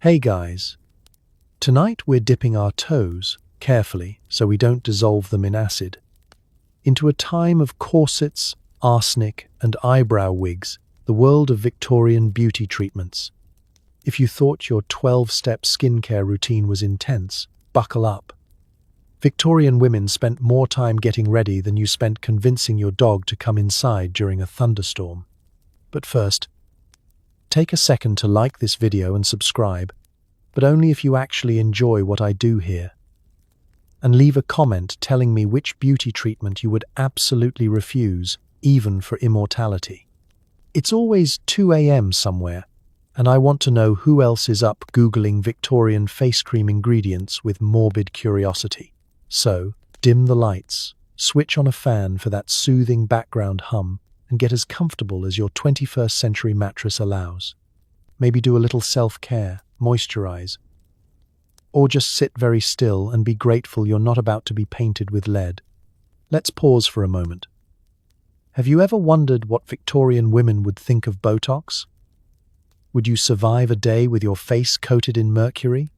Hey guys, tonight we're dipping our toes, carefully so we don't dissolve them in acid, into a time of corsets, arsenic and eyebrow wigs, the world of Victorian beauty treatments. If you thought your 12-step skincare routine was intense, buckle up. Victorian women spent more time getting ready than you spent convincing your dog to come inside during a thunderstorm. But first, take a second to like this video and subscribe, but only if you actually enjoy what I do here. And leave a comment telling me which beauty treatment you would absolutely refuse, even for immortality. It's always 2 a.m. somewhere, and I want to know who else is up Googling Victorian face cream ingredients with morbid curiosity. So, dim the lights, switch on a fan for that soothing background hum, and get as comfortable as your 21st century mattress allows. Maybe do a little self-care, moisturize, or just sit very still and be grateful you're not about to be painted with lead. Let's pause for a moment. Have you ever wondered what Victorian women would think of Botox? Would you survive a day with your face coated in mercury?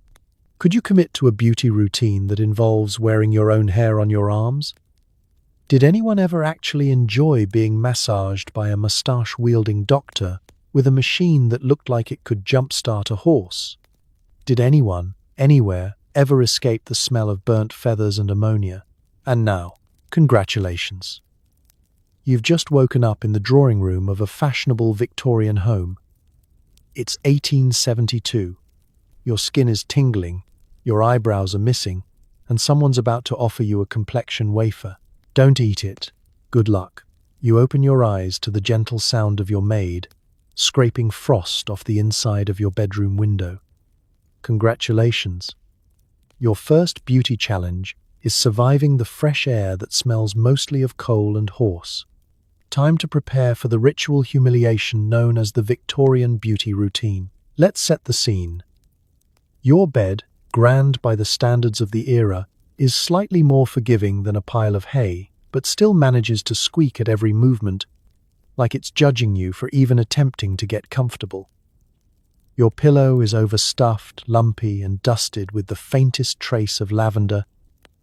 Could you commit to a beauty routine that involves wearing your own hair on your arms? Did anyone ever actually enjoy being massaged by a mustache-wielding doctor with a machine that looked like it could jumpstart a horse? Did anyone, anywhere, ever escape the smell of burnt feathers and ammonia? And now, congratulations. You've just woken up in the drawing room of a fashionable Victorian home. It's 1872. Your skin is tingling, your eyebrows are missing, and someone's about to offer you a complexion wafer. Don't eat it. Good luck. You open your eyes to the gentle sound of your maid, scraping frost off the inside of your bedroom window. Congratulations. Your first beauty challenge is surviving the fresh air that smells mostly of coal and horse. Time to prepare for the ritual humiliation known as the Victorian beauty routine. Let's set the scene. Your bed, grand by the standards of the era, is slightly more forgiving than a pile of hay, but still manages to squeak at every movement, like it's judging you for even attempting to get comfortable. Your pillow is overstuffed, lumpy, and dusted with the faintest trace of lavender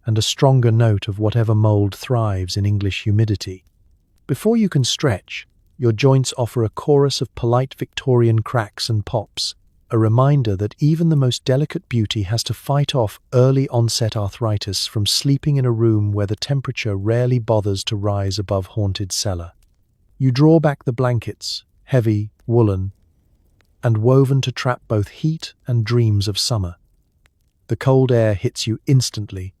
and a stronger note of whatever mold thrives in English humidity. Before you can stretch, your joints offer a chorus of polite Victorian cracks and pops, a reminder that even the most delicate beauty has to fight off early-onset arthritis from sleeping in a room where the temperature rarely bothers to rise above haunted cellar. You draw back the blankets, heavy, woolen, and woven to trap both heat and dreams of summer. The cold air hits you instantly,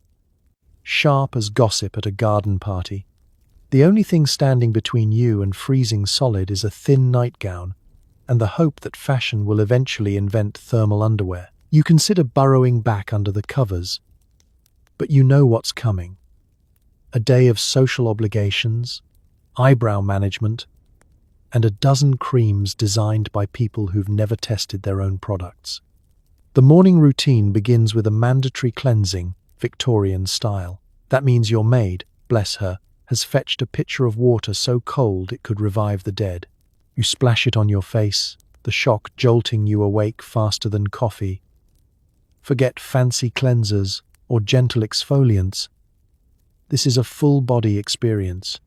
sharp as gossip at a garden party. The only thing standing between you and freezing solid is a thin nightgown, and the hope that fashion will eventually invent thermal underwear. You consider burrowing back under the covers, but you know what's coming. A day of social obligations, eyebrow management, and a dozen creams designed by people who've never tested their own products. The morning routine begins with a mandatory cleansing, Victorian style. That means your maid, bless her, has fetched a pitcher of water so cold it could revive the dead. You splash it on your face, the shock jolting you awake faster than coffee. Forget fancy cleansers or gentle exfoliants. This is a full-body experience.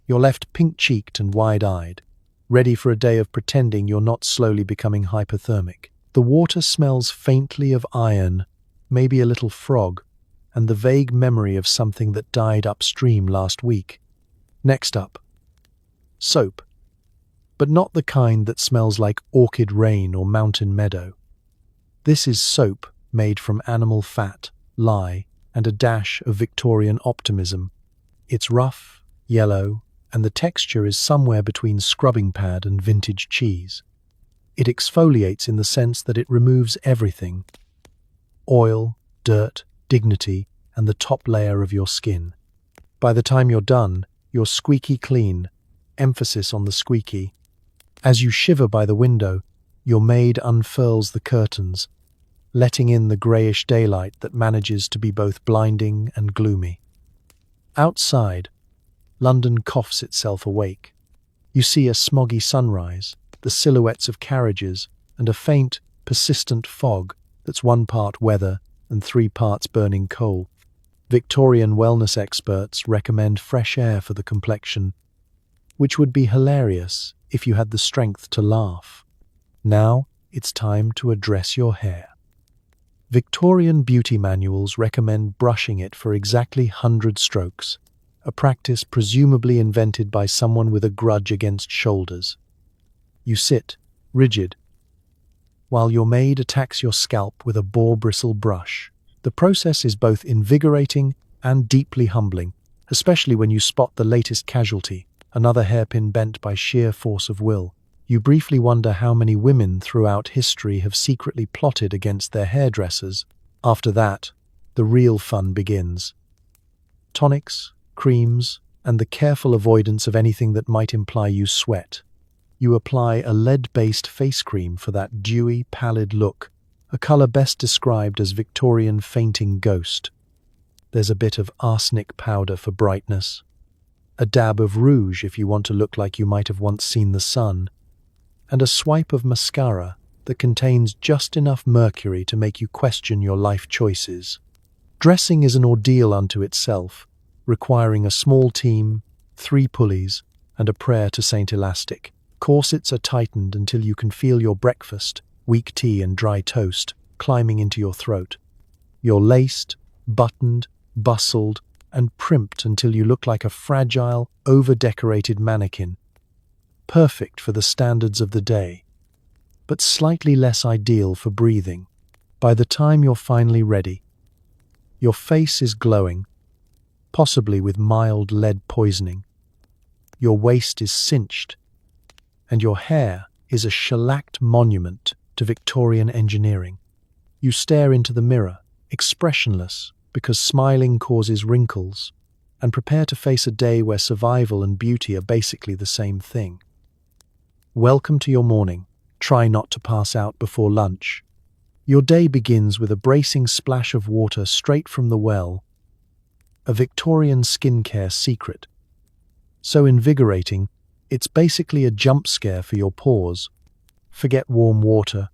You're left pink-cheeked and wide-eyed, ready for a day of pretending you're not slowly becoming hypothermic. The water smells faintly of iron, maybe a little frog, and the vague memory of something that died upstream last week. Next up, soap. But not the kind that smells like orchid rain or mountain meadow. This is soap made from animal fat, lye, and a dash of Victorian optimism. It's rough, yellow, and the texture is somewhere between scrubbing pad and vintage cheese. It exfoliates in the sense that it removes everything: oil, dirt, dignity, and the top layer of your skin. By the time you're done, you're squeaky clean, emphasis on the squeaky. As you shiver by the window, your maid unfurls the curtains, letting in the greyish daylight that manages to be both blinding and gloomy. Outside, London coughs itself awake. You see a smoggy sunrise, the silhouettes of carriages, and a faint, persistent fog that's 1 part weather and 3 parts burning coal. Victorian wellness experts recommend fresh air for the complexion, which would be hilarious if you had the strength to laugh. Now it's time to address your hair. Victorian beauty manuals recommend brushing it for exactly 100 strokes, a practice presumably invented by someone with a grudge against shoulders. You sit, rigid, while your maid attacks your scalp with a boar bristle brush. The process is both invigorating and deeply humbling, especially when you spot the latest casualty, another hairpin bent by sheer force of will. You briefly wonder how many women throughout history have secretly plotted against their hairdressers. After that, the real fun begins. Tonics, creams, and the careful avoidance of anything that might imply you sweat. You apply a lead-based face cream for that dewy, pallid look, a color best described as Victorian fainting ghost. There's a bit of arsenic powder for brightness, a dab of rouge if you want to look like you might have once seen the sun, and a swipe of mascara that contains just enough mercury to make you question your life choices. Dressing is an ordeal unto itself, requiring a small team, 3 pulleys, and a prayer to Saint Elastic. Corsets are tightened until you can feel your breakfast, weak tea and dry toast, climbing into your throat. You're laced, buttoned, bustled, and primped until you look like a fragile, over-decorated mannequin. Perfect for the standards of the day, but slightly less ideal for breathing. By the time you're finally ready, your face is glowing, possibly with mild lead poisoning. Your waist is cinched, and your hair is a shellacked monument to Victorian engineering. You stare into the mirror, expressionless, because smiling causes wrinkles, and prepare to face a day where survival and beauty are basically the same thing. Welcome to your morning. Try not to pass out before lunch. Your day begins with a bracing splash of water straight from the well, a Victorian skincare secret. So invigorating, it's basically a jump scare for your pores. Forget warm water.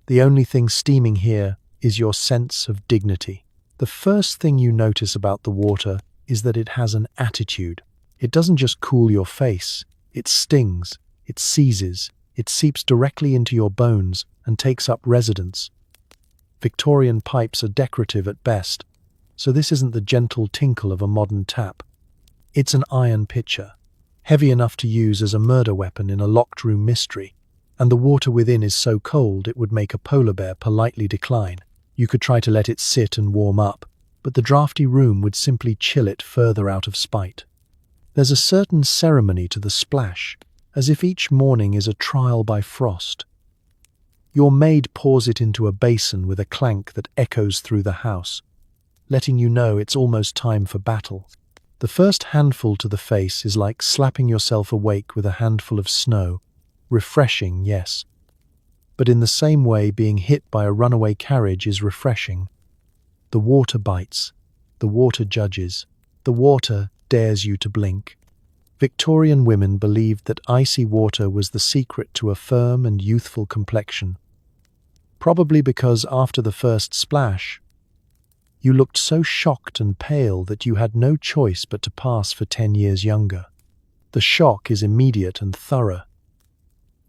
The only thing steaming here is your sense of dignity. The first thing you notice about the water is that it has an attitude. It doesn't just cool your face, it stings. It seizes, it seeps directly into your bones and takes up residence. Victorian pipes are decorative at best, so this isn't the gentle tinkle of a modern tap. It's an iron pitcher, heavy enough to use as a murder weapon in a locked room mystery, and the water within is so cold it would make a polar bear politely decline. You could try to let it sit and warm up, but the drafty room would simply chill it further out of spite. There's a certain ceremony to the splash, as if each morning is a trial by frost. Your maid pours it into a basin with a clank that echoes through the house, letting you know it's almost time for battle. The first handful to the face is like slapping yourself awake with a handful of snow. Refreshing, yes. But in the same way, being hit by a runaway carriage is refreshing. The water bites, the water judges, the water dares you to blink. Victorian women believed that icy water was the secret to a firm and youthful complexion. Probably because after the first splash, you looked so shocked and pale that you had no choice but to pass for 10 years younger. The shock is immediate and thorough.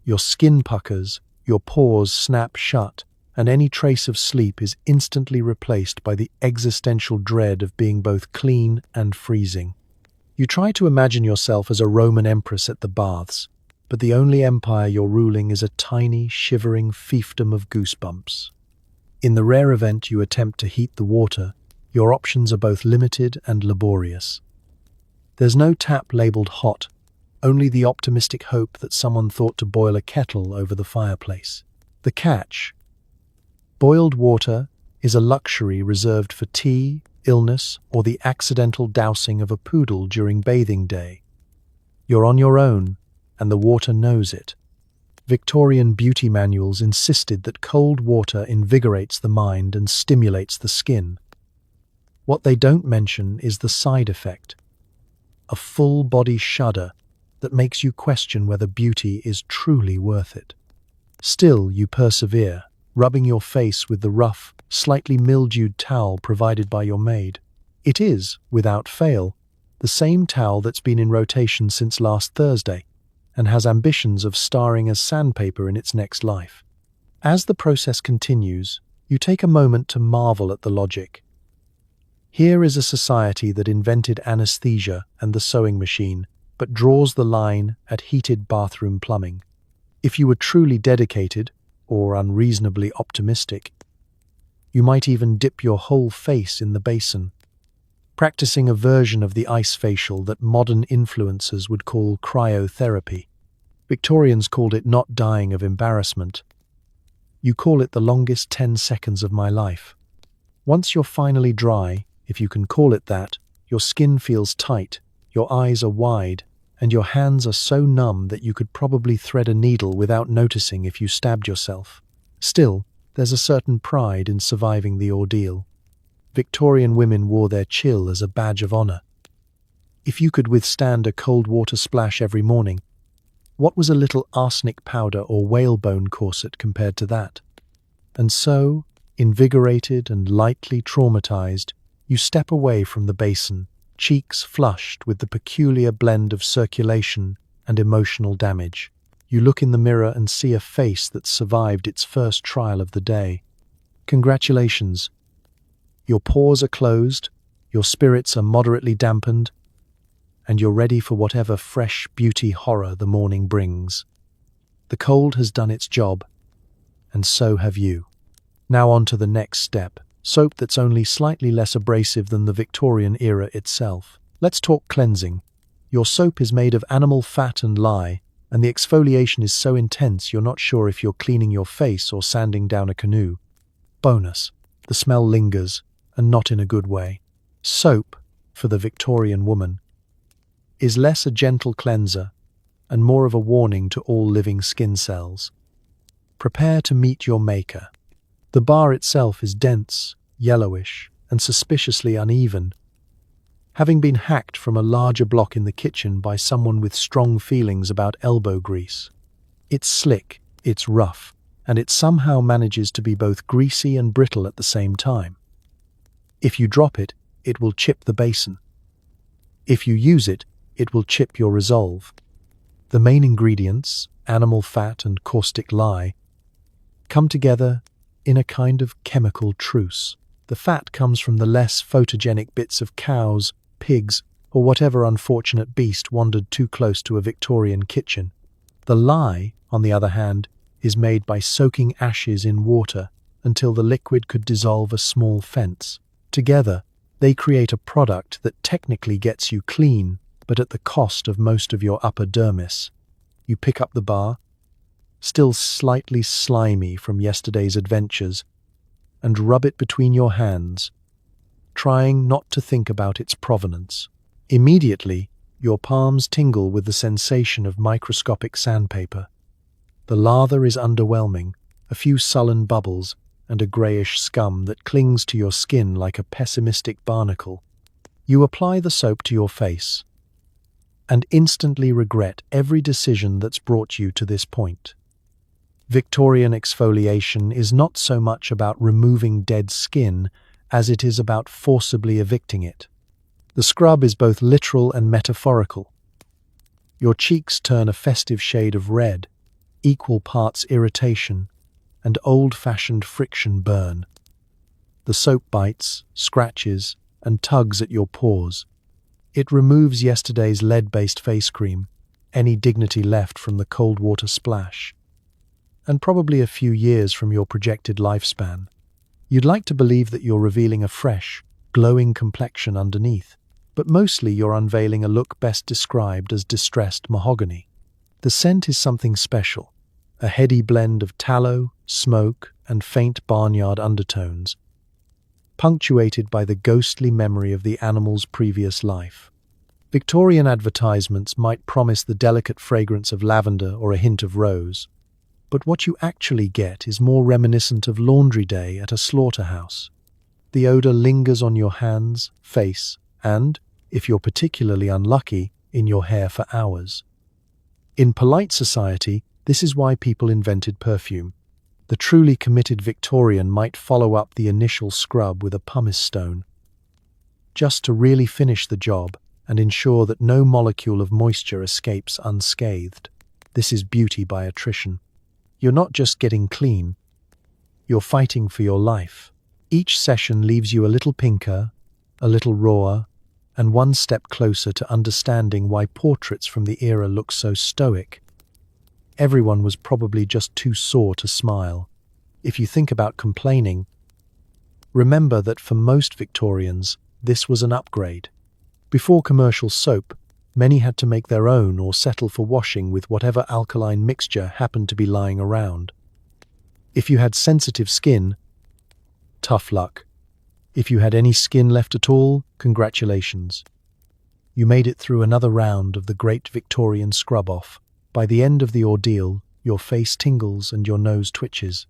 Your skin puckers, your pores snap shut, and any trace of sleep is instantly replaced by the existential dread of being both clean and freezing. You try to imagine yourself as a Roman empress at the baths, but the only empire you're ruling is a tiny, shivering fiefdom of goosebumps. In the rare event you attempt to heat the water, your options are both limited and laborious. There's no tap labeled hot, only the optimistic hope that someone thought to boil a kettle over the fireplace. The catch: boiled water is a luxury reserved for tea, illness, or the accidental dousing of a poodle during bathing day. You're on your own, and the water knows it. Victorian beauty manuals insisted that cold water invigorates the mind and stimulates the skin. What they don't mention is the side effect: a full-body shudder that makes you question whether beauty is truly worth it. Still, you persevere. rubbing your face with the rough, slightly mildewed towel provided by your maid. It is, without fail, the same towel that's been in rotation since last Thursday and has ambitions of starring as sandpaper in its next life. As the process continues, you take a moment to marvel at the logic. Here is a society that invented anesthesia and the sewing machine, but draws the line at heated bathroom plumbing. If you were truly dedicated, or unreasonably optimistic, you might even dip your whole face in the basin, practicing a version of the ice facial that modern influencers would call cryotherapy. Victorians called it not dying of embarrassment. You call it the longest 10 seconds of my life. Once you're finally dry, if you can call it that, your skin feels tight, your eyes are wide, and your hands are so numb that you could probably thread a needle without noticing if you stabbed yourself. Still, there's a certain pride in surviving the ordeal. Victorian women wore their chill as a badge of honor. If you could withstand a cold water splash every morning, what was a little arsenic powder or whalebone corset compared to that? And so, invigorated and lightly traumatized, you step away from the basin, cheeks flushed with the peculiar blend of circulation and emotional damage. You look in the mirror and see a face that survived its first trial of the day. Congratulations. Your pores are closed, your spirits are moderately dampened, and you're ready for whatever fresh beauty horror the morning brings. The cold has done its job, and so have you. Now on to the next step. Soap that's only slightly less abrasive than the Victorian era itself. Let's talk cleansing. Your soap is made of animal fat and lye, and the exfoliation is so intense you're not sure if you're cleaning your face or sanding down a canoe. Bonus, the smell lingers, and not in a good way. Soap, for the Victorian woman, is less a gentle cleanser and more of a warning to all living skin cells. Prepare to meet your maker. The bar itself is dense, yellowish, and suspiciously uneven, having been hacked from a larger block in the kitchen by someone with strong feelings about elbow grease. It's slick, it's rough, and it somehow manages to be both greasy and brittle at the same time. If you drop it, it will chip the basin. If you use it, it will chip your resolve. The main ingredients, animal fat and caustic lye, come together in a kind of chemical truce. The fat comes from the less photogenic bits of cows, pigs, or whatever unfortunate beast wandered too close to a Victorian kitchen. The lye, on the other hand, is made by soaking ashes in water until the liquid could dissolve a small fence. Together, they create a product that technically gets you clean, but at the cost of most of your upper dermis. You pick up the bar, still slightly slimy from yesterday's adventures, and rub it between your hands, trying not to think about its provenance. Immediately, your palms tingle with the sensation of microscopic sandpaper. The lather is underwhelming, a few sullen bubbles, and a greyish scum that clings to your skin like a pessimistic barnacle. You apply the soap to your face, and instantly regret every decision that's brought you to this point. Victorian exfoliation is not so much about removing dead skin as it is about forcibly evicting it. The scrub is both literal and metaphorical. Your cheeks turn a festive shade of red, equal parts irritation and old-fashioned friction burn. The soap bites, scratches, and tugs at your pores. It removes yesterday's lead-based face cream, any dignity left from the cold water splash, and probably a few years from your projected lifespan. You'd like to believe that you're revealing a fresh, glowing complexion underneath, but mostly you're unveiling a look best described as distressed mahogany. The scent is something special, a heady blend of tallow, smoke, and faint barnyard undertones, punctuated by the ghostly memory of the animal's previous life. Victorian advertisements might promise the delicate fragrance of lavender or a hint of rose, but what you actually get is more reminiscent of laundry day at a slaughterhouse. The odor lingers on your hands, face, and, if you're particularly unlucky, in your hair for hours. In polite society, this is why people invented perfume. The truly committed Victorian might follow up the initial scrub with a pumice stone, just to really finish the job and ensure that no molecule of moisture escapes unscathed. This is beauty by attrition. You're not just getting clean, you're fighting for your life. Each session leaves you a little pinker, a little rawer, and one step closer to understanding why portraits from the era look so stoic. Everyone was probably just too sore to smile. If you think about complaining, remember that for most Victorians, this was an upgrade. Before commercial soap, many had to make their own or settle for washing with whatever alkaline mixture happened to be lying around. If you had sensitive skin, tough luck. If you had any skin left at all, congratulations. You made it through another round of the great Victorian scrub-off. By the end of the ordeal, your face tingles and your nose twitches.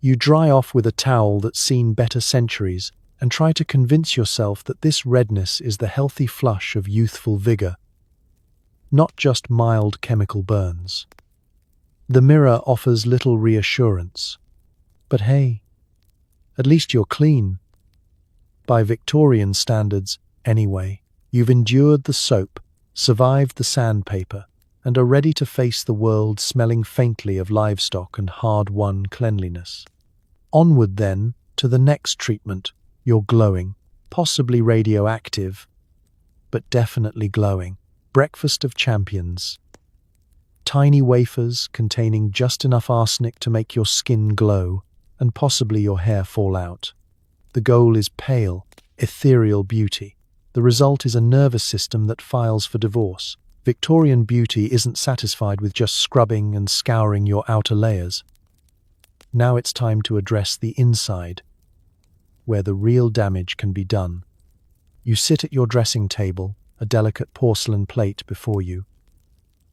You dry off with a towel that's seen better centuries and try to convince yourself that this redness is the healthy flush of youthful vigor, not just mild chemical burns. The mirror offers little reassurance. But hey, at least you're clean. By Victorian standards, anyway. You've endured the soap, survived the sandpaper, and are ready to face the world smelling faintly of livestock and hard-won cleanliness. Onward, then, to the next treatment. You're glowing, possibly radioactive, but definitely glowing. Breakfast of champions. Tiny wafers containing just enough arsenic to make your skin glow, and possibly your hair fall out. The goal is pale, ethereal beauty. The result is a nervous system that files for divorce. Victorian beauty isn't satisfied with just scrubbing and scouring your outer layers. Now it's time to address the inside, where the real damage can be done. You sit at your dressing table, a delicate porcelain plate before you,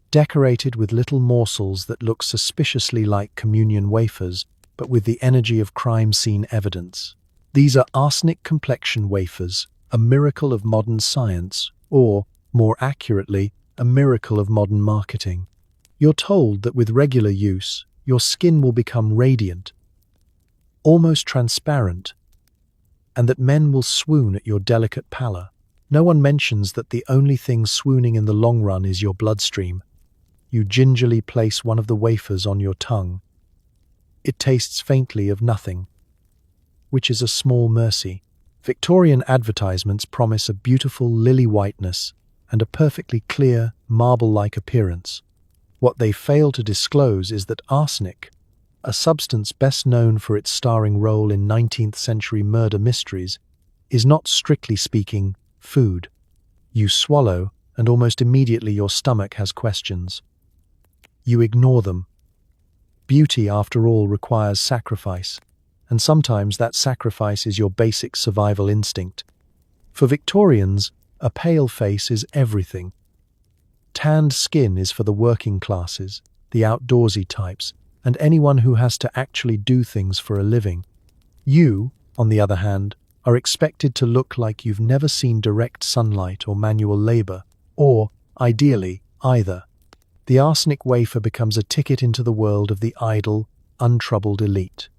decorated with little morsels that look suspiciously like communion wafers, but with the energy of crime scene evidence. These are arsenic complexion wafers, a miracle of modern science, or, more accurately, a miracle of modern marketing. You're told that with regular use, your skin will become radiant, almost transparent, and that men will swoon at your delicate pallor. No one mentions that the only thing swooning in the long run is your bloodstream. You gingerly place one of the wafers on your tongue. It tastes faintly of nothing, which is a small mercy. Victorian advertisements promise a beautiful lily whiteness and a perfectly clear, marble-like appearance. What they fail to disclose is that arsenic, a substance best known for its starring role in 19th century murder mysteries, is not strictly speaking food. You swallow, and almost immediately your stomach has questions. You ignore them. Beauty, after all, requires sacrifice, and sometimes that sacrifice is your basic survival instinct. For Victorians, a pale face is everything. Tanned skin is for the working classes, the outdoorsy types, and anyone who has to actually do things for a living. You, on the other hand, are expected to look like you've never seen direct sunlight or manual labor, or, ideally, either. The arsenic wafer becomes a ticket into the world of the idle, untroubled elite.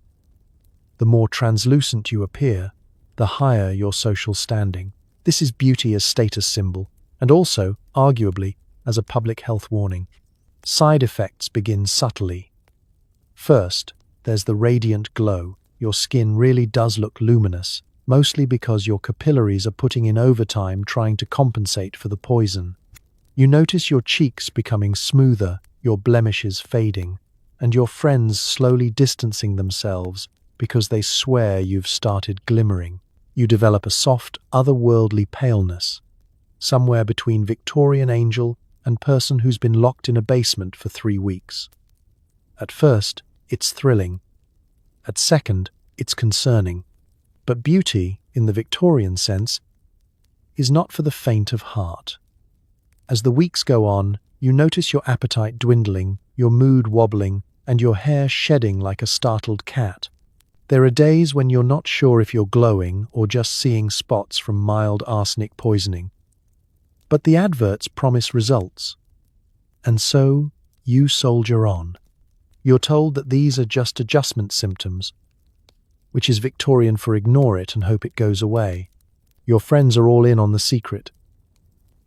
The more translucent you appear, the higher your social standing. This is beauty as status symbol, and also, arguably, as a public health warning. Side effects begin subtly. First, there's the radiant glow. Your skin really does look luminous, mostly because your capillaries are putting in overtime trying to compensate for the poison. You notice your cheeks becoming smoother, your blemishes fading, and your friends slowly distancing themselves because they swear you've started glimmering. You develop a soft, otherworldly paleness, somewhere between Victorian angel and person who's been locked in a basement for 3 weeks. At first, it's thrilling. At second, it's concerning. But beauty, in the Victorian sense, is not for the faint of heart. As the weeks go on, you notice your appetite dwindling, your mood wobbling, and your hair shedding like a startled cat. There are days when you're not sure if you're glowing or just seeing spots from mild arsenic poisoning. But the adverts promise results. And so, you soldier on. You're told that these are just adjustment symptoms, which is Victorian for ignore it and hope it goes away. Your friends are all in on the secret.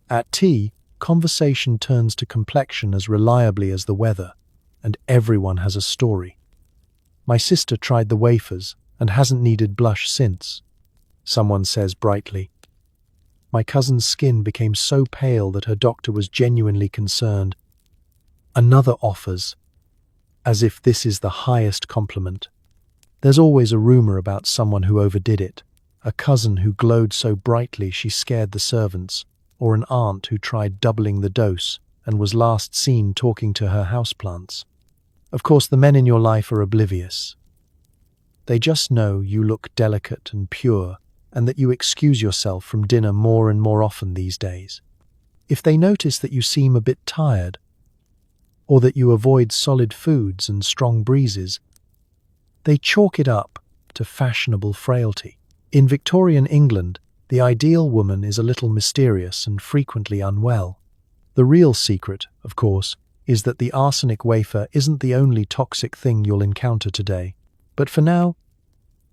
At tea, conversation turns to complexion as reliably as the weather, and everyone has a story. My sister tried the wafers and hasn't needed blush since, someone says brightly. My cousin's skin became so pale that her doctor was genuinely concerned. Another offers, as if this is the highest compliment. There's always a rumor about someone who overdid it, a cousin who glowed so brightly she scared the servants, or an aunt who tried doubling the dose and was last seen talking to her houseplants. Of course, the men in your life are oblivious. They just know you look delicate and pure, and that you excuse yourself from dinner more and more often these days. If they notice that you seem a bit tired, or that you avoid solid foods and strong breezes, they chalk it up to fashionable frailty. In Victorian England, the ideal woman is a little mysterious and frequently unwell. The real secret, of course, is that the arsenic wafer isn't the only toxic thing you'll encounter today. But for now,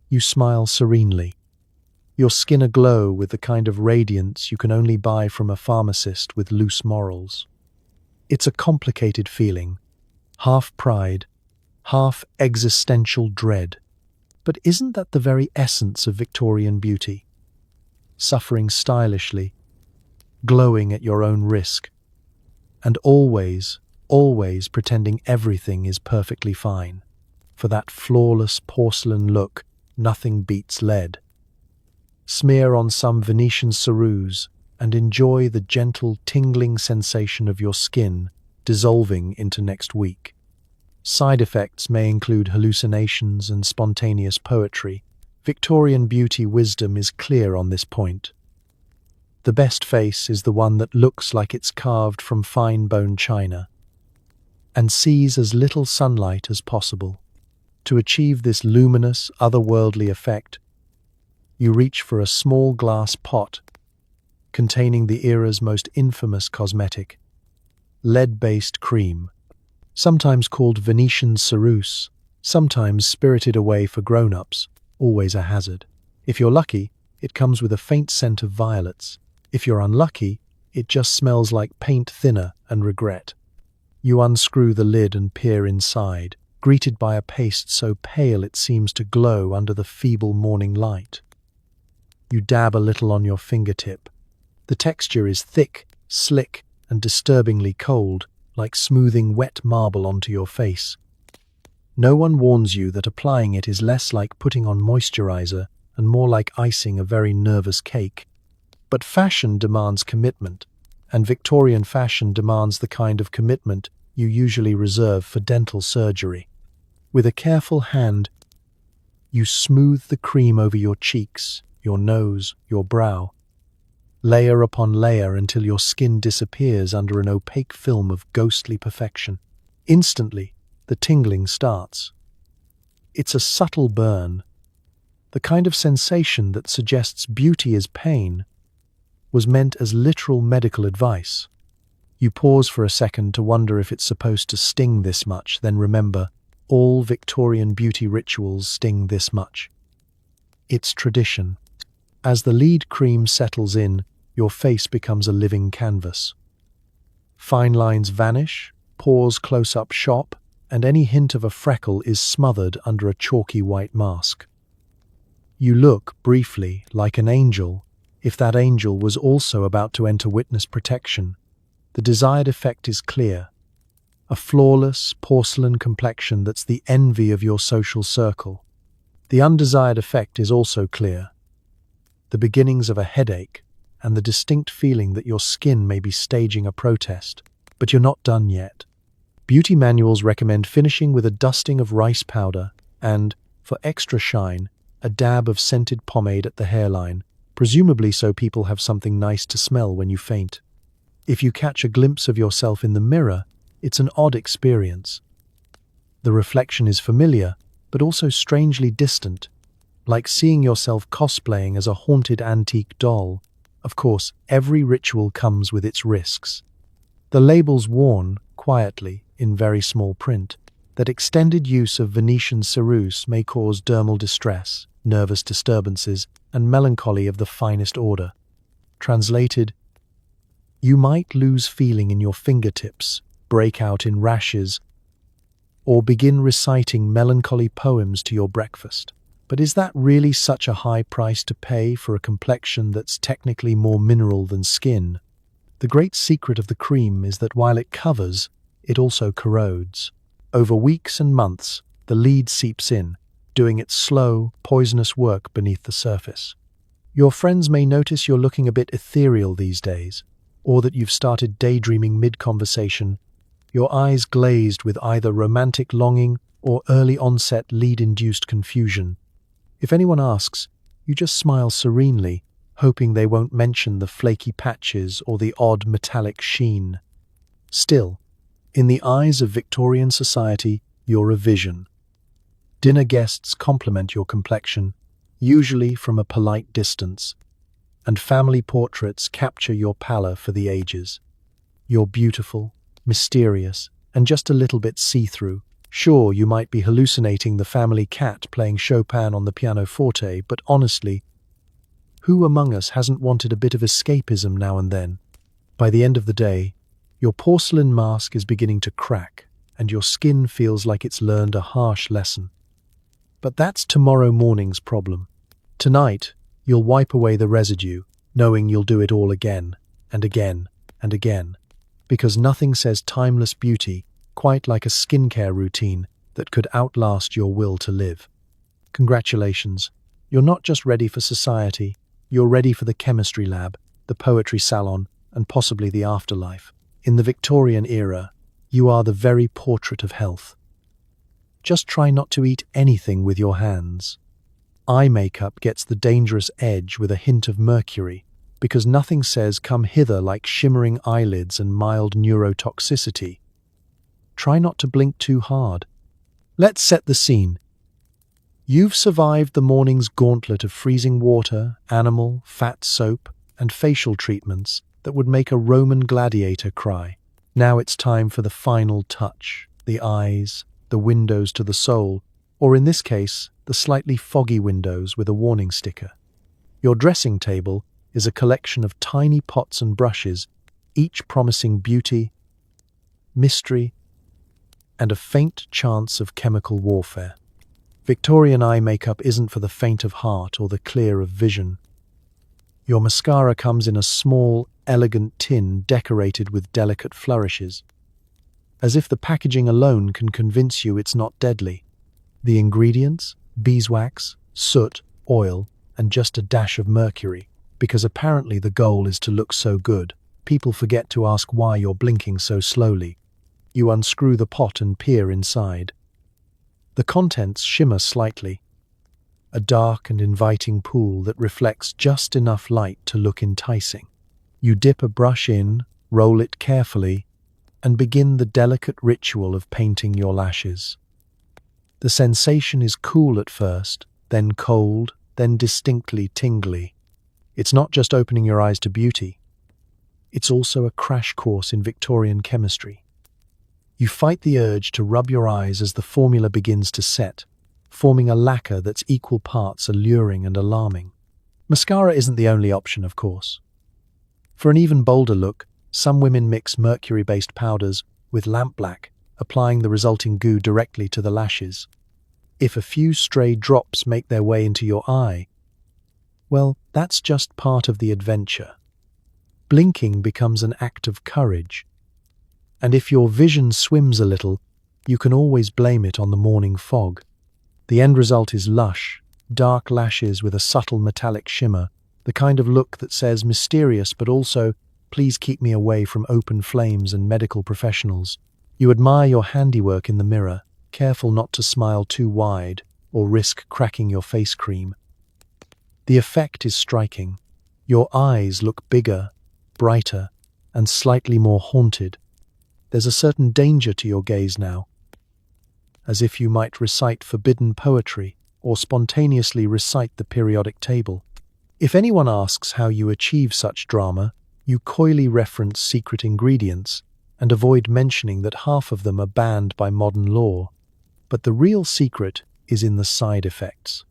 you smile serenely, your skin aglow with the kind of radiance you can only buy from a pharmacist with loose morals. It's a complicated feeling, half pride, half existential dread. But isn't that the very essence of Victorian beauty? Suffering stylishly, glowing at your own risk, and always pretending everything is perfectly fine. For that flawless porcelain look, nothing beats lead. Smear on some Venetian ceruse and enjoy the gentle tingling sensation of your skin dissolving into next week. Side effects may include hallucinations and spontaneous poetry. Victorian beauty wisdom is clear on this point. The best face is the one that looks like it's carved from fine bone china and sees as little sunlight as possible. To achieve this luminous, otherworldly effect, you reach for a small glass pot containing the era's most infamous cosmetic, lead-based cream, sometimes called Venetian ceruse, sometimes spirited away for grown-ups, always a hazard. If you're lucky, it comes with a faint scent of violets. If you're unlucky, it just smells like paint thinner and regret. You unscrew the lid and peer inside, greeted by a paste so pale it seems to glow under the feeble morning light. You dab a little on your fingertip. The texture is thick, slick, and disturbingly cold, like smoothing wet marble onto your face. No one warns you that applying it is less like putting on moisturizer and more like icing a very nervous cake. But fashion demands commitment, and Victorian fashion demands the kind of commitment you usually reserve for dental surgery. With a careful hand, you smooth the cream over your cheeks, your nose, your brow, layer upon layer until your skin disappears under an opaque film of ghostly perfection. Instantly, the tingling starts. It's a subtle burn, the kind of sensation that suggests beauty is pain, was meant as literal medical advice. You pause for a second to wonder if it's supposed to sting this much, then remember, all Victorian beauty rituals sting this much. It's tradition. As the lead cream settles in, your face becomes a living canvas. Fine lines vanish, pores close up shop, and any hint of a freckle is smothered under a chalky white mask. You look, briefly, like an angel, if that angel was also about to enter witness protection. The desired effect is clear. A flawless, porcelain complexion that's the envy of your social circle. The undesired effect is also clear. The beginnings of a headache, and the distinct feeling that your skin may be staging a protest. But you're not done yet. Beauty manuals recommend finishing with a dusting of rice powder and, for extra shine, a dab of scented pomade at the hairline, presumably so people have something nice to smell when you faint. If you catch a glimpse of yourself in the mirror, it's an odd experience. The reflection is familiar, but also strangely distant, like seeing yourself cosplaying as a haunted antique doll. Of course, every ritual comes with its risks. The labels warn, quietly, in very small print. that extended use of Venetian ceruse may cause dermal distress, nervous disturbances, and melancholy of the finest order. Translated, you might lose feeling in your fingertips, break out in rashes, or begin reciting melancholy poems to your breakfast. But is that really such a high price to pay for a complexion that's technically more mineral than skin? The great secret of the cream is that while it covers, it also corrodes. Over weeks and months, the lead seeps in, doing its slow, poisonous work beneath the surface. Your friends may notice you're looking a bit ethereal these days, or that you've started daydreaming mid-conversation, your eyes glazed with either romantic longing or early-onset lead-induced confusion. If anyone asks, you just smile serenely, hoping they won't mention the flaky patches or the odd metallic sheen. Still, in the eyes of Victorian society, you're a vision. Dinner guests compliment your complexion, usually from a polite distance, and family portraits capture your pallor for the ages. You're beautiful, mysterious, and just a little bit see-through. Sure, you might be hallucinating the family cat playing Chopin on the pianoforte, but honestly, who among us hasn't wanted a bit of escapism now and then? By the end of the day, your porcelain mask is beginning to crack, and your skin feels like it's learned a harsh lesson. But that's tomorrow morning's problem. Tonight, you'll wipe away the residue, knowing you'll do it all again, and again, and again. Because nothing says timeless beauty quite like a skincare routine that could outlast your will to live. Congratulations, you're not just ready for society, you're ready for the chemistry lab, the poetry salon, and possibly the afterlife. In the Victorian era, you are the very portrait of health. Just try not to eat anything with your hands. Eye makeup gets the dangerous edge with a hint of mercury, because nothing says come hither like shimmering eyelids and mild neurotoxicity. Try not to blink too hard. Let's set the scene. You've survived the morning's gauntlet of freezing water, animal, fat soap, and facial treatments that would make a Roman gladiator cry. Now it's time for the final touch, the eyes, the windows to the soul, or in this case, the slightly foggy windows with a warning sticker. Your dressing table is a collection of tiny pots and brushes, each promising beauty, mystery, and a faint chance of chemical warfare. Victorian eye makeup isn't for the faint of heart or the clear of vision. Your mascara comes in a small, elegant tin decorated with delicate flourishes, as if the packaging alone can convince you it's not deadly. The ingredients? Beeswax, soot, oil, and just a dash of mercury. Because apparently the goal is to look so good, people forget to ask why you're blinking so slowly. You unscrew the pot and peer inside. The contents shimmer slightly. A dark and inviting pool that reflects just enough light to look enticing. You dip a brush in, roll it carefully, and begin the delicate ritual of painting your lashes. The sensation is cool at first, then cold, then distinctly tingly. It's not just opening your eyes to beauty. It's also a crash course in Victorian chemistry. You fight the urge to rub your eyes as the formula begins to set, forming a lacquer that's equal parts alluring and alarming. Mascara isn't the only option, of course. For an even bolder look, some women mix mercury-based powders with lampblack, applying the resulting goo directly to the lashes. If a few stray drops make their way into your eye, well, that's just part of the adventure. Blinking becomes an act of courage. And if your vision swims a little, you can always blame it on the morning fog. The end result is lush, dark lashes with a subtle metallic shimmer, the kind of look that says mysterious but also, please keep me away from open flames and medical professionals. You admire your handiwork in the mirror, careful not to smile too wide or risk cracking your face cream. The effect is striking. Your eyes look bigger, brighter, and slightly more haunted. There's a certain danger to your gaze now, as if you might recite forbidden poetry or spontaneously recite the periodic table. If anyone asks how you achieve such drama, you coyly reference secret ingredients and avoid mentioning that half of them are banned by modern law. But the real secret is in the side effects.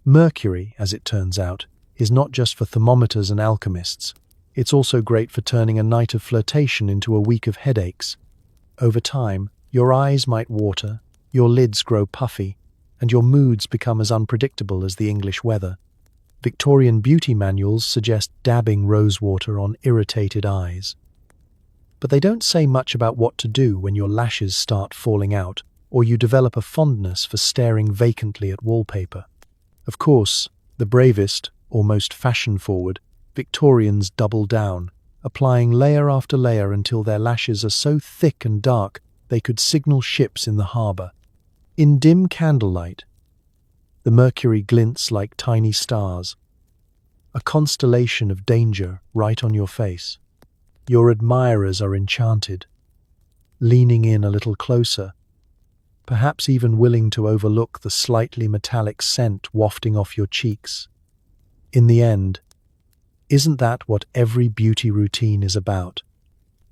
Mercury, as it turns out, is not just for thermometers and alchemists. It's also great for turning a night of flirtation into a week of headaches. Over time, your eyes might water, your lids grow puffy, and your moods become as unpredictable as the English weather. Victorian beauty manuals suggest dabbing rosewater on irritated eyes. But they don't say much about what to do when your lashes start falling out, or you develop a fondness for staring vacantly at wallpaper. Of course, the bravest, or most fashion-forward, Victorians double down, applying layer after layer until their lashes are so thick and dark they could signal ships in the harbour. In dim candlelight, the mercury glints like tiny stars, a constellation of danger right on your face. Your admirers are enchanted, leaning in a little closer, perhaps even willing to overlook the slightly metallic scent wafting off your cheeks. In the end, isn't that what every beauty routine is about?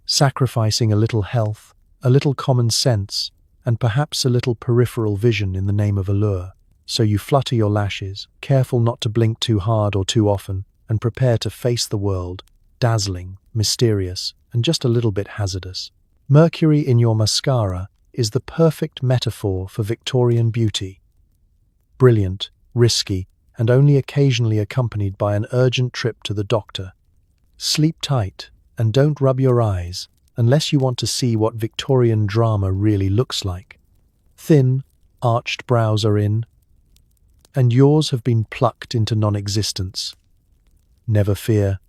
Sacrificing a little health, a little common sense, and perhaps a little peripheral vision in the name of allure. So you flutter your lashes, careful not to blink too hard or too often, and prepare to face the world, dazzling, mysterious, and just a little bit hazardous. Mercury in your mascara is the perfect metaphor for Victorian beauty. Brilliant, risky, and only occasionally accompanied by an urgent trip to the doctor. Sleep tight, and don't rub your eyes, unless you want to see what Victorian drama really looks like. Thin, arched brows are in, and yours have been plucked into non-existence. Never fear.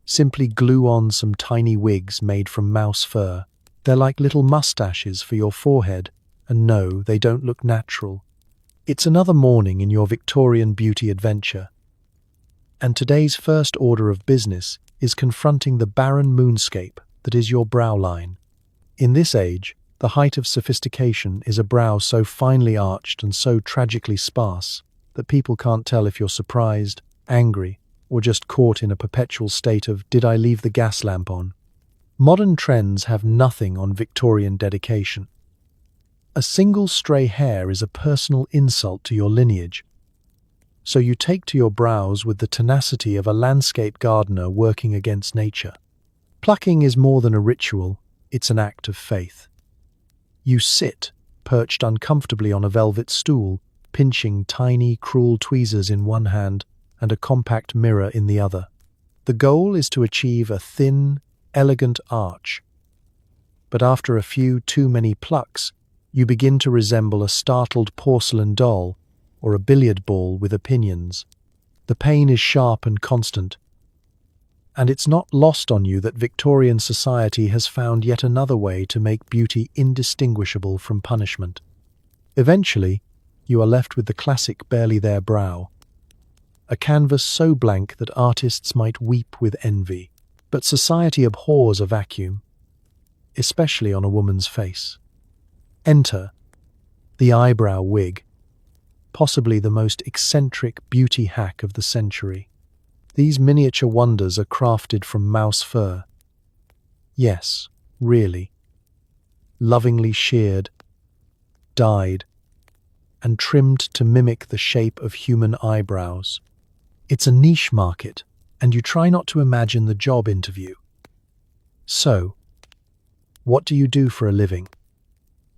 Simply glue on some tiny wigs made from mouse fur. They're like little mustaches for your forehead, and no, they don't look natural. It's another morning in your Victorian beauty adventure. And today's first order of business is confronting the barren moonscape that is your brow line. In this age, the height of sophistication is a brow so finely arched and so tragically sparse that people can't tell if you're surprised, angry, or just caught in a perpetual state of "did I leave the gas lamp on?" Modern trends have nothing on Victorian dedication. A single stray hair is a personal insult to your lineage. So you take to your brows with the tenacity of a landscape gardener working against nature. Plucking is more than a ritual, it's an act of faith. You sit, perched uncomfortably on a velvet stool, pinching tiny, cruel tweezers in one hand and a compact mirror in the other. The goal is to achieve a thin, elegant arch. But after a few too many plucks, you begin to resemble a startled porcelain doll or a billiard ball with opinions. The pain is sharp and constant. And it's not lost on you that Victorian society has found yet another way to make beauty indistinguishable from punishment. Eventually, you are left with the classic barely there brow, a canvas so blank that artists might weep with envy. But society abhors a vacuum, especially on a woman's face. Enter the eyebrow wig, possibly the most eccentric beauty hack of the century. These miniature wonders are crafted from mouse fur. Yes, really. Lovingly sheared, dyed, and trimmed to mimic the shape of human eyebrows. It's a niche market, and you try not to imagine the job interview. So, what do you do for a living?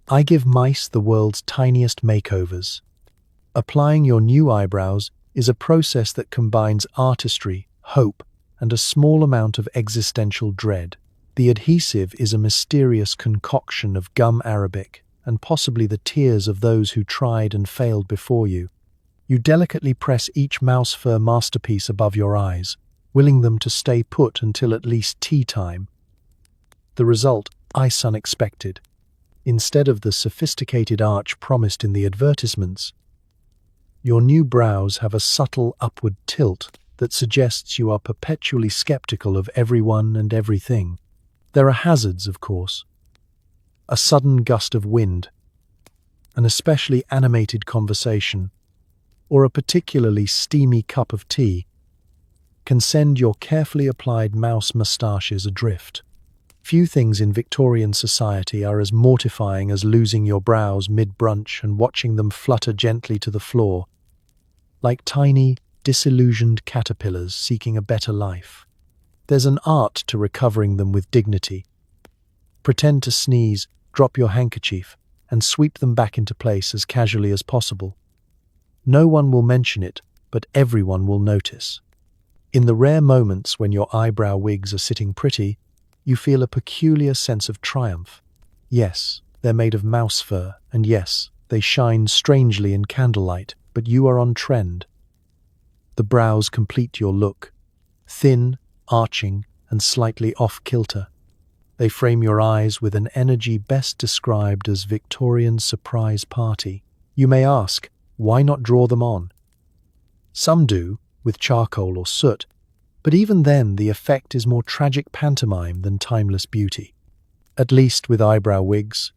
I give mice the world's tiniest makeovers. Applying your new eyebrows is a process that combines artistry, hope, and a small amount of existential dread. The adhesive is a mysterious concoction of gum arabic and possibly the tears of those who tried and failed before you. You delicately press each mouse fur masterpiece above your eyes, willing them to stay put until at least tea time. The result, ice unexpected. Instead of the sophisticated arch promised in the advertisements, your new brows have a subtle upward tilt that suggests you are perpetually skeptical of everyone and everything. There are hazards, of course. A sudden gust of wind, an especially animated conversation, or a particularly steamy cup of tea can send your carefully applied mouse moustaches adrift. Few things in Victorian society are as mortifying as losing your brows mid-brunch and watching them flutter gently to the floor, like tiny, disillusioned caterpillars seeking a better life. There's an art to recovering them with dignity. Pretend to sneeze, drop your handkerchief, and sweep them back into place as casually as possible. No one will mention it, but everyone will notice. In the rare moments when your eyebrow wigs are sitting pretty, you feel a peculiar sense of triumph. Yes, they're made of mouse fur, and yes, they shine strangely in candlelight, but you are on trend. The brows complete your look, thin, arching, and slightly off-kilter. They frame your eyes with an energy best described as Victorian surprise party. You may ask, why not draw them on? Some do, with charcoal or soot, but even then the effect is more tragic pantomime than timeless beauty. At least with eyebrow wigs,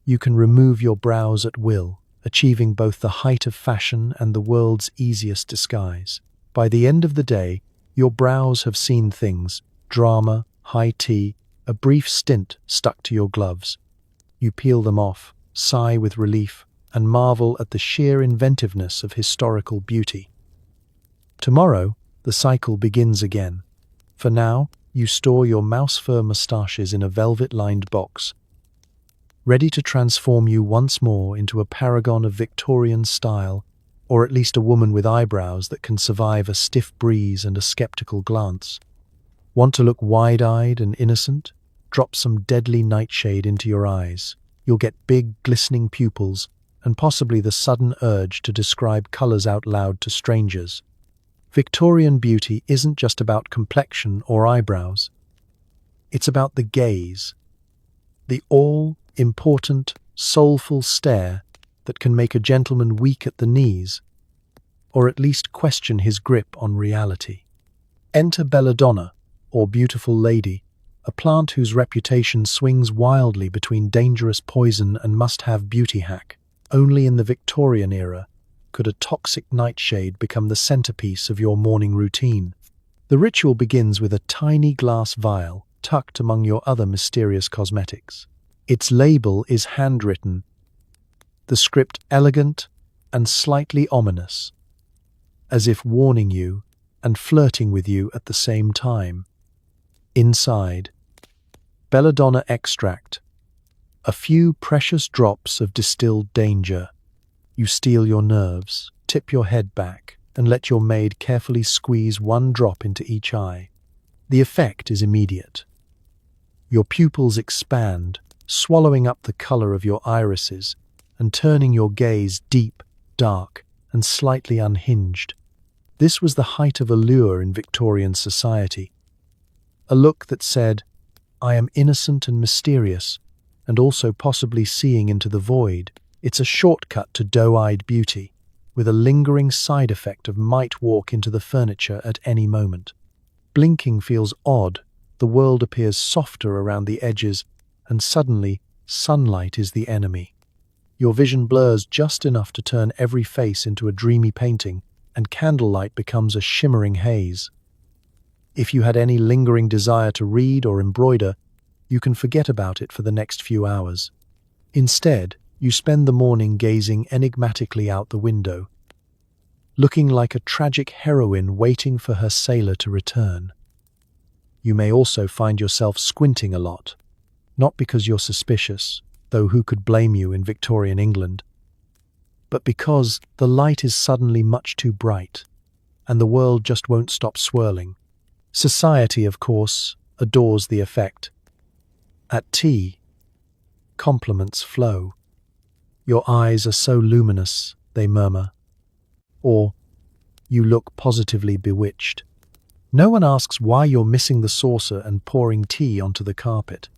you can remove your brows at will, achieving both the height of fashion and the world's easiest disguise. By the end of the day, your brows have seen things, drama, high tea, a brief stint stuck to your gloves. You peel them off, sigh with relief, and marvel at the sheer inventiveness of historical beauty. Tomorrow, the cycle begins again. For now, you store your mouse fur moustaches in a velvet-lined box, ready to transform you once more into a paragon of Victorian style, or at least a woman with eyebrows that can survive a stiff breeze and a skeptical glance. Want to look wide-eyed and innocent? Drop some deadly nightshade into your eyes. You'll get big, glistening pupils, and possibly the sudden urge to describe colors out loud to strangers. Victorian beauty isn't just about complexion or eyebrows. It's about the gaze, the all-important, soulful stare that can make a gentleman weak at the knees, or at least question his grip on reality. Enter belladonna, or beautiful lady, a plant whose reputation swings wildly between dangerous poison and must-have beauty hack. Only in the Victorian era could a toxic nightshade become the centerpiece of your morning routine. The ritual begins with a tiny glass vial tucked among your other mysterious cosmetics. Its label is handwritten, the script elegant and slightly ominous, as if warning you and flirting with you at the same time. Inside, belladonna extract, a few precious drops of distilled danger. You steel your nerves, tip your head back, and let your maid carefully squeeze one drop into each eye. The effect is immediate. Your pupils expand, swallowing up the color of your irises and turning your gaze deep, dark, and slightly unhinged. This was the height of allure in Victorian society. A look that said, I am innocent and mysterious, and also possibly seeing into the void. It's a shortcut to doe-eyed beauty, with a lingering side effect of might walk into the furniture at any moment. Blinking feels odd, the world appears softer around the edges, and suddenly, sunlight is the enemy. Your vision blurs just enough to turn every face into a dreamy painting, and candlelight becomes a shimmering haze. If you had any lingering desire to read or embroider, you can forget about it for the next few hours. Instead, you spend the morning gazing enigmatically out the window, looking like a tragic heroine waiting for her sailor to return. You may also find yourself squinting a lot, not because you're suspicious, though who could blame you in Victorian England, but because the light is suddenly much too bright, and the world just won't stop swirling. Society, of course, adores the effect. At tea, compliments flow. Your eyes are so luminous, they murmur. Or, you look positively bewitched. No one asks why you're missing the saucer and pouring tea onto the carpet.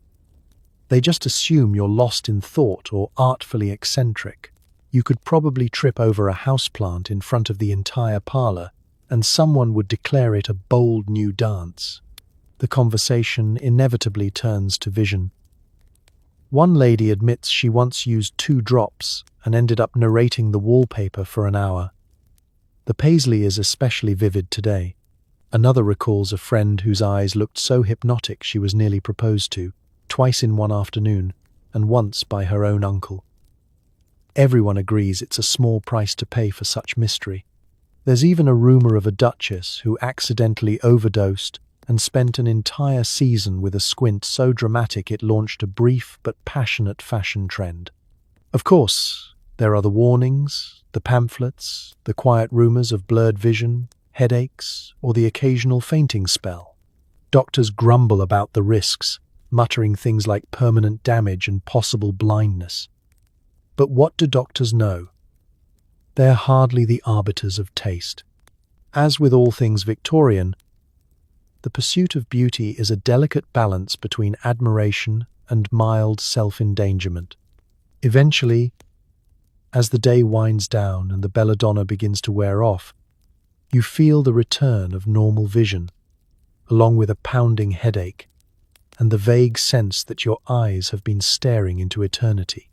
They just assume you're lost in thought or artfully eccentric. You could probably trip over a houseplant in front of the entire parlor, and someone would declare it a bold new dance. The conversation inevitably turns to vision. One lady admits she once used 2 drops and ended up narrating the wallpaper for an hour. The paisley is especially vivid today. Another recalls a friend whose eyes looked so hypnotic she was nearly proposed to. twice in one afternoon, and once by her own uncle. Everyone agrees it's a small price to pay for such mystery. There's even a rumor of a duchess who accidentally overdosed and spent an entire season with a squint so dramatic it launched a brief but passionate fashion trend. Of course, there are the warnings, the pamphlets, the quiet rumors of blurred vision, headaches, or the occasional fainting spell. Doctors grumble about the risks, muttering things like permanent damage and possible blindness. But what do doctors know? They're hardly the arbiters of taste. As with all things Victorian, the pursuit of beauty is a delicate balance between admiration and mild self-endangerment. Eventually, as the day winds down and the belladonna begins to wear off, you feel the return of normal vision, along with a pounding headache and the vague sense that your eyes have been staring into eternity.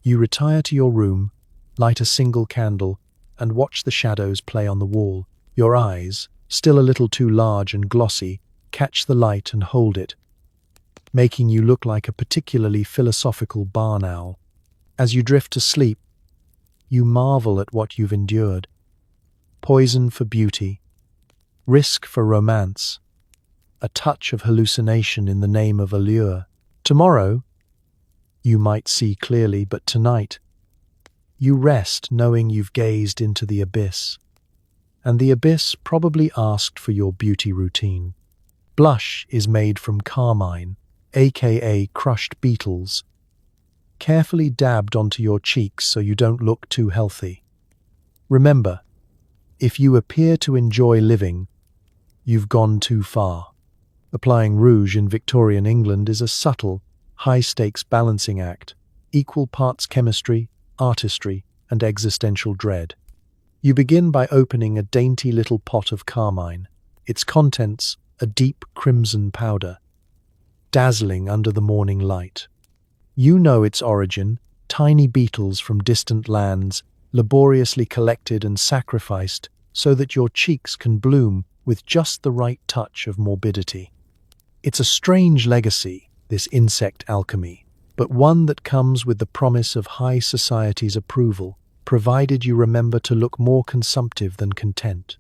You retire to your room, light a single candle, and watch the shadows play on the wall. Your eyes, still a little too large and glossy, catch the light and hold it, making you look like a particularly philosophical barn owl. As you drift to sleep, you marvel at what you've endured. Poison for beauty, risk for romance, a touch of hallucination in the name of allure. Tomorrow, you might see clearly, but tonight, you rest knowing you've gazed into the abyss. And the abyss probably asked for your beauty routine. Blush is made from carmine, aka crushed beetles, carefully dabbed onto your cheeks so you don't look too healthy. Remember, if you appear to enjoy living, you've gone too far. Applying rouge in Victorian England is a subtle, high-stakes balancing act, equal parts chemistry, artistry, and existential dread. You begin by opening a dainty little pot of carmine, its contents a deep crimson powder, dazzling under the morning light. You know its origin, tiny beetles from distant lands, laboriously collected and sacrificed so that your cheeks can bloom with just the right touch of morbidity. It's a strange legacy, this insect alchemy, but one that comes with the promise of high society's approval, provided you remember to look more consumptive than content.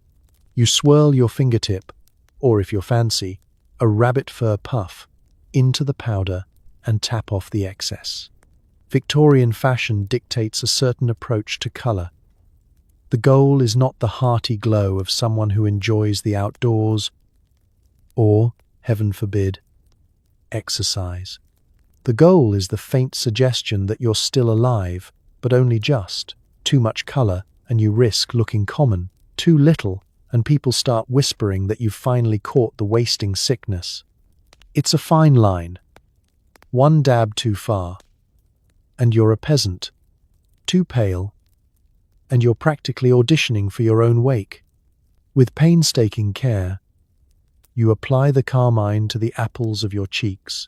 You swirl your fingertip, or if you're fancy, a rabbit fur puff, into the powder and tap off the excess. Victorian fashion dictates a certain approach to color. The goal is not the hearty glow of someone who enjoys the outdoors or, heaven forbid, exercise. The goal is the faint suggestion that you're still alive, but only just. Too much color, and you risk looking common. Too little, and people start whispering that you've finally caught the wasting sickness. It's a fine line. One dab too far, and you're a peasant. Too pale, and you're practically auditioning for your own wake. With painstaking care, you apply the carmine to the apples of your cheeks,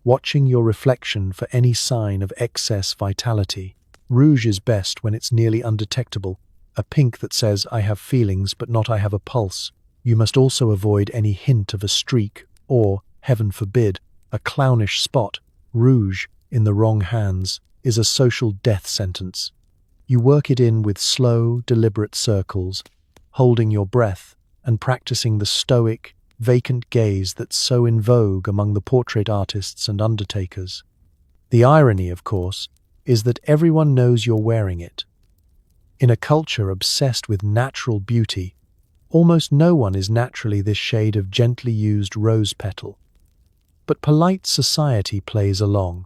watching your reflection for any sign of excess vitality. Rouge is best when it's nearly undetectable, a pink that says, "I have feelings, but not I have a pulse." You must also avoid any hint of a streak or, heaven forbid, a clownish spot. Rouge, in the wrong hands, is a social death sentence. You work it in with slow, deliberate circles, holding your breath and practicing the stoic, vacant gaze that's so in vogue among the portrait artists and undertakers. The irony, of course, is that everyone knows you're wearing it. In a culture obsessed with natural beauty, almost no one is naturally this shade of gently used rose petal. But polite society plays along.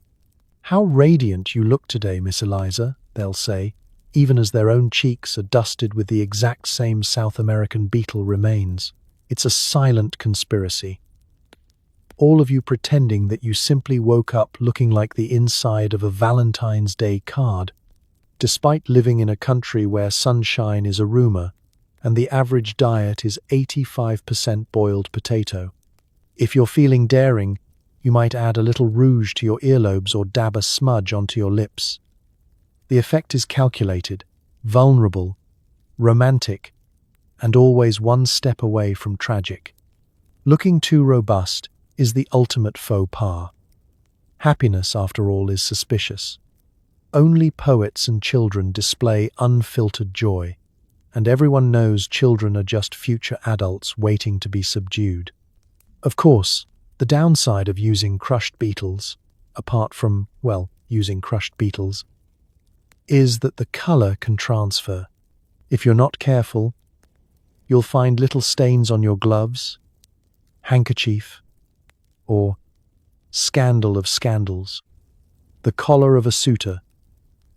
"How radiant you look today, Miss Eliza," they'll say, even as their own cheeks are dusted with the exact same South American beetle remains. It's a silent conspiracy. All of you pretending that you simply woke up looking like the inside of a Valentine's Day card, despite living in a country where sunshine is a rumor and the average diet is 85% boiled potato. If you're feeling daring, you might add a little rouge to your earlobes or dab a smudge onto your lips. The effect is calculated, vulnerable, romantic, and always one step away from tragic. Looking too robust is the ultimate faux pas. Happiness, after all, is suspicious. Only poets and children display unfiltered joy, and everyone knows children are just future adults waiting to be subdued. Of course, the downside of using crushed beetles, apart from, well, using crushed beetles, is that the color can transfer. If you're not careful, you'll find little stains on your gloves, handkerchief, or scandal of scandals, the collar of a suitor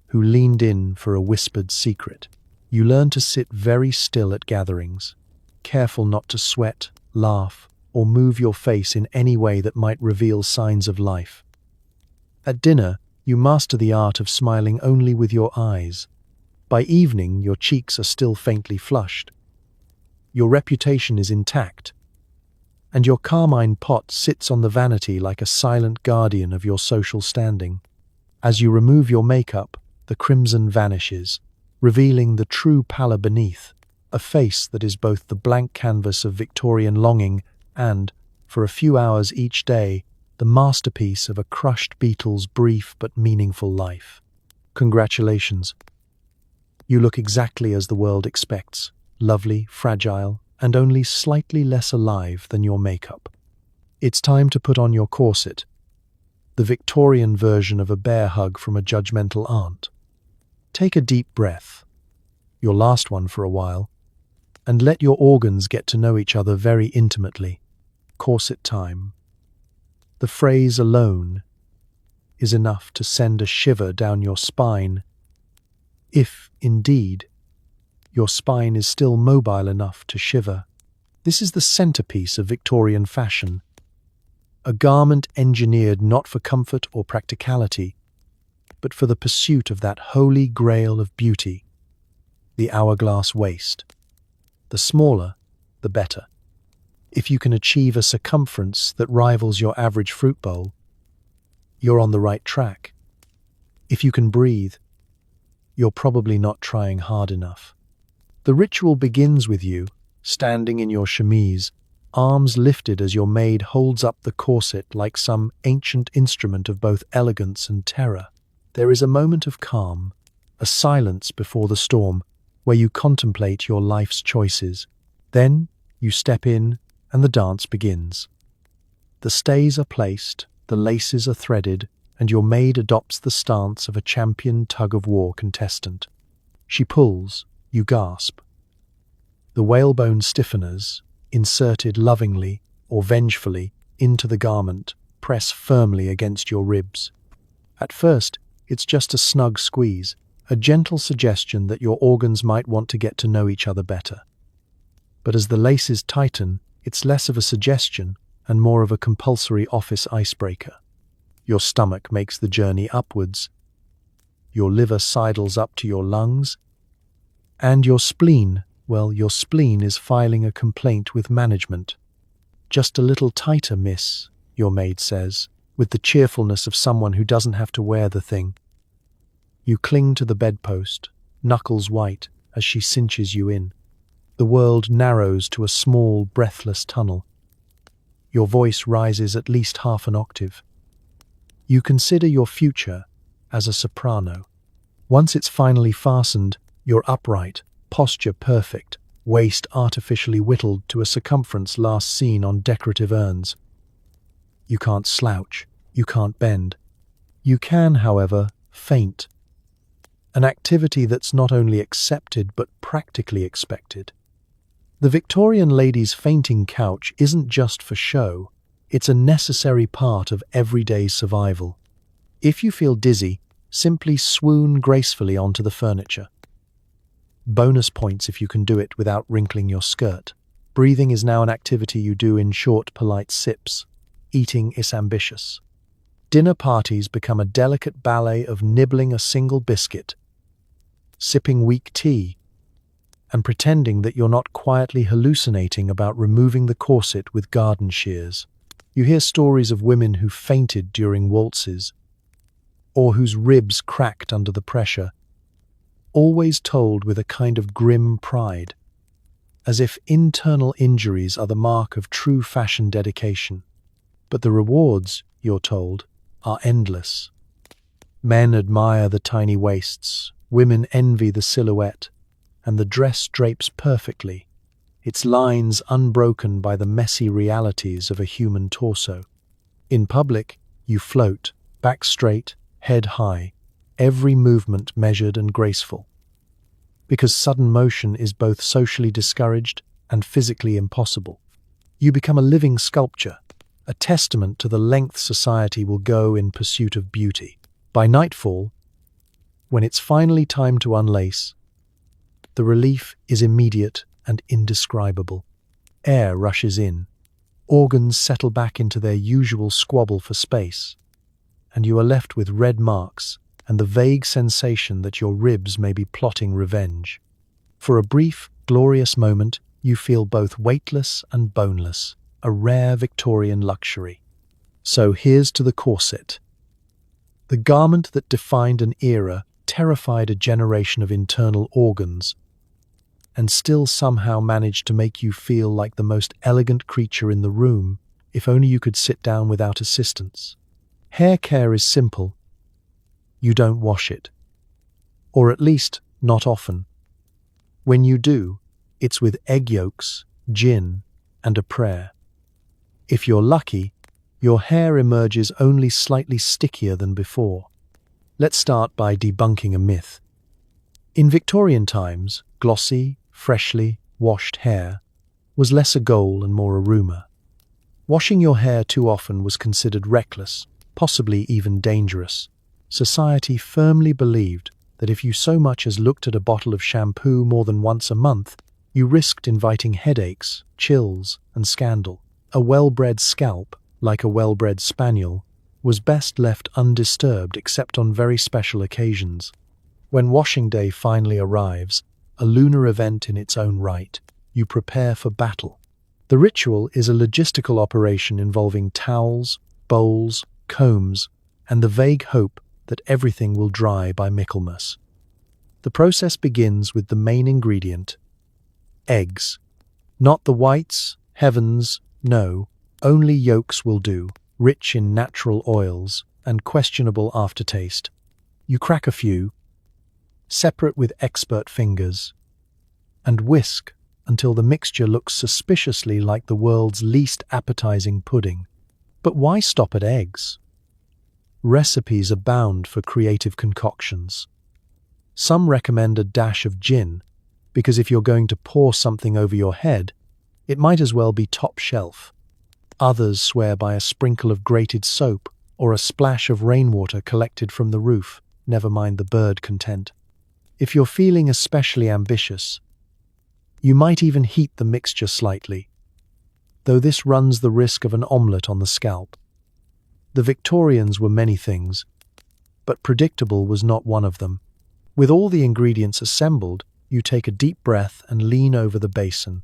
who leaned in for a whispered secret. You learn to sit very still at gatherings, careful not to sweat, laugh, or move your face in any way that might reveal signs of life. At dinner, you master the art of smiling only with your eyes. By evening, your cheeks are still faintly flushed. Your reputation is intact, and your carmine pot sits on the vanity like a silent guardian of your social standing. As you remove your makeup, the crimson vanishes, revealing the true pallor beneath, a face that is both the blank canvas of Victorian longing and, for a few hours each day, the masterpiece of a crushed beetle's brief but meaningful life. Congratulations. You look exactly as the world expects, lovely, fragile, and only slightly less alive than your makeup. It's time to put on your corset, the Victorian version of a bear hug from a judgmental aunt. Take a deep breath, your last one for a while, and let your organs get to know each other very intimately. Corset time. The phrase alone is enough to send a shiver down your spine, if, indeed, your spine is still mobile enough to shiver. This is the centerpiece of Victorian fashion, a garment engineered not for comfort or practicality, but for the pursuit of that holy grail of beauty, the hourglass waist. The smaller, the better. If you can achieve a circumference that rivals your average fruit bowl, you're on the right track. If you can breathe, you're probably not trying hard enough. The ritual begins with you, standing in your chemise, arms lifted as your maid holds up the corset like some ancient instrument of both elegance and terror. There is a moment of calm, a silence before the storm, where you contemplate your life's choices. Then you step in, and the dance begins. The stays are placed, the laces are threaded, and your maid adopts the stance of a champion tug-of-war contestant. She pulls, you gasp. The whalebone stiffeners, inserted lovingly or vengefully into the garment, press firmly against your ribs. At first, it's just a snug squeeze, a gentle suggestion that your organs might want to get to know each other better. But as the laces tighten, it's less of a suggestion and more of a compulsory office icebreaker. Your stomach makes the journey upwards. Your liver sidles up to your lungs. And your spleen, well, your spleen is filing a complaint with management. Just a little tighter, miss, your maid says, with the cheerfulness of someone who doesn't have to wear the thing. You cling to the bedpost, knuckles white, as she cinches you in. The world narrows to a small, breathless tunnel. Your voice rises at least half an octave. You consider your future as a soprano. Once it's finally fastened, you're upright, posture perfect, waist artificially whittled to a circumference last seen on decorative urns. You can't slouch, you can't bend. You can, however, faint. An activity that's not only accepted but practically expected. The Victorian lady's fainting couch isn't just for show, it's a necessary part of everyday survival. If you feel dizzy, simply swoon gracefully onto the furniture. Bonus points if you can do it without wrinkling your skirt. Breathing is now an activity you do in short, polite sips. Eating is ambitious. Dinner parties become a delicate ballet of nibbling a single biscuit, sipping weak tea, and pretending that you're not quietly hallucinating about removing the corset with garden shears. You hear stories of women who fainted during waltzes, or whose ribs cracked under the pressure, always told with a kind of grim pride, as if internal injuries are the mark of true fashion dedication. But the rewards, you're told, are endless. Men admire the tiny waists, women envy the silhouette, and the dress drapes perfectly, its lines unbroken by the messy realities of a human torso. In public, you float, back straight, head high, every movement measured and graceful. Because sudden motion is both socially discouraged and physically impossible. You become a living sculpture, a testament to the length society will go in pursuit of beauty. By nightfall, when it's finally time to unlace, the relief is immediate and indescribable. Air rushes in, organs settle back into their usual squabble for space, and you are left with red marks and the vague sensation that your ribs may be plotting revenge. For a brief, glorious moment, you feel both weightless and boneless, a rare Victorian luxury. So here's to the corset. The garment that defined an era, terrified a generation of internal organs, and still somehow managed to make you feel like the most elegant creature in the room, if only you could sit down without assistance. Hair care is simple. You don't wash it. Or at least, not often. When you do, it's with egg yolks, gin, and a prayer. If you're lucky, your hair emerges only slightly stickier than before. Let's start by debunking a myth. In Victorian times, glossy, freshly washed hair was less a goal and more a rumor. Washing your hair too often was considered reckless, possibly even dangerous. Society firmly believed that if you so much as looked at a bottle of shampoo more than once a month, you risked inviting headaches, chills, and scandal. A well-bred scalp, like a well-bred spaniel, was best left undisturbed except on very special occasions. When washing day finally arrives, a lunar event in its own right, you prepare for battle. The ritual is a logistical operation involving towels, bowls, combs, and the vague hope that everything will dry by Michaelmas. The process begins with the main ingredient, eggs. Not the whites, heavens, no, only yolks will do, rich in natural oils and questionable aftertaste. You crack a few, separate with expert fingers, and whisk until the mixture looks suspiciously like the world's least appetizing pudding. But why stop at eggs? Recipes abound for creative concoctions. Some recommend a dash of gin, because if you're going to pour something over your head, it might as well be top shelf. Others swear by a sprinkle of grated soap or a splash of rainwater collected from the roof, never mind the bird content. If you're feeling especially ambitious, you might even heat the mixture slightly, though this runs the risk of an omelette on the scalp. The Victorians were many things, but predictable was not one of them. With all the ingredients assembled, you take a deep breath and lean over the basin.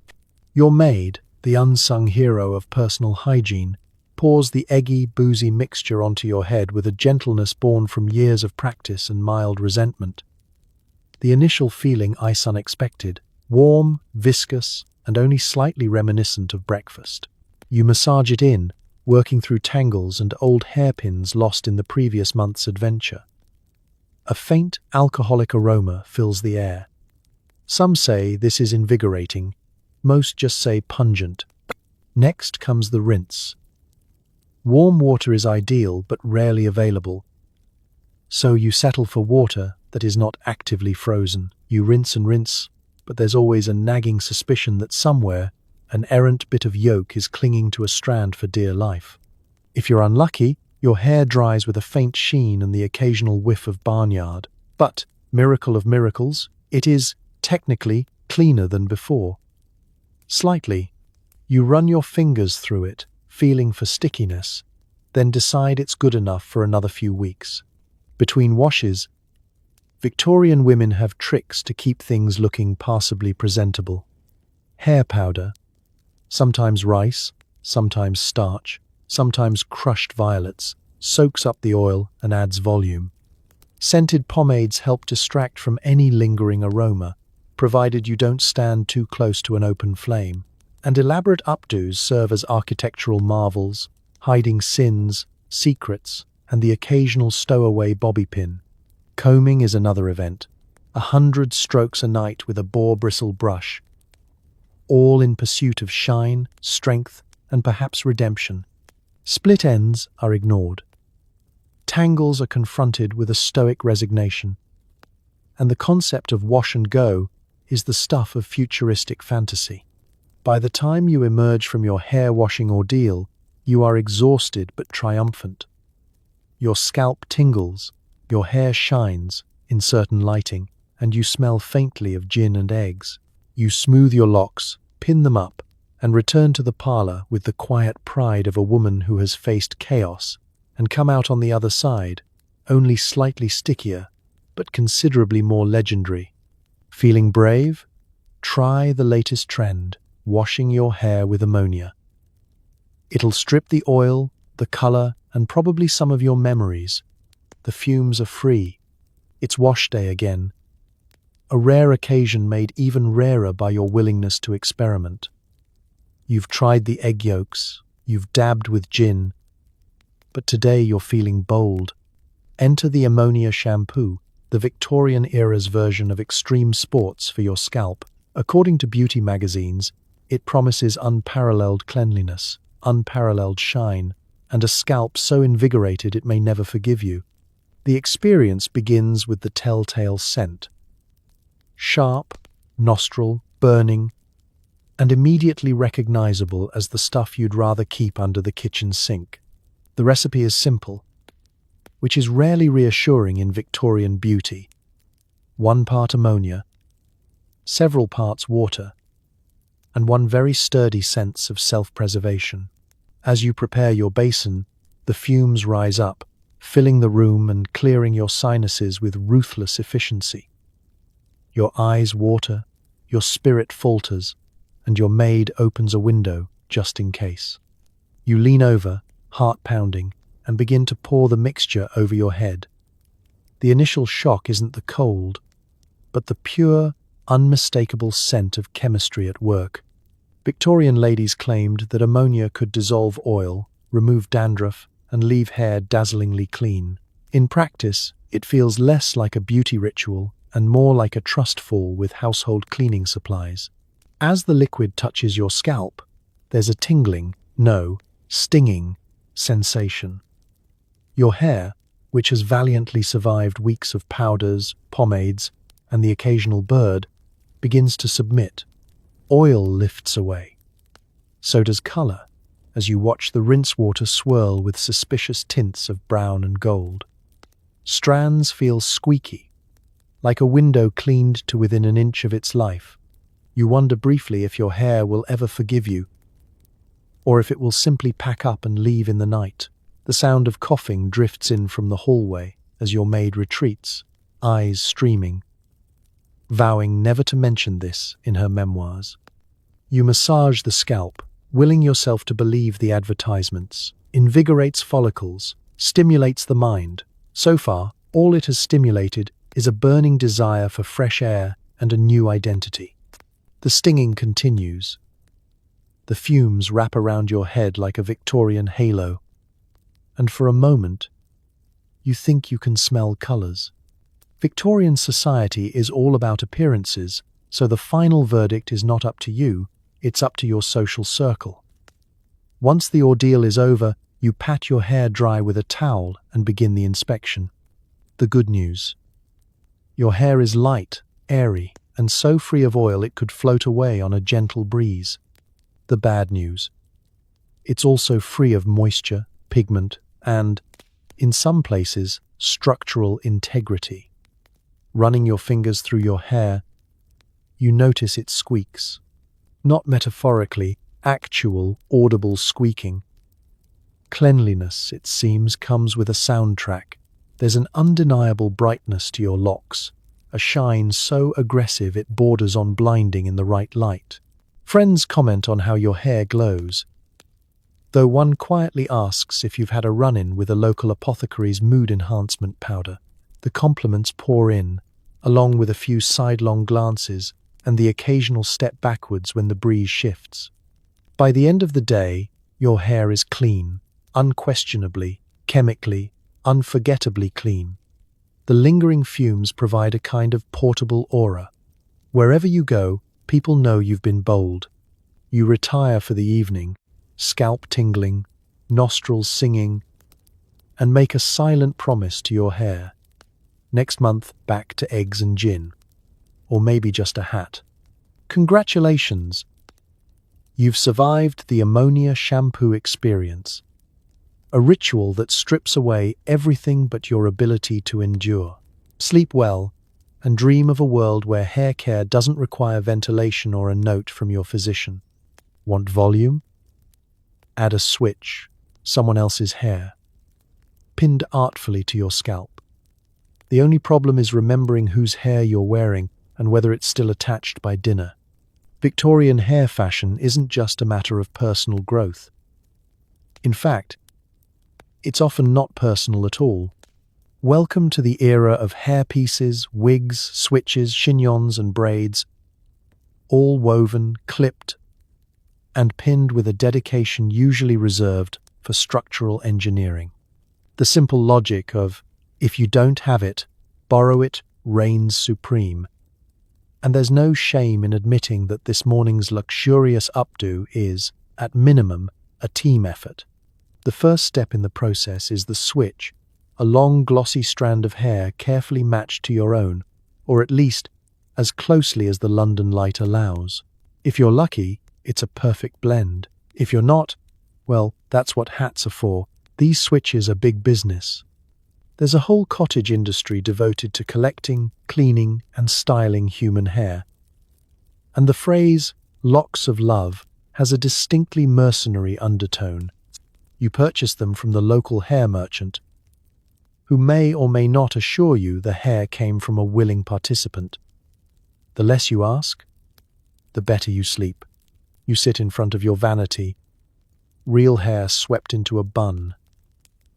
Your maid, the unsung hero of personal hygiene, pours the eggy, boozy mixture onto your head with a gentleness born from years of practice and mild resentment. The initial feeling ice unexpected, warm, viscous, and only slightly reminiscent of breakfast. You massage it in, working through tangles and old hairpins lost in the previous month's adventure. A faint, alcoholic aroma fills the air. Some say this is invigorating, most just say pungent. Next comes the rinse. Warm water is ideal but rarely available, so you settle for water that is not actively frozen. You rinse and rinse, but there's always a nagging suspicion that somewhere an errant bit of yolk is clinging to a strand for dear life. If you're unlucky, your hair dries with a faint sheen and the occasional whiff of barnyard. But, miracle of miracles, it is, technically, cleaner than before. Slightly. You run your fingers through it, feeling for stickiness, then decide it's good enough for another few weeks. Between washes, Victorian women have tricks to keep things looking passably presentable. Hair powder, sometimes rice, sometimes starch, sometimes crushed violets, soaks up the oil and adds volume. Scented pomades help distract from any lingering aroma, provided you don't stand too close to an open flame. And elaborate updos serve as architectural marvels, hiding sins, secrets, and the occasional stowaway bobby pin. Combing is another event. 100 strokes a night with a boar bristle brush, all in pursuit of shine, strength, and perhaps redemption. Split ends are ignored. Tangles are confronted with a stoic resignation. And the concept of wash and go is the stuff of futuristic fantasy. By the time you emerge from your hair-washing ordeal, you are exhausted but triumphant. Your scalp tingles, your hair shines in certain lighting, and you smell faintly of gin and eggs. You smooth your locks, pin them up, and return to the parlor with the quiet pride of a woman who has faced chaos and come out on the other side, only slightly stickier, but considerably more legendary. Feeling brave? Try the latest trend, washing your hair with ammonia. It'll strip the oil, the color, and probably some of your memories. The fumes are free. It's wash day again. A rare occasion made even rarer by your willingness to experiment. You've tried the egg yolks, you've dabbed with gin, but today you're feeling bold. Enter the ammonia shampoo, the Victorian era's version of extreme sports for your scalp. According to beauty magazines, it promises unparalleled cleanliness, unparalleled shine, and a scalp so invigorated it may never forgive you. The experience begins with the telltale scent. Sharp, nostril, burning, and immediately recognizable as the stuff you'd rather keep under the kitchen sink. The recipe is simple, which is rarely reassuring in Victorian beauty. 1 part ammonia, several parts water, and one very sturdy sense of self-preservation. As you prepare your basin, the fumes rise up, filling the room and clearing your sinuses with ruthless efficiency. Your eyes water, your spirit falters, and your maid opens a window just in case. You lean over, heart pounding, and begin to pour the mixture over your head. The initial shock isn't the cold, but the pure, unmistakable scent of chemistry at work. Victorian ladies claimed that ammonia could dissolve oil, remove dandruff, and leave hair dazzlingly clean. In practice, it feels less like a beauty ritual and more like a trust fall with household cleaning supplies. As the liquid touches your scalp, there's a tingling, no, stinging sensation. Your hair, which has valiantly survived weeks of powders, pomades, and the occasional bird, begins to submit. Oil lifts away. So does color, as you watch the rinse water swirl with suspicious tints of brown and gold. Strands feel squeaky, like a window cleaned to within an inch of its life. You wonder briefly if your hair will ever forgive you, or if it will simply pack up and leave in the night. The sound of coughing drifts in from the hallway as your maid retreats, eyes streaming, vowing never to mention this in her memoirs. You massage the scalp, willing yourself to believe the advertisements. Invigorates follicles, stimulates the mind. So far, all it has stimulated is a burning desire for fresh air and a new identity. The stinging continues. The fumes wrap around your head like a Victorian halo. And for a moment, you think you can smell colors. Victorian society is all about appearances, so the final verdict is not up to you, it's up to your social circle. Once the ordeal is over, you pat your hair dry with a towel and begin the inspection. The good news. Your hair is light, airy, and so free of oil it could float away on a gentle breeze. The bad news. It's also free of moisture, pigment, and, in some places, structural integrity. Running your fingers through your hair, you notice it squeaks. Not metaphorically, actual, audible squeaking. Cleanliness, it seems, comes with a soundtrack. There's an undeniable brightness to your locks, a shine so aggressive it borders on blinding in the right light. Friends comment on how your hair glows, though one quietly asks if you've had a run-in with a local apothecary's mood enhancement powder. The compliments pour in, along with a few sidelong glances and the occasional step backwards when the breeze shifts. By the end of the day, your hair is clean, unquestionably, chemically, unforgettably clean. The lingering fumes provide a kind of portable aura. Wherever you go, people know you've been bold. You retire for the evening, scalp tingling, nostrils singing, and make a silent promise to your hair. Next month, back to eggs and gin. Or maybe just a hat. Congratulations! You've survived the ammonia shampoo experience. A ritual that strips away everything but your ability to endure. Sleep well, and dream of a world where hair care doesn't require ventilation or a note from your physician. Want volume? Add a switch, someone else's hair, pinned artfully to your scalp. The only problem is remembering whose hair you're wearing and whether it's still attached by dinner. Victorian hair fashion isn't just a matter of personal growth. In fact, it's often not personal at all. Welcome to the era of hairpieces, wigs, switches, chignons and braids, all woven, clipped, and pinned with a dedication usually reserved for structural engineering. The simple logic of, if you don't have it, borrow it, reigns supreme. And there's no shame in admitting that this morning's luxurious updo is, at minimum, a team effort. The first step in the process is the switch, a long glossy strand of hair carefully matched to your own, or at least as closely as the London light allows. If you're lucky, it's a perfect blend. If you're not, well, that's what hats are for. These switches are big business. There's a whole cottage industry devoted to collecting, cleaning, and styling human hair. And the phrase, locks of love, has a distinctly mercenary undertone. You purchase them from the local hair merchant, who may or may not assure you the hair came from a willing participant. The less you ask, the better you sleep. You sit in front of your vanity, real hair swept into a bun,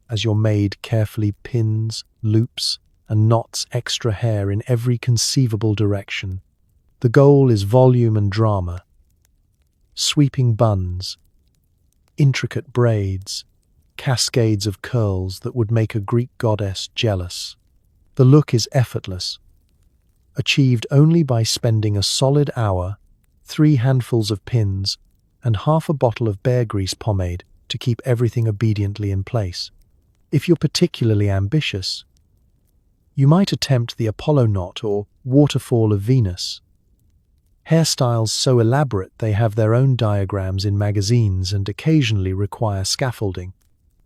as your maid carefully pins, loops, and knots extra hair in every conceivable direction. The goal is volume and drama. Sweeping buns, intricate braids, cascades of curls that would make a Greek goddess jealous. The look is effortless, achieved only by spending a solid hour, 3 handfuls of pins, and half a bottle of bear grease pomade to keep everything obediently in place. If you're particularly ambitious, you might attempt the Apollo knot or waterfall of Venus. Hairstyles so elaborate they have their own diagrams in magazines and occasionally require scaffolding.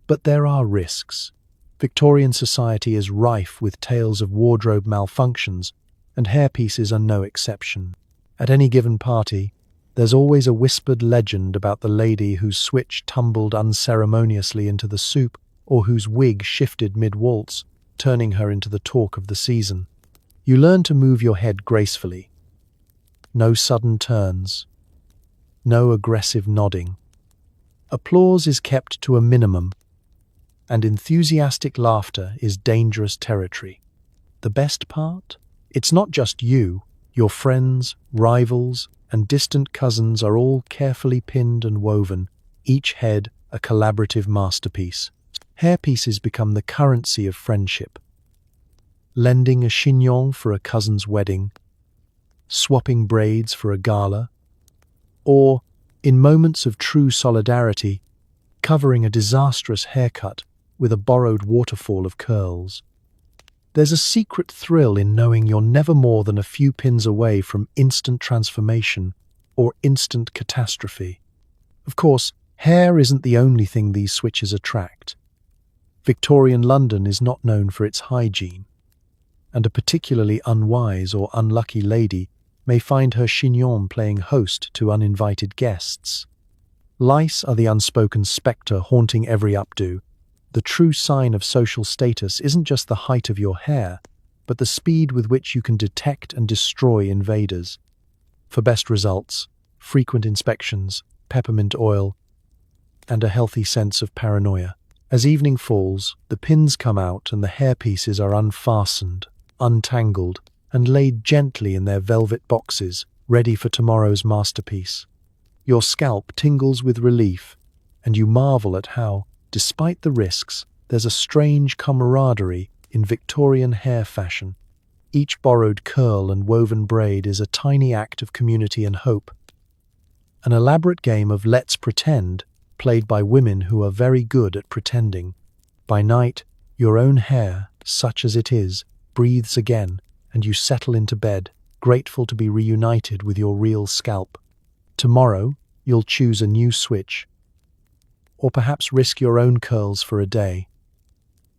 But there are risks. Victorian society is rife with tales of wardrobe malfunctions, and hairpieces are no exception. At any given party, there's always a whispered legend about the lady whose switch tumbled unceremoniously into the soup or whose wig shifted mid-waltz, turning her into the talk of the season. You learn to move your head gracefully. No sudden turns. No aggressive nodding. Applause is kept to a minimum, and enthusiastic laughter is dangerous territory. The best part? It's not just you. Your friends, rivals, and distant cousins are all carefully pinned and woven, each head a collaborative masterpiece. Hairpieces become the currency of friendship. Lending a chignon for a cousin's wedding, swapping braids for a gala, or, in moments of true solidarity, covering a disastrous haircut with a borrowed waterfall of curls. There's a secret thrill in knowing you're never more than a few pins away from instant transformation or instant catastrophe. Of course, hair isn't the only thing these switches attract. Victorian London is not known for its hygiene, and a particularly unwise or unlucky lady may find her chignon playing host to uninvited guests. Lice are the unspoken spectre haunting every updo. The true sign of social status isn't just the height of your hair, but the speed with which you can detect and destroy invaders. For best results, frequent inspections, peppermint oil, and a healthy sense of paranoia. As evening falls, the pins come out and the hairpieces are unfastened, untangled, and laid gently in their velvet boxes, ready for tomorrow's masterpiece. Your scalp tingles with relief, and you marvel at how, despite the risks, there's a strange camaraderie in Victorian hair fashion. Each borrowed curl and woven braid is a tiny act of community and hope. An elaborate game of let's pretend, played by women who are very good at pretending. By night, your own hair, such as it is, breathes again, and you settle into bed, grateful to be reunited with your real scalp. Tomorrow, you'll choose a new switch, or perhaps risk your own curls for a day.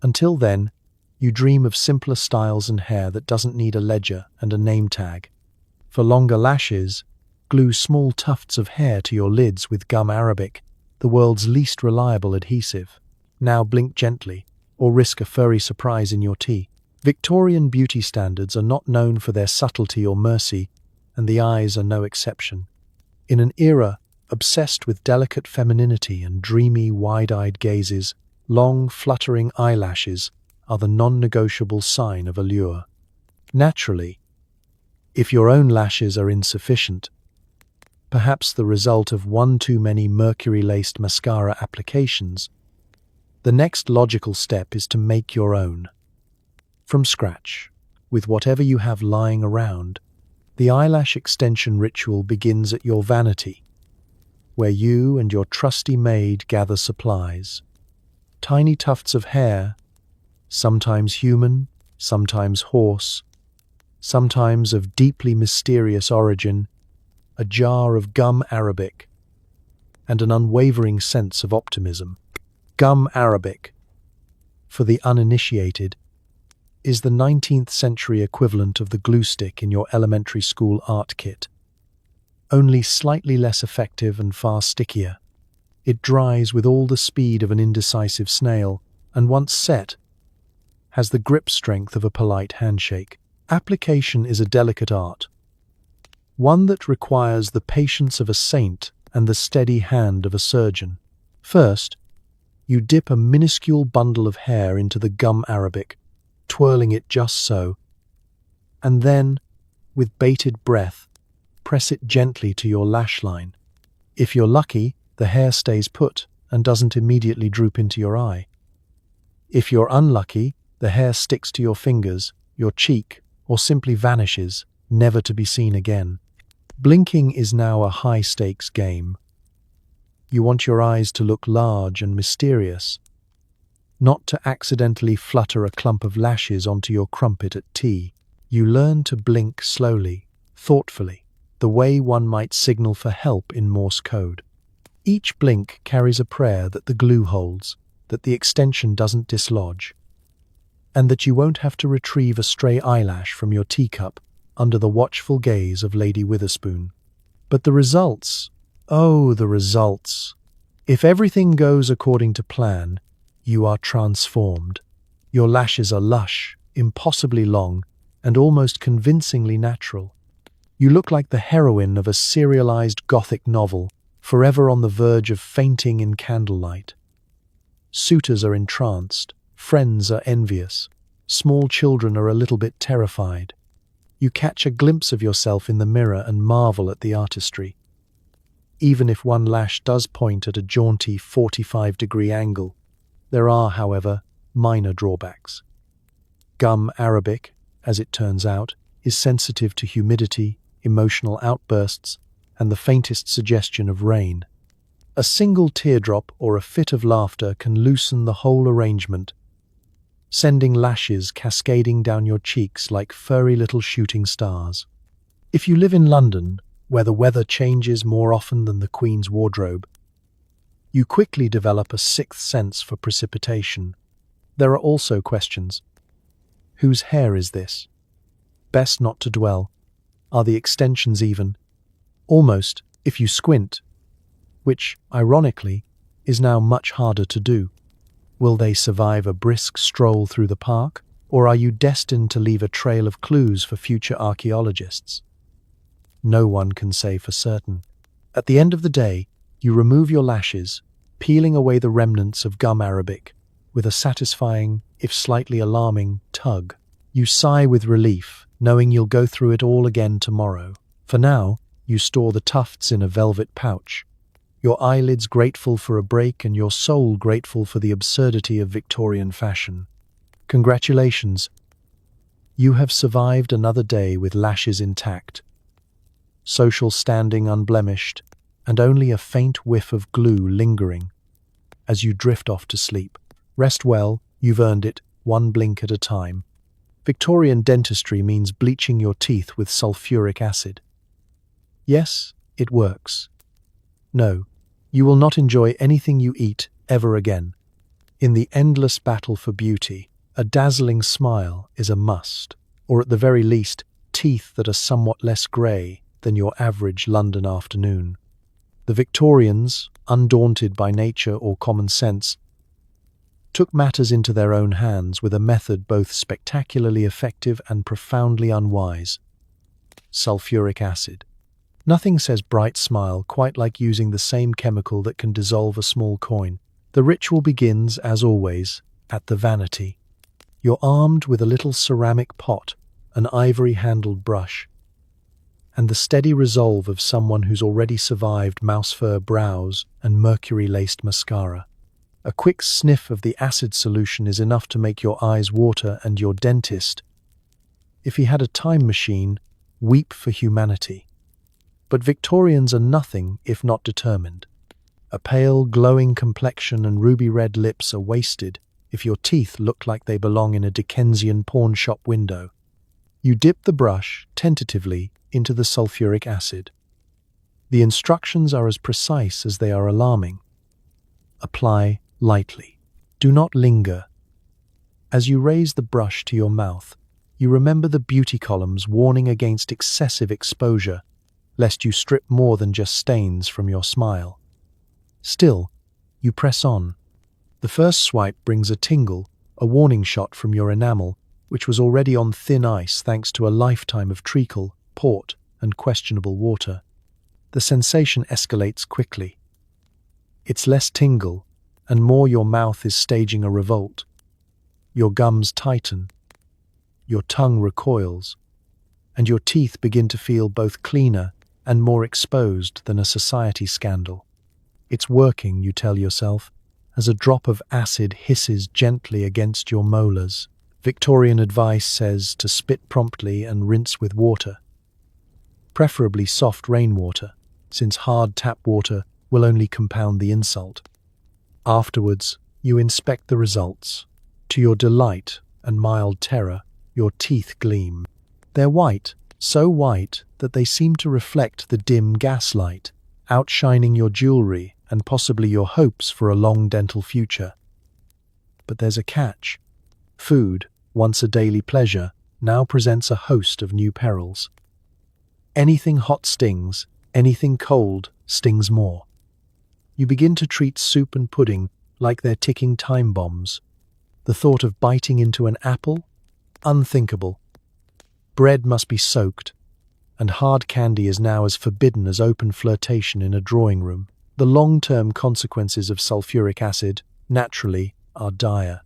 Until then, you dream of simpler styles and hair that doesn't need a ledger and a name tag. For longer lashes, glue small tufts of hair to your lids with gum arabic, the world's least reliable adhesive. Now blink gently, or risk a furry surprise in your tea. Victorian beauty standards are not known for their subtlety or mercy, and the eyes are no exception. In an era obsessed with delicate femininity and dreamy, wide-eyed gazes, long, fluttering eyelashes are the non-negotiable sign of allure. Naturally, if your own lashes are insufficient, perhaps the result of one too many mercury-laced mascara applications, the next logical step is to make your own. From scratch, with whatever you have lying around, the eyelash extension ritual begins at your vanity, where you and your trusty maid gather supplies. Tiny tufts of hair, sometimes human, sometimes horse, sometimes of deeply mysterious origin, a jar of gum arabic, and an unwavering sense of optimism. Gum arabic, for the uninitiated, is the 19th century equivalent of the glue stick in your elementary school art kit, only slightly less effective and far stickier. It dries with all the speed of an indecisive snail, and once set, has the grip strength of a polite handshake. Application is a delicate art, one that requires the patience of a saint and the steady hand of a surgeon. First, you dip a minuscule bundle of hair into the gum arabic, twirling it just so, and then, with bated breath, press it gently to your lash line. If you're lucky, the hair stays put and doesn't immediately droop into your eye. If you're unlucky, the hair sticks to your fingers, your cheek, or simply vanishes, never to be seen again. Blinking is now a high-stakes game. You want your eyes to look large and mysterious, not to accidentally flutter a clump of lashes onto your crumpet at tea. You learn to blink slowly, thoughtfully, the way one might signal for help in Morse code. Each blink carries a prayer that the glue holds, that the extension doesn't dislodge, and that you won't have to retrieve a stray eyelash from your teacup under the watchful gaze of Lady Witherspoon. But the results, oh, the results! If everything goes according to plan, you are transformed. Your lashes are lush, impossibly long, and almost convincingly natural. You look like the heroine of a serialized Gothic novel, forever on the verge of fainting in candlelight. Suitors are entranced, friends are envious, small children are a little bit terrified. You catch a glimpse of yourself in the mirror and marvel at the artistry. Even if one lash does point at a jaunty 45-degree angle, there are, however, minor drawbacks. Gum arabic, as it turns out, is sensitive to humidity, emotional outbursts, and the faintest suggestion of rain. A single teardrop or a fit of laughter can loosen the whole arrangement, sending lashes cascading down your cheeks like furry little shooting stars. If you live in London, where the weather changes more often than the Queen's wardrobe, you quickly develop a sixth sense for precipitation. There are also questions. Whose hair is this? Best not to dwell. Are the extensions even? Almost, if you squint, which, ironically, is now much harder to do. Will they survive a brisk stroll through the park, or are you destined to leave a trail of clues for future archaeologists? No one can say for certain. At the end of the day, you remove your lashes, peeling away the remnants of gum arabic, with a satisfying, if slightly alarming, tug. You sigh with relief, knowing you'll go through it all again tomorrow. For now, you store the tufts in a velvet pouch, your eyelids grateful for a break and your soul grateful for the absurdity of Victorian fashion. Congratulations, you have survived another day with lashes intact, social standing unblemished, and only a faint whiff of glue lingering as you drift off to sleep. Rest well, you've earned it, one blink at a time. Victorian dentistry means bleaching your teeth with sulfuric acid. Yes, it works. No, you will not enjoy anything you eat ever again. In the endless battle for beauty, a dazzling smile is a must, or at the very least, teeth that are somewhat less grey than your average London afternoon. The Victorians, undaunted by nature or common sense, took matters into their own hands with a method both spectacularly effective and profoundly unwise. Sulfuric acid. Nothing says bright smile quite like using the same chemical that can dissolve a small coin. The ritual begins, as always, at the vanity. You're armed with a little ceramic pot, an ivory-handled brush, and the steady resolve of someone who's already survived mouse-fur brows and mercury-laced mascara. A quick sniff of the acid solution is enough to make your eyes water and your dentist, if he had a time machine, weep for humanity. But Victorians are nothing if not determined. A pale, glowing complexion and ruby-red lips are wasted if your teeth look like they belong in a Dickensian pawn shop window. You dip the brush, tentatively, into the sulfuric acid. The instructions are as precise as they are alarming. Apply lightly. Do not linger. As you raise the brush to your mouth, you remember the beauty columns warning against excessive exposure, lest you strip more than just stains from your smile. Still, you press on. The first swipe brings a tingle, a warning shot from your enamel, which was already on thin ice thanks to a lifetime of treacle, port, and questionable water. The sensation escalates quickly. It's less tingle, and more your mouth is staging a revolt. Your gums tighten, your tongue recoils, and your teeth begin to feel both cleaner and more exposed than a society scandal. It's working, you tell yourself, as a drop of acid hisses gently against your molars. Victorian advice says to spit promptly and rinse with water, preferably soft rainwater, since hard tap water will only compound the insult. Afterwards, you inspect the results. To your delight and mild terror, your teeth gleam. They're white, so white that they seem to reflect the dim gaslight, outshining your jewelry and possibly your hopes for a long dental future. But there's a catch. Food, once a daily pleasure, now presents a host of new perils. Anything hot stings, anything cold stings more. You begin to treat soup and pudding like they're ticking time bombs. The thought of biting into an apple? Unthinkable. Bread must be soaked, and hard candy is now as forbidden as open flirtation in a drawing room. The long-term consequences of sulfuric acid, naturally, are dire.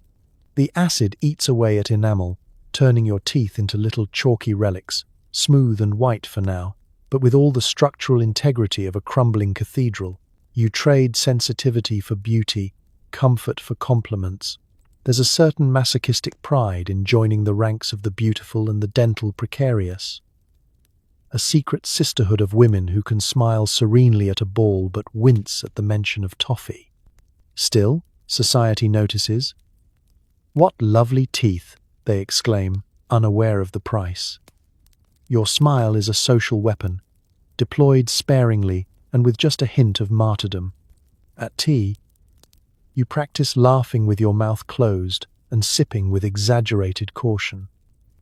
The acid eats away at enamel, turning your teeth into little chalky relics, smooth and white for now, but with all the structural integrity of a crumbling cathedral. You trade sensitivity for beauty, comfort for compliments. There's a certain masochistic pride in joining the ranks of the beautiful and the dental precarious. A secret sisterhood of women who can smile serenely at a ball but wince at the mention of toffee. Still, society notices. "What lovely teeth!" they exclaim, unaware of the price. Your smile is a social weapon, deployed sparingly and with just a hint of martyrdom. At tea, you practice laughing with your mouth closed and sipping with exaggerated caution.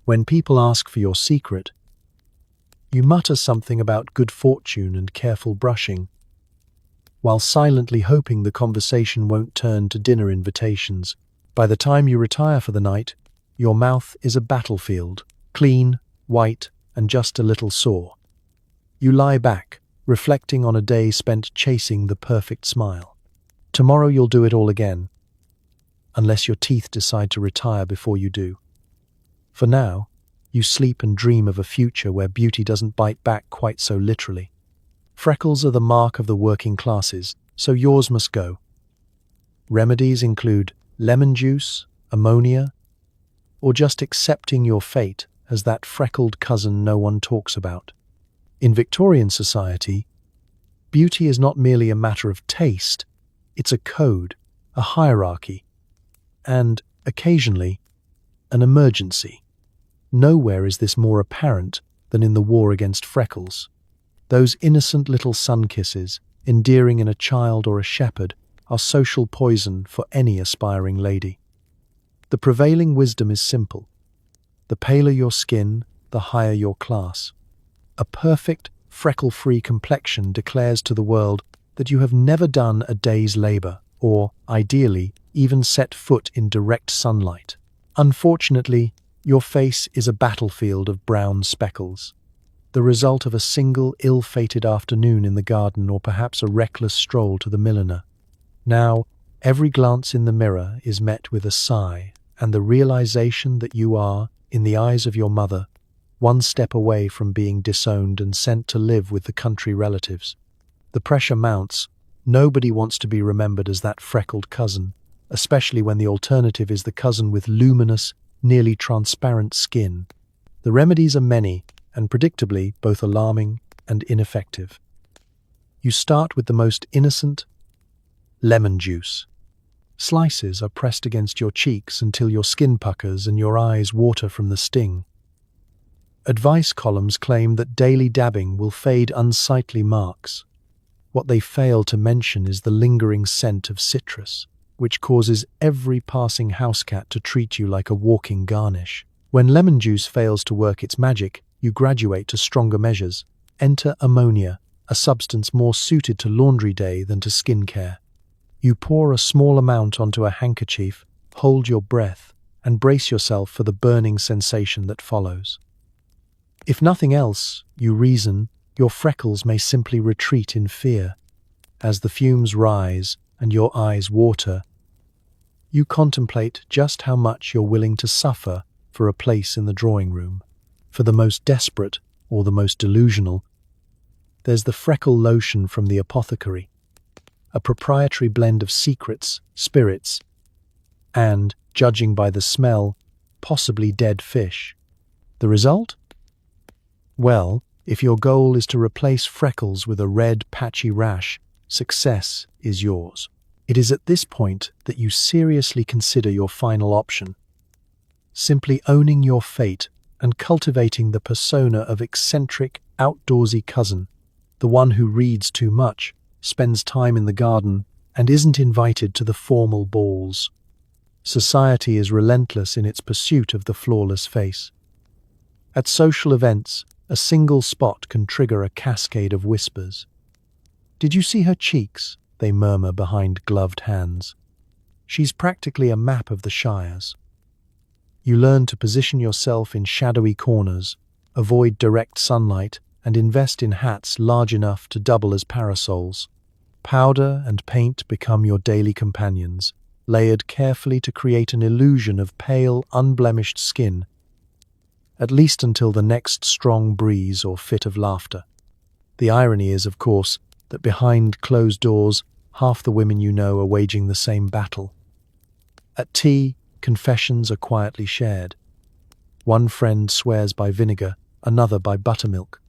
When people ask for your secret, you mutter something about good fortune and careful brushing, while silently hoping the conversation won't turn to dinner invitations. By the time you retire for the night, your mouth is a battlefield, clean, white, and just a little sore. You lie back, reflecting on a day spent chasing the perfect smile. Tomorrow you'll do it all again, unless your teeth decide to retire before you do. For now, you sleep and dream of a future where beauty doesn't bite back quite so literally. Freckles are the mark of the working classes, so yours must go. Remedies include lemon juice, ammonia, or just accepting your fate as that freckled cousin no one talks about. In Victorian society, beauty is not merely a matter of taste, it's a code, a hierarchy, and, occasionally, an emergency. Nowhere is this more apparent than in the war against freckles. Those innocent little sun kisses, endearing in a child or a shepherd, are social poison for any aspiring lady. The prevailing wisdom is simple. The paler your skin, the higher your class. A perfect, freckle-free complexion declares to the world that you have never done a day's labor, or, ideally, even set foot in direct sunlight. Unfortunately, your face is a battlefield of brown speckles, the result of a single ill-fated afternoon in the garden or perhaps a reckless stroll to the milliner. Now, every glance in the mirror is met with a sigh and the realization that you are, in the eyes of your mother, one step away from being disowned and sent to live with the country relatives. The pressure mounts. Nobody wants to be remembered as that freckled cousin, especially when the alternative is the cousin with luminous, nearly transparent skin. The remedies are many, and predictably both alarming and ineffective. You start with the most innocent, lemon juice. Slices are pressed against your cheeks until your skin puckers and your eyes water from the sting. Advice columns claim that daily dabbing will fade unsightly marks. What they fail to mention is the lingering scent of citrus, which causes every passing housecat to treat you like a walking garnish. When lemon juice fails to work its magic, you graduate to stronger measures. Enter ammonia, a substance more suited to laundry day than to skin care. You pour a small amount onto a handkerchief, hold your breath, and brace yourself for the burning sensation that follows. If nothing else, you reason, your freckles may simply retreat in fear. As the fumes rise and your eyes water, you contemplate just how much you're willing to suffer for a place in the drawing room. For the most desperate, or the most delusional, there's the freckle lotion from the apothecary, a proprietary blend of secrets, spirits, and, judging by the smell, possibly dead fish. The result? Well, if your goal is to replace freckles with a red, patchy rash, success is yours. It is at this point that you seriously consider your final option. Simply owning your fate and cultivating the persona of eccentric, outdoorsy cousin, the one who reads too much, spends time in the garden, and isn't invited to the formal balls. Society is relentless in its pursuit of the flawless face. At social events, a single spot can trigger a cascade of whispers. "Did you see her cheeks?" they murmur behind gloved hands. "She's practically a map of the shires." You learn to position yourself in shadowy corners, avoid direct sunlight, and invest in hats large enough to double as parasols. Powder and paint become your daily companions, layered carefully to create an illusion of pale, unblemished skin, at least until the next strong breeze or fit of laughter. The irony is, of course, that behind closed doors, half the women you know are waging the same battle. At tea, confessions are quietly shared. One friend swears by vinegar, another by buttermilk.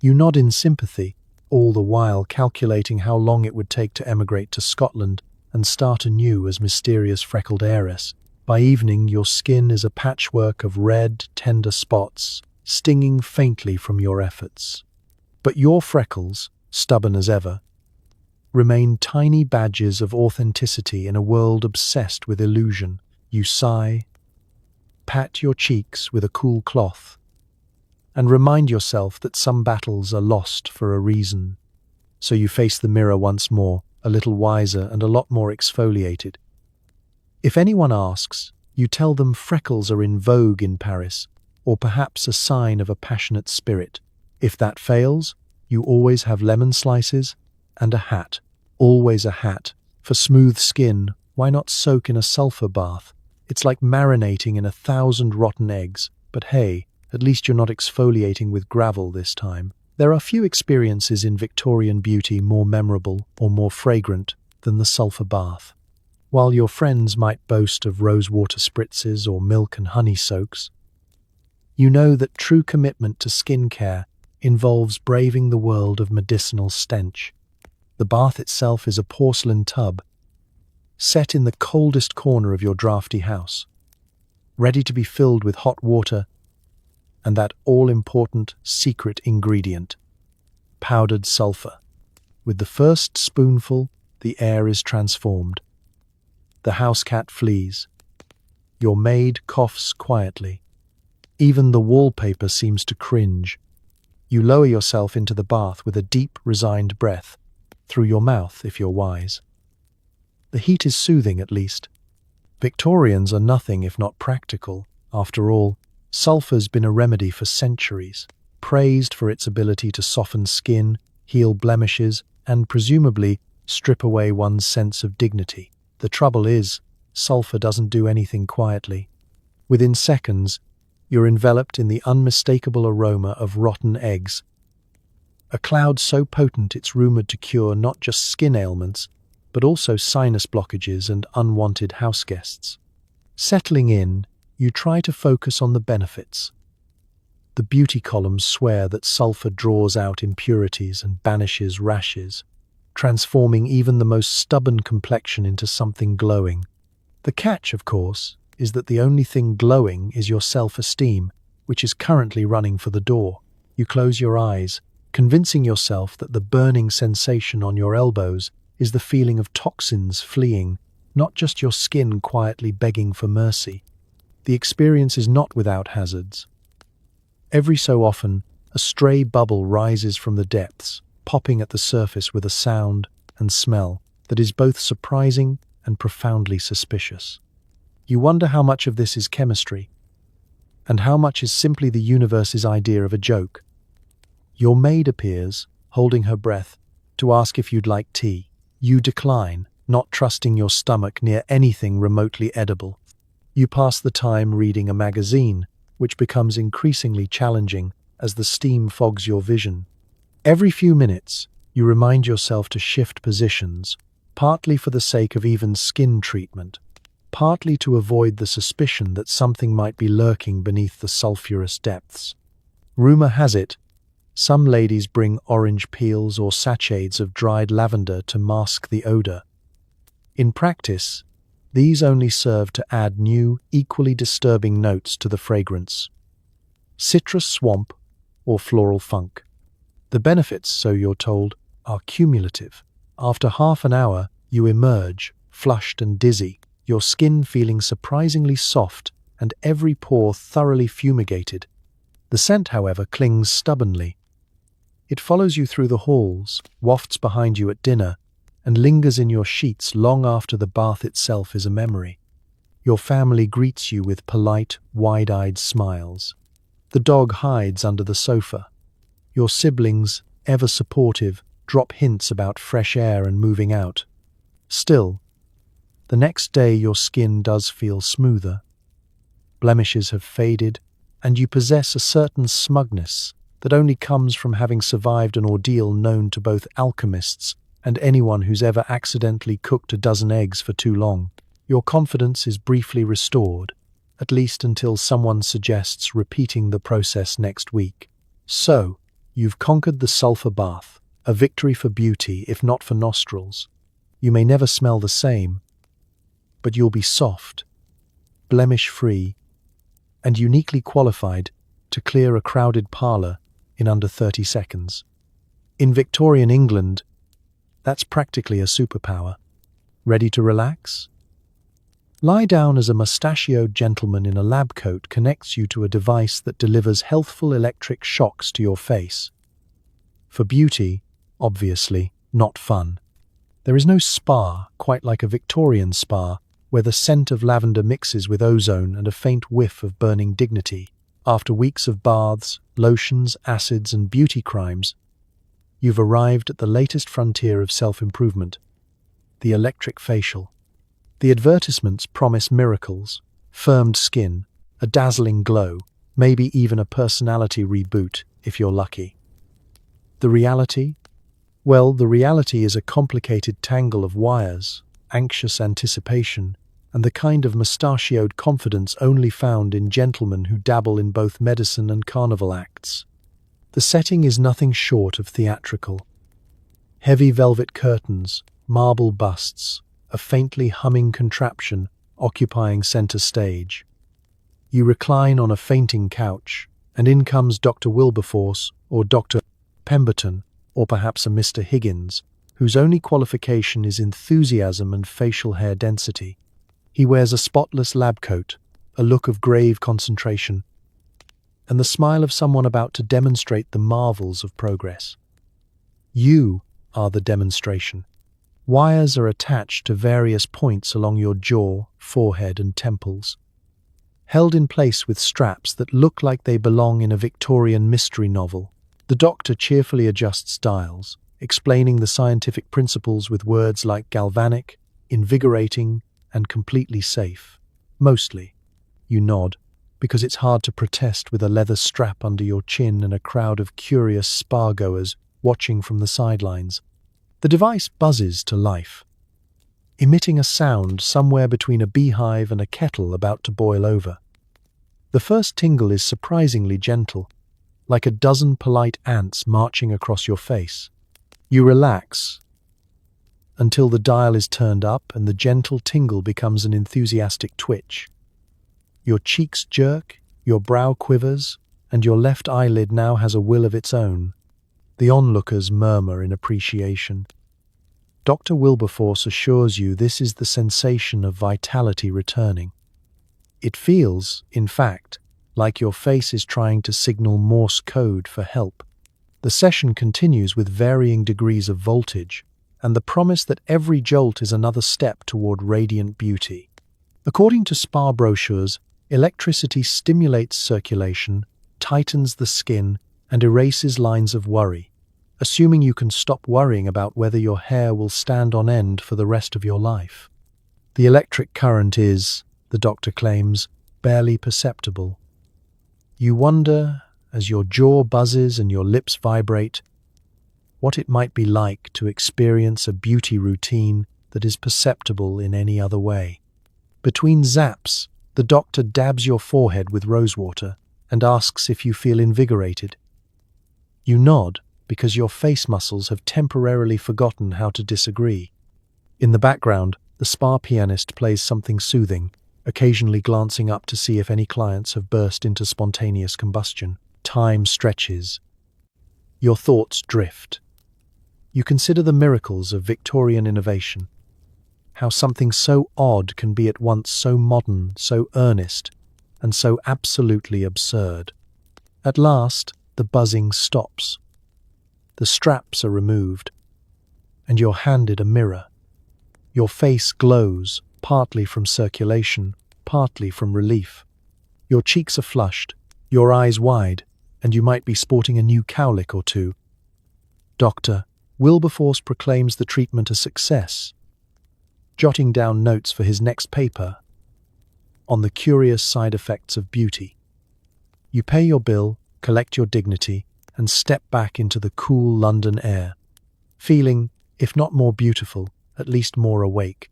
You nod in sympathy, all the while calculating how long it would take to emigrate to Scotland and start anew as mysterious freckled heiress. By evening, your skin is a patchwork of red, tender spots, stinging faintly from your efforts. But your freckles, stubborn as ever, remain tiny badges of authenticity in a world obsessed with illusion. You sigh, pat your cheeks with a cool cloth, and remind yourself that some battles are lost for a reason. So you face the mirror once more, a little wiser and a lot more exfoliated. If anyone asks, you tell them freckles are in vogue in Paris, or perhaps a sign of a passionate spirit. If that fails, you always have lemon slices and a hat. Always a hat. For smooth skin, why not soak in a sulfur bath? It's like marinating in 1,000 rotten eggs, but hey, at least you're not exfoliating with gravel this time. There are few experiences in Victorian beauty more memorable or more fragrant than the sulphur bath. While your friends might boast of rosewater spritzes or milk and honey soaks, you know that true commitment to skincare involves braving the world of medicinal stench. The bath itself is a porcelain tub set in the coldest corner of your drafty house, ready to be filled with hot water and that all-important secret ingredient, powdered sulphur. With the first spoonful, the air is transformed. The house cat flees. Your maid coughs quietly. Even the wallpaper seems to cringe. You lower yourself into the bath with a deep, resigned breath, through your mouth if you're wise. The heat is soothing, at least. Victorians are nothing if not practical. After all, sulphur's been a remedy for centuries, praised for its ability to soften skin, heal blemishes, and presumably strip away one's sense of dignity. The trouble is, sulphur doesn't do anything quietly. Within seconds, you're enveloped in the unmistakable aroma of rotten eggs, a cloud so potent it's rumored to cure not just skin ailments, but also sinus blockages and unwanted houseguests. Settling in, you try to focus on the benefits. The beauty columns swear that sulphur draws out impurities and banishes rashes, transforming even the most stubborn complexion into something glowing. The catch, of course, is that the only thing glowing is your self-esteem, which is currently running for the door. You close your eyes, convincing yourself that the burning sensation on your elbows is the feeling of toxins fleeing, not just your skin quietly begging for mercy. The experience is not without hazards. Every so often, a stray bubble rises from the depths, popping at the surface with a sound and smell that is both surprising and profoundly suspicious. You wonder how much of this is chemistry, and how much is simply the universe's idea of a joke. Your maid appears, holding her breath, to ask if you'd like tea. You decline, not trusting your stomach near anything remotely edible. You pass the time reading a magazine, which becomes increasingly challenging as the steam fogs your vision. Every few minutes, you remind yourself to shift positions, partly for the sake of even skin treatment, partly to avoid the suspicion that something might be lurking beneath the sulphurous depths. Rumor has it, some ladies bring orange peels or sachets of dried lavender to mask the odor. In practice, these only serve to add new, equally disturbing notes to the fragrance. Citrus swamp or floral funk. The benefits, so you're told, are cumulative. After half an hour, you emerge, flushed and dizzy, your skin feeling surprisingly soft and every pore thoroughly fumigated. The scent, however, clings stubbornly. It follows you through the halls, wafts behind you at dinner, and lingers in your sheets long after the bath itself is a memory. Your family greets you with polite, wide-eyed smiles. The dog hides under the sofa. Your siblings, ever supportive, drop hints about fresh air and moving out. Still, the next day your skin does feel smoother. Blemishes have faded, and you possess a certain smugness that only comes from having survived an ordeal known to both alchemists and anyone who's ever accidentally cooked a dozen eggs for too long. Your confidence is briefly restored, at least until someone suggests repeating the process next week. So, you've conquered the sulphur bath, a victory for beauty if not for nostrils. You may never smell the same, but you'll be soft, blemish-free, and uniquely qualified to clear a crowded parlour in under 30 seconds. In Victorian England, that's practically a superpower. Ready to relax? Lie down as a mustachioed gentleman in a lab coat connects you to a device that delivers healthful electric shocks to your face. For beauty, obviously, not fun. There is no spa quite like a Victorian spa, where the scent of lavender mixes with ozone and a faint whiff of burning dignity. After weeks of baths, lotions, acids, and beauty crimes, you've arrived at the latest frontier of self-improvement, the electric facial. The advertisements promise miracles, firmed skin, a dazzling glow, maybe even a personality reboot if you're lucky. The reality? Well, the reality is a complicated tangle of wires, anxious anticipation, and the kind of mustachioed confidence only found in gentlemen who dabble in both medicine and carnival acts. The setting is nothing short of theatrical. Heavy velvet curtains, marble busts, a faintly humming contraption occupying center stage. You recline on a fainting couch, and in comes Dr. Wilberforce, or Dr. Pemberton, or perhaps a Mr. Higgins, whose only qualification is enthusiasm and facial hair density. He wears a spotless lab coat, a look of grave concentration, and the smile of someone about to demonstrate the marvels of progress. You are the demonstration. Wires are attached to various points along your jaw, forehead, and temples, held in place with straps that look like they belong in a Victorian mystery novel. The doctor cheerfully adjusts dials, explaining the scientific principles with words like galvanic, invigorating, and completely safe. Mostly. You nod, because it's hard to protest with a leather strap under your chin and a crowd of curious spa-goers watching from the sidelines. The device buzzes to life, emitting a sound somewhere between a beehive and a kettle about to boil over. The first tingle is surprisingly gentle, like a dozen polite ants marching across your face. You relax until the dial is turned up and the gentle tingle becomes an enthusiastic twitch. Your cheeks jerk, your brow quivers, and your left eyelid now has a will of its own. The onlookers murmur in appreciation. Dr. Wilberforce assures you this is the sensation of vitality returning. It feels, in fact, like your face is trying to signal Morse code for help. The session continues with varying degrees of voltage, and the promise that every jolt is another step toward radiant beauty. According to spa brochures, electricity stimulates circulation, tightens the skin, and erases lines of worry, assuming you can stop worrying about whether your hair will stand on end for the rest of your life. The electric current is, the doctor claims, barely perceptible. You wonder, as your jaw buzzes and your lips vibrate, what it might be like to experience a beauty routine that is perceptible in any other way. Between zaps, the doctor dabs your forehead with rosewater and asks if you feel invigorated. You nod because your face muscles have temporarily forgotten how to disagree. In the background, the spa pianist plays something soothing, occasionally glancing up to see if any clients have burst into spontaneous combustion. Time stretches. Your thoughts drift. You consider the miracles of Victorian innovation, how something so odd can be at once so modern, so earnest, and so absolutely absurd. At last, the buzzing stops. The straps are removed, and you're handed a mirror. Your face glows, partly from circulation, partly from relief. Your cheeks are flushed, your eyes wide, and you might be sporting a new cowlick or two. Dr. Wilberforce proclaims the treatment a success, jotting down notes for his next paper on the curious side effects of beauty. You pay your bill, collect your dignity, and step back into the cool London air, feeling, if not more beautiful, at least more awake.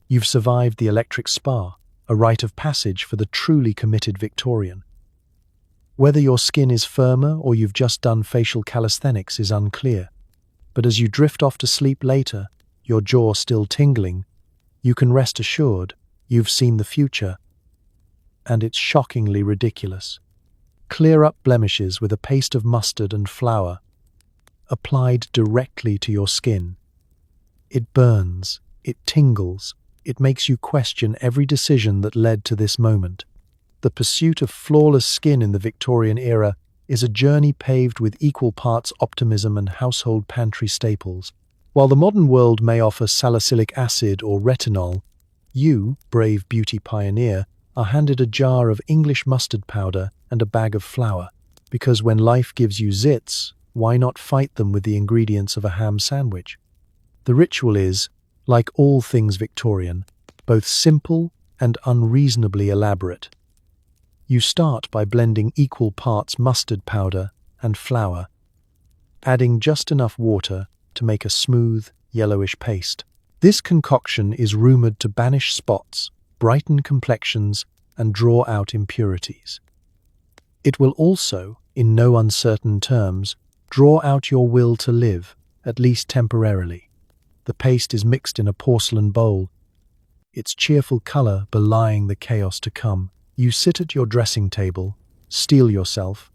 You've survived the electric spa, a rite of passage for the truly committed Victorian. Whether your skin is firmer or you've just done facial calisthenics is unclear, but as you drift off to sleep later, your jaw still tingling, you can rest assured you've seen the future, and it's shockingly ridiculous. Clear up blemishes with a paste of mustard and flour, applied directly to your skin. It burns, it tingles, it makes you question every decision that led to this moment. The pursuit of flawless skin in the Victorian era is a journey paved with equal parts optimism and household pantry staples. While the modern world may offer salicylic acid or retinol, you, brave beauty pioneer, are handed a jar of English mustard powder and a bag of flour, because when life gives you zits, why not fight them with the ingredients of a ham sandwich? The ritual is, like all things Victorian, both simple and unreasonably elaborate. You start by blending equal parts mustard powder and flour, adding just enough water to make a smooth, yellowish paste. This concoction is rumored to banish spots, brighten complexions, and draw out impurities. It will also, in no uncertain terms, draw out your will to live, at least temporarily. The paste is mixed in a porcelain bowl, its cheerful color belying the chaos to come. You sit at your dressing table, steel yourself,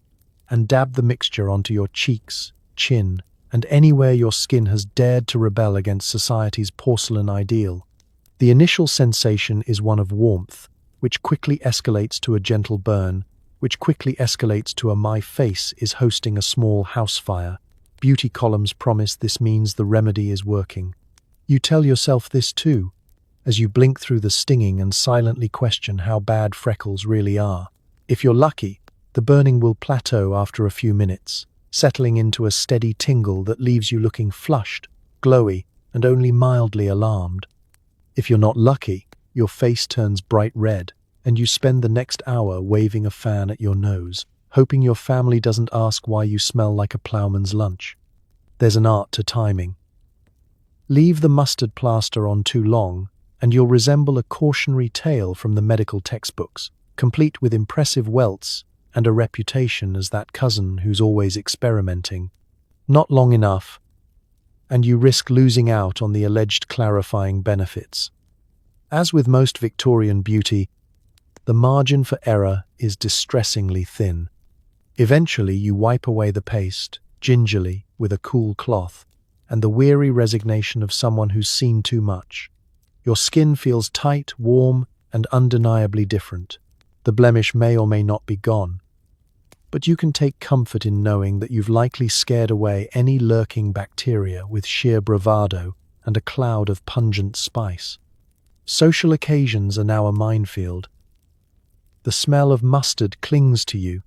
and dab the mixture onto your cheeks, chin, and anywhere your skin has dared to rebel against society's porcelain ideal. The initial sensation is one of warmth, which quickly escalates to a gentle burn, which quickly escalates to a "my face is hosting a small house fire." Beauty columns promise this means the remedy is working. You tell yourself this too, as you blink through the stinging and silently question how bad freckles really are. If you're lucky, the burning will plateau after a few minutes, settling into a steady tingle that leaves you looking flushed, glowy, and only mildly alarmed. If you're not lucky, your face turns bright red, and you spend the next hour waving a fan at your nose, hoping your family doesn't ask why you smell like a ploughman's lunch. There's an art to timing. Leave the mustard plaster on too long, and you'll resemble a cautionary tale from the medical textbooks, complete with impressive welts and a reputation as that cousin who's always experimenting. Not long enough, and you risk losing out on the alleged clarifying benefits. As with most Victorian beauty, the margin for error is distressingly thin. Eventually, you wipe away the paste, gingerly, with a cool cloth, and the weary resignation of someone who's seen too much. Your skin feels tight, warm, and undeniably different. The blemish may or may not be gone, but you can take comfort in knowing that you've likely scared away any lurking bacteria with sheer bravado and a cloud of pungent spice. Social occasions are now a minefield. The smell of mustard clings to you,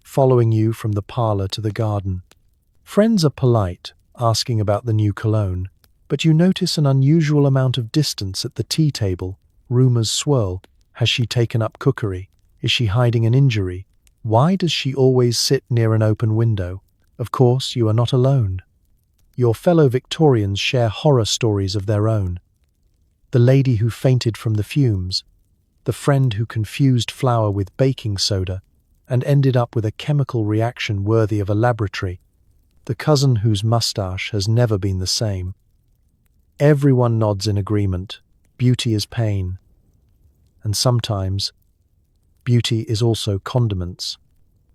following you from the parlor to the garden. Friends are polite, asking about the new cologne, but you notice an unusual amount of distance at the tea table. Rumors swirl. Has she taken up cookery? Is she hiding an injury? Why does she always sit near an open window? Of course, you are not alone. Your fellow Victorians share horror stories of their own. The lady who fainted from the fumes, the friend who confused flour with baking soda and ended up with a chemical reaction worthy of a laboratory, the cousin whose mustache has never been the same. Everyone nods in agreement. Beauty is pain. And sometimes, beauty is also condiments.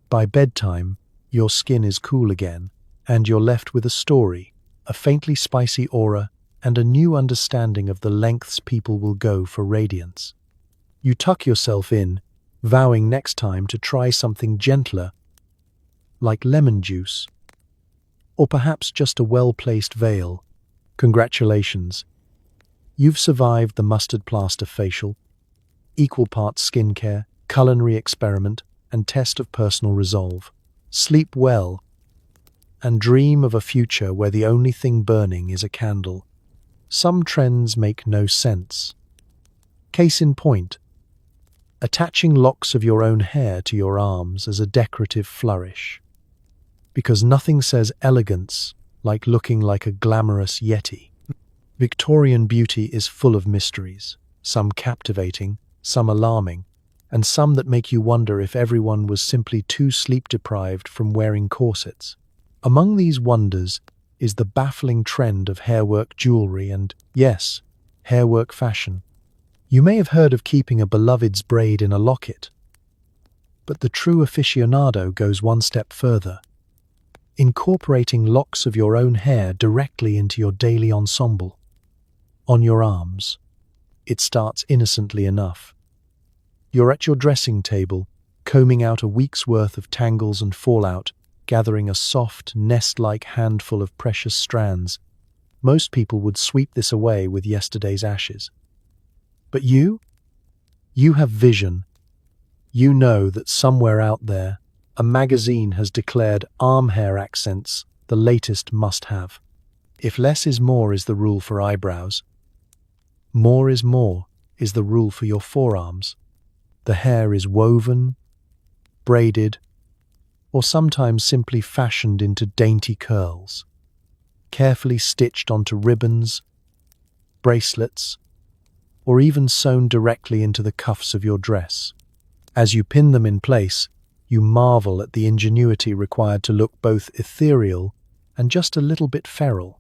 By bedtime, your skin is cool again, and you're left with a story, a faintly spicy aura, and a new understanding of the lengths people will go for radiance. You tuck yourself in, vowing next time to try something gentler, like lemon juice, or perhaps just a well-placed veil. Congratulations. You've survived the mustard plaster facial, equal parts skincare, culinary experiment, and test of personal resolve. Sleep well, and dream of a future where the only thing burning is a candle. Some trends make no sense. Case in point, attaching locks of your own hair to your arms as a decorative flourish. Because nothing says elegance like looking like a glamorous yeti. Victorian beauty is full of mysteries, some captivating, some alarming, and some that make you wonder if everyone was simply too sleep-deprived from wearing corsets. Among these wonders is the baffling trend of hairwork jewelry and, yes, hairwork fashion. You may have heard of keeping a beloved's braid in a locket, but the true aficionado goes one step further, incorporating locks of your own hair directly into your daily ensemble. On your arms. It starts innocently enough. You're at your dressing table, combing out a week's worth of tangles and fallout, gathering a soft, nest-like handful of precious strands. Most people would sweep this away with yesterday's ashes. But you have vision. You know that somewhere out there, a magazine has declared arm hair accents the latest must-have. If less is more is the rule for eyebrows, more is more is the rule for your forearms. The hair is woven, braided, or sometimes simply fashioned into dainty curls, carefully stitched onto ribbons, bracelets, or even sewn directly into the cuffs of your dress. As you pin them in place, you marvel at the ingenuity required to look both ethereal and just a little bit feral.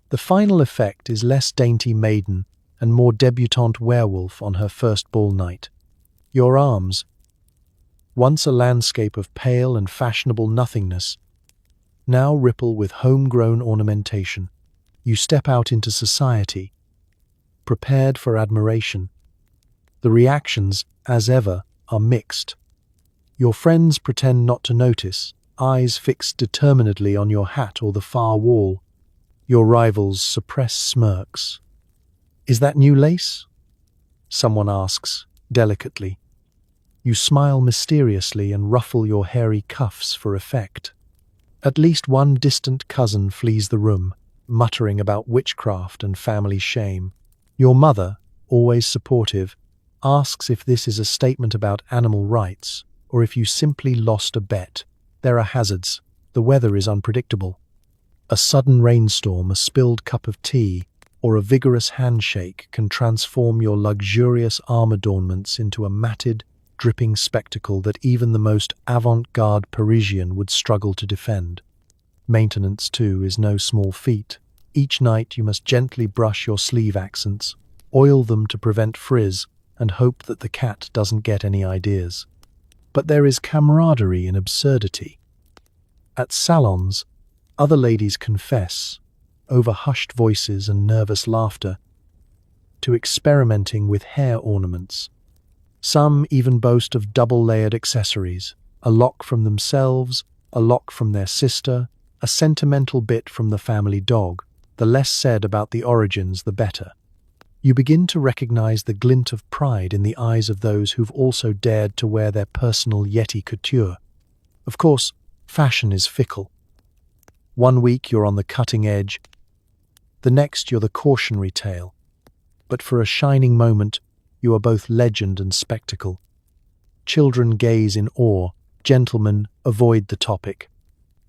The final effect is less dainty maiden and more debutante werewolf on her first ball night. Your arms, once a landscape of pale and fashionable nothingness, now ripple with homegrown ornamentation. You step out into society, prepared for admiration. The reactions, as ever, are mixed. Your friends pretend not to notice, eyes fixed determinedly on your hat or the far wall. Your rivals suppress smirks. "Is that new lace?" someone asks, delicately. You smile mysteriously and ruffle your hairy cuffs for effect. At least one distant cousin flees the room, muttering about witchcraft and family shame. Your mother, always supportive, asks if this is a statement about animal rights or if you simply lost a bet. There are hazards. The weather is unpredictable. A sudden rainstorm, a spilled cup of tea, or a vigorous handshake can transform your luxurious arm adornments into a matted, dripping spectacle that even the most avant-garde Parisian would struggle to defend. Maintenance, too, is no small feat. Each night you must gently brush your sleeve accents, oil them to prevent frizz, and hope that the cat doesn't get any ideas. But there is camaraderie in absurdity. At salons, other ladies confess, over hushed voices and nervous laughter, to experimenting with hair ornaments. Some even boast of double-layered accessories, a lock from themselves, a lock from their sister, a sentimental bit from the family dog. The less said about the origins, the better. You begin to recognize the glint of pride in the eyes of those who've also dared to wear their personal Yeti couture. Of course, fashion is fickle. One week you're on the cutting edge, the next you're the cautionary tale. But for a shining moment, you are both legend and spectacle. Children gaze in awe, gentlemen avoid the topic.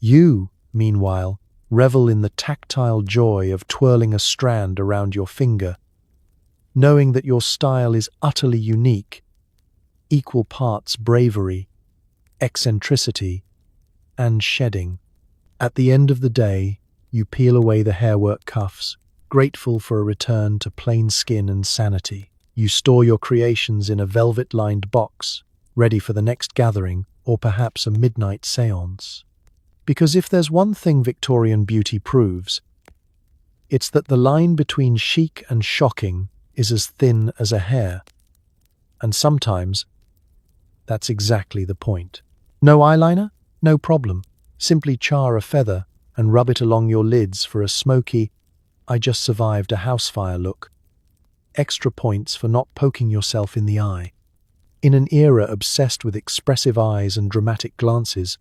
You, meanwhile, revel in the tactile joy of twirling a strand around your finger, knowing that your style is utterly unique, equal parts bravery, eccentricity, and shedding. At the end of the day, you peel away the hairwork cuffs, grateful for a return to plain skin and sanity. You store your creations in a velvet-lined box, ready for the next gathering or perhaps a midnight séance. Because if there's one thing Victorian beauty proves, it's that the line between chic and shocking is as thin as a hair. And sometimes, that's exactly the point. No eyeliner? No problem. Simply char a feather and rub it along your lids for a smoky, "I just survived a house fire" look. Extra points for not poking yourself in the eye. In an era obsessed with expressive eyes and dramatic glances,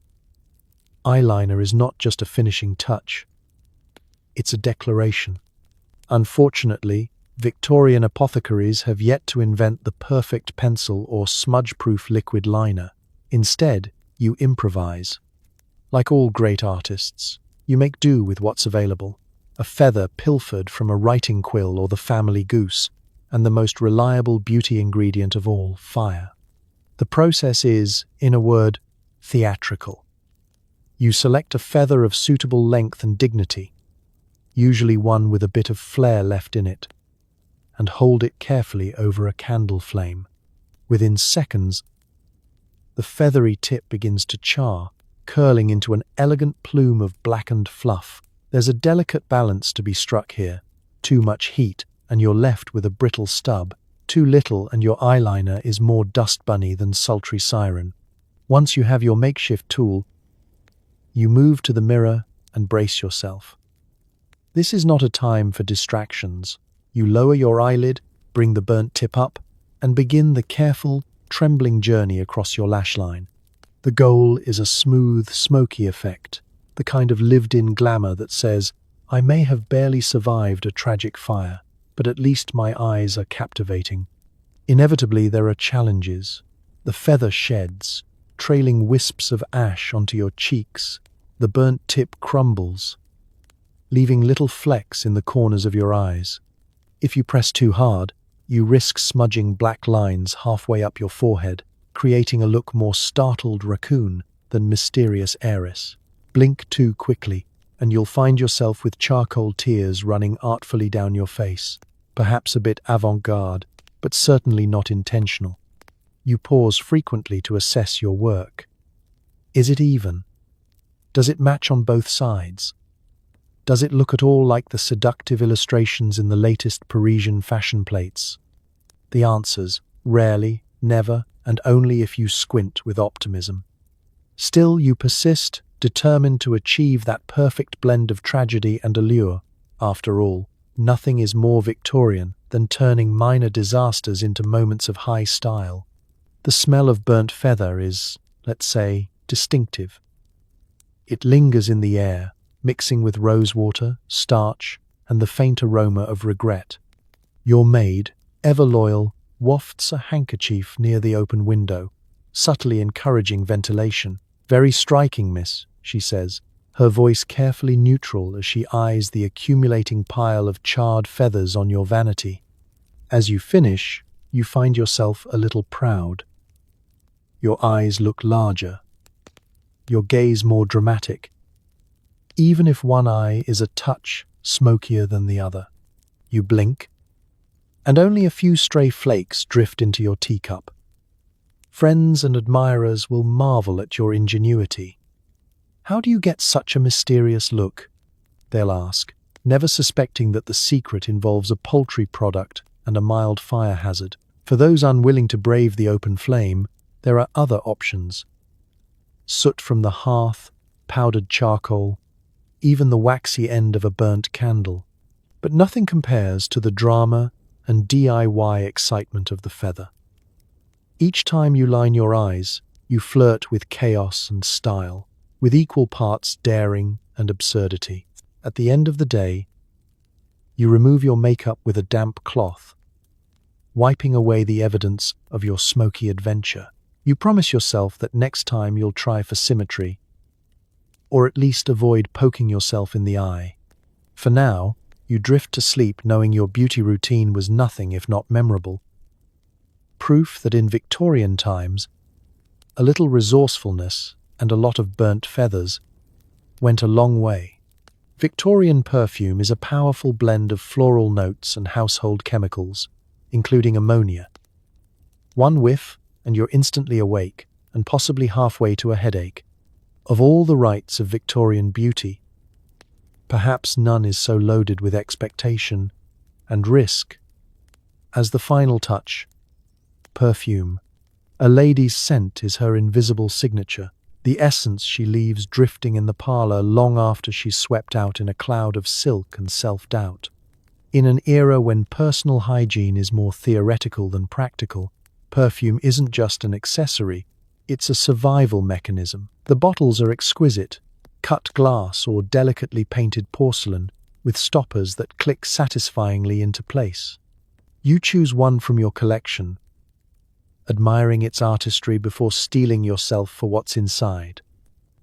eyeliner is not just a finishing touch. It's a declaration. Unfortunately, Victorian apothecaries have yet to invent the perfect pencil or smudge-proof liquid liner. Instead, you improvise. Like all great artists, you make do with what's available. A feather pilfered from a writing quill or the family goose, and the most reliable beauty ingredient of all, fire. The process is, in a word, theatrical. You select a feather of suitable length and dignity, usually one with a bit of flair left in it, and hold it carefully over a candle flame. Within seconds, the feathery tip begins to char, curling into an elegant plume of blackened fluff. There's a delicate balance to be struck here. Too much heat, and you're left with a brittle stub. Too little, and your eyeliner is more dust bunny than sultry siren. Once you have your makeshift tool, you move to the mirror and brace yourself. This is not a time for distractions. You lower your eyelid, bring the burnt tip up, and begin the careful, trembling journey across your lash line. The goal is a smooth, smoky effect, the kind of lived-in glamour that says, "I may have barely survived a tragic fire, but at least my eyes are captivating." Inevitably, there are challenges. The feather sheds. trailing wisps of ash onto your cheeks. The burnt tip crumbles, leaving little flecks in the corners of your eyes. If you press too hard, you risk smudging black lines halfway up your forehead, creating a look more startled raccoon than mysterious heiress. Blink too quickly, and you'll find yourself with charcoal tears running artfully down your face, perhaps a bit avant-garde, but certainly not intentional. You pause frequently to assess your work. Is it even? Does it match on both sides? Does it look at all like the seductive illustrations in the latest Parisian fashion plates? The answer's rarely, never, and only if you squint with optimism. Still, you persist, determined to achieve that perfect blend of tragedy and allure. After all, nothing is more Victorian than turning minor disasters into moments of high style. The smell of burnt feather is, let's say, distinctive. It lingers in the air, mixing with rosewater, starch, and the faint aroma of regret. Your maid, ever loyal, wafts a handkerchief near the open window, subtly encouraging ventilation. "Very striking, miss," she says, her voice carefully neutral as she eyes the accumulating pile of charred feathers on your vanity. As you finish, you find yourself a little proud. Your eyes look larger, your gaze more dramatic, even if one eye is a touch smokier than the other. You blink, and only a few stray flakes drift into your teacup. Friends and admirers will marvel at your ingenuity. "How do you get such a mysterious look?" they'll ask, never suspecting that the secret involves a poultry product and a mild fire hazard. For those unwilling to brave the open flame, there are other options. Soot from the hearth, powdered charcoal, even the waxy end of a burnt candle. But nothing compares to the drama and DIY excitement of the feather. Each time you line your eyes, you flirt with chaos and style, with equal parts daring and absurdity. At the end of the day, you remove your makeup with a damp cloth, wiping away the evidence of your smoky adventure. You promise yourself that next time you'll try for symmetry, or at least avoid poking yourself in the eye. For now, you drift to sleep knowing your beauty routine was nothing if not memorable. Proof that in Victorian times, a little resourcefulness and a lot of burnt feathers went a long way. Victorian perfume is a powerful blend of floral notes and household chemicals, including ammonia. One whiff, and you're instantly awake, and possibly halfway to a headache. Of all the rites of Victorian beauty, perhaps none is so loaded with expectation and risk as the final touch: perfume. A lady's scent is her invisible signature, the essence she leaves drifting in the parlor long after she's swept out in a cloud of silk and self-doubt. In an era when personal hygiene is more theoretical than practical, perfume isn't just an accessory, it's a survival mechanism. The bottles are exquisite, cut glass or delicately painted porcelain, with stoppers that click satisfyingly into place. You choose one from your collection, admiring its artistry before steeling yourself for what's inside.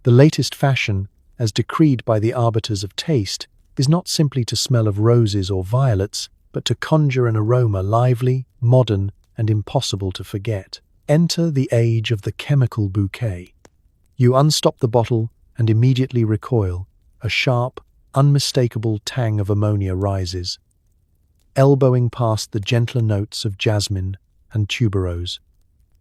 The latest fashion, as decreed by the arbiters of taste, is not simply to smell of roses or violets, but to conjure an aroma lively, modern, and impossible to forget. Enter the age of the chemical bouquet. You unstop the bottle and immediately recoil. A sharp, unmistakable tang of ammonia rises, elbowing past the gentler notes of jasmine and tuberose.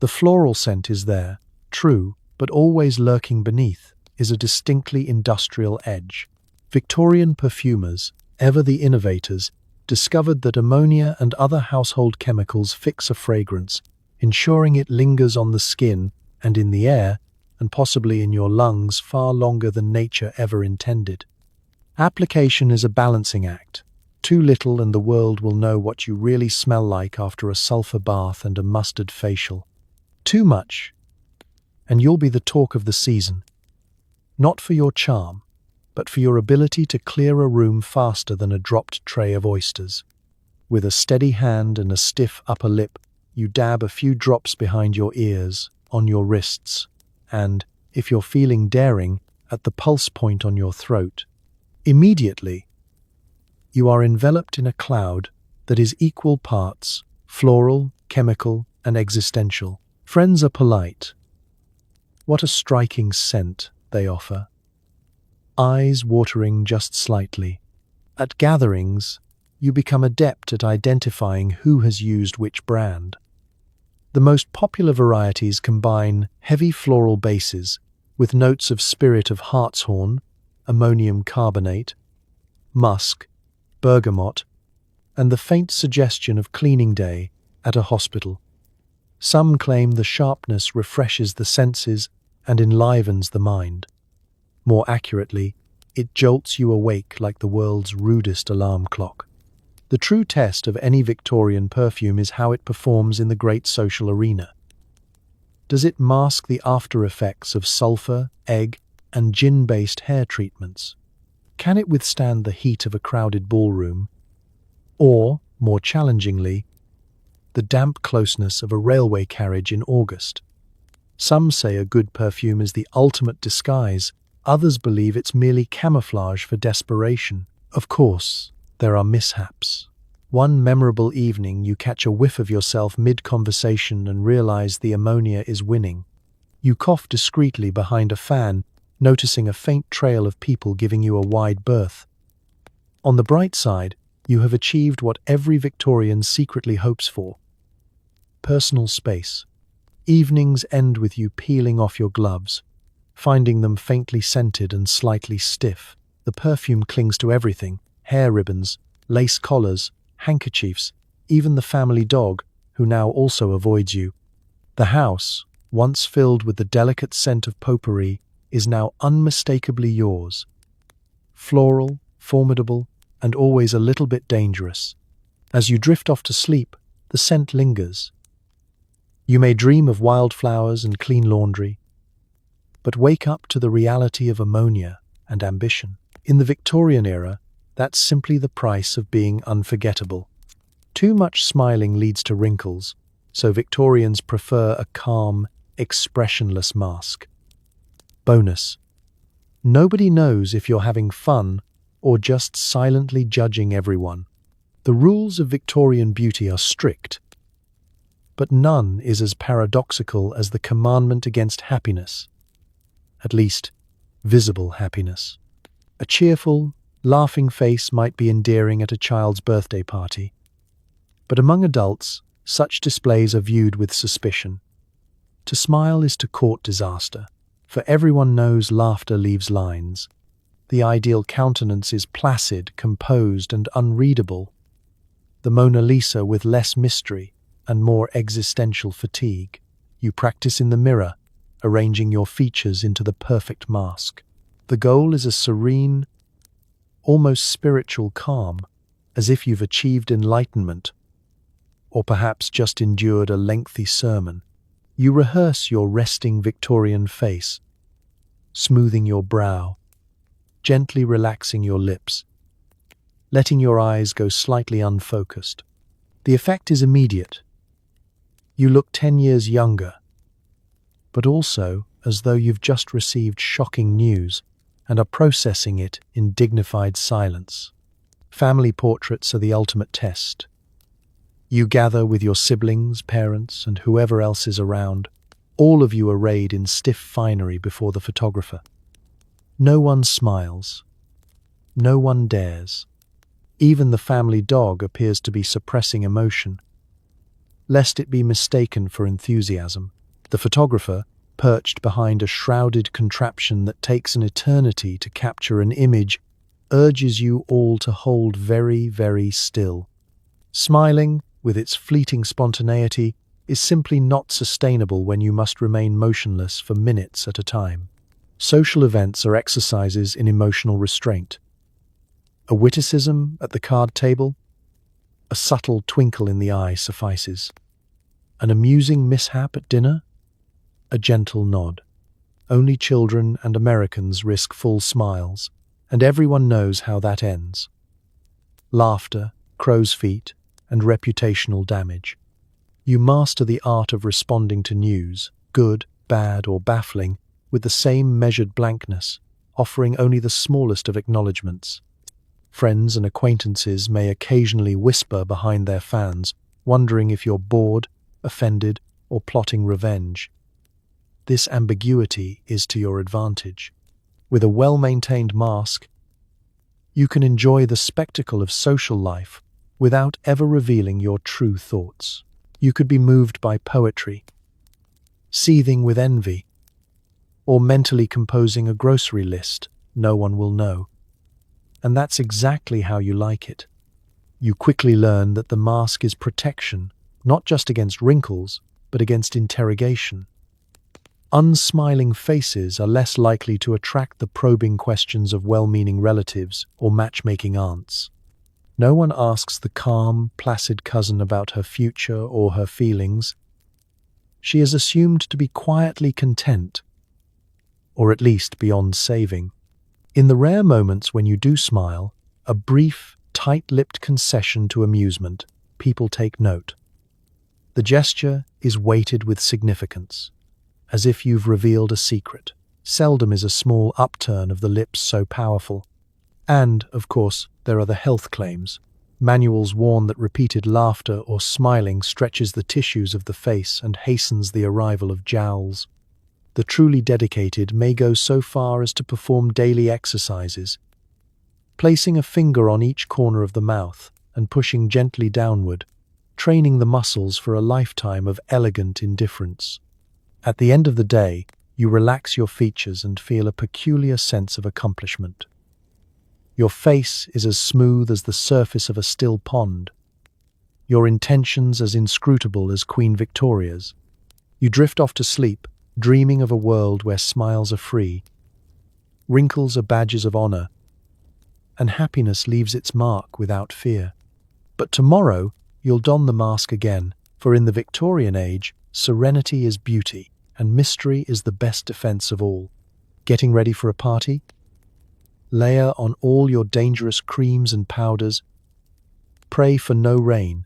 The floral scent is there, true, but always lurking beneath is a distinctly industrial edge. Victorian perfumers, ever the innovators, discovered that ammonia and other household chemicals fix a fragrance, ensuring it lingers on the skin and in the air, and possibly in your lungs far longer than nature ever intended. Application is a balancing act. Too little and the world will know what you really smell like after a sulfur bath and a mustard facial. Too much, and you'll be the talk of the season. Not for your charm, but for your ability to clear a room faster than a dropped tray of oysters. With a steady hand and a stiff upper lip, you dab a few drops behind your ears, on your wrists, and, if you're feeling daring, at the pulse point on your throat. Immediately, you are enveloped in a cloud that is equal parts floral, chemical, and existential. Friends are polite. What a striking scent they offer. Eyes watering just slightly. At gatherings, you become adept at identifying who has used which brand. The most popular varieties combine heavy floral bases with notes of spirit of hartshorn, ammonium carbonate, musk, bergamot, and the faint suggestion of cleaning day at a hospital. Some claim the sharpness refreshes the senses and enlivens the mind. More accurately, it jolts you awake like the world's rudest alarm clock. The true test of any Victorian perfume is how it performs in the great social arena. Does it mask the after effects of sulfur, egg, and gin-based hair treatments? Can it withstand the heat of a crowded ballroom? Or, more challengingly, the damp closeness of a railway carriage in August? Some say a good perfume is the ultimate disguise. Others believe it's merely camouflage for desperation. Of course, there are mishaps. One memorable evening, you catch a whiff of yourself mid-conversation and realize the ammonia is winning. You cough discreetly behind a fan, noticing a faint trail of people giving you a wide berth. On the bright side, you have achieved what every Victorian secretly hopes for: personal space. Evenings end with you peeling off your gloves, finding them faintly scented and slightly stiff. The perfume clings to everything: hair ribbons, lace collars, handkerchiefs, even the family dog, who now also avoids you. The house, once filled with the delicate scent of potpourri, is now unmistakably yours. Floral, formidable, and always a little bit dangerous. As you drift off to sleep, the scent lingers. You may dream of wildflowers and clean laundry, but wake up to the reality of ammonia and ambition. In the Victorian era, that's simply the price of being unforgettable. Too much smiling leads to wrinkles, so Victorians prefer a calm, expressionless mask. Bonus: nobody knows if you're having fun or just silently judging everyone. The rules of Victorian beauty are strict, but none is as paradoxical as the commandment against happiness. At least, visible happiness. A cheerful, laughing face might be endearing at a child's birthday party, but among adults, such displays are viewed with suspicion. To smile is to court disaster, for everyone knows laughter leaves lines. The ideal countenance is placid, composed, and unreadable. The Mona Lisa with less mystery and more existential fatigue. You practice in the mirror, arranging your features into the perfect mask. The goal is a serene, almost spiritual calm, as if you've achieved enlightenment, or perhaps just endured a lengthy sermon. You rehearse your resting Victorian face, smoothing your brow, gently relaxing your lips, letting your eyes go slightly unfocused. The effect is immediate. You look 10 years younger, but also as though you've just received shocking news and are processing it in dignified silence. Family portraits are the ultimate test. You gather with your siblings, parents, and whoever else is around, all of you arrayed in stiff finery before the photographer. No one smiles. No one dares. Even the family dog appears to be suppressing emotion, lest it be mistaken for enthusiasm. The photographer, perched behind a shrouded contraption that takes an eternity to capture an image, urges you all to hold very, very still. Smiling, with its fleeting spontaneity, is simply not sustainable when you must remain motionless for minutes at a time. Social events are exercises in emotional restraint. A witticism at the card table? A subtle twinkle in the eye suffices. An amusing mishap at dinner? A gentle nod. Only children and Americans risk full smiles, and everyone knows how that ends. Laughter, crow's feet, and reputational damage. You master the art of responding to news, good, bad, or baffling with the same measured blankness, offering only the smallest of acknowledgements. Friends and acquaintances may occasionally whisper behind their fans, wondering if you're bored, offended, or plotting revenge. This ambiguity is to your advantage. With a well-maintained mask, you can enjoy the spectacle of social life without ever revealing your true thoughts. You could be moved by poetry, seething with envy, or mentally composing a grocery list no one will know. And that's exactly how you like it. You quickly learn that the mask is protection, not just against wrinkles, but against interrogation. Unsmiling faces are less likely to attract the probing questions of well-meaning relatives or matchmaking aunts. No one asks the calm, placid cousin about her future or her feelings. She is assumed to be quietly content, or at least beyond saving. In the rare moments when you do smile, a brief, tight-lipped concession to amusement, people take note. The gesture is weighted with significance, as if you've revealed a secret. Seldom is a small upturn of the lips so powerful. And, of course, there are the health claims. Manuals warn that repeated laughter or smiling stretches the tissues of the face and hastens the arrival of jowls. The truly dedicated may go so far as to perform daily exercises, placing a finger on each corner of the mouth and pushing gently downward, training the muscles for a lifetime of elegant indifference. At the end of the day, you relax your features and feel a peculiar sense of accomplishment. Your face is as smooth as the surface of a still pond, your intentions as inscrutable as Queen Victoria's. You drift off to sleep, dreaming of a world where smiles are free, wrinkles are badges of honor, and happiness leaves its mark without fear. But tomorrow, you'll don the mask again, for in the Victorian age, serenity is beauty, and mystery is the best defense of all. Getting ready for a party? Layer on all your dangerous creams and powders, pray for no rain,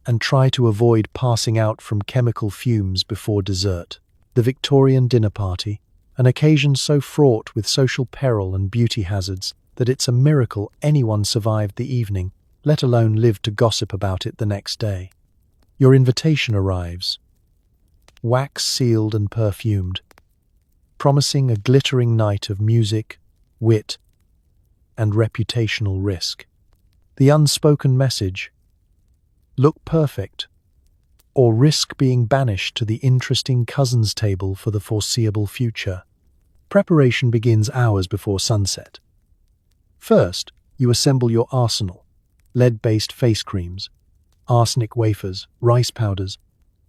and try to avoid passing out from chemical fumes before dessert. The Victorian dinner party, an occasion so fraught with social peril and beauty hazards that it's a miracle anyone survived the evening, let alone lived to gossip about it the next day. Your invitation arrives, wax-sealed and perfumed, promising a glittering night of music, wit, and reputational risk. The unspoken message: look perfect, or risk being banished to the interesting cousins table for the foreseeable future. Preparation begins hours before sunset. First, you assemble your arsenal: lead-based face creams, arsenic wafers, rice powders,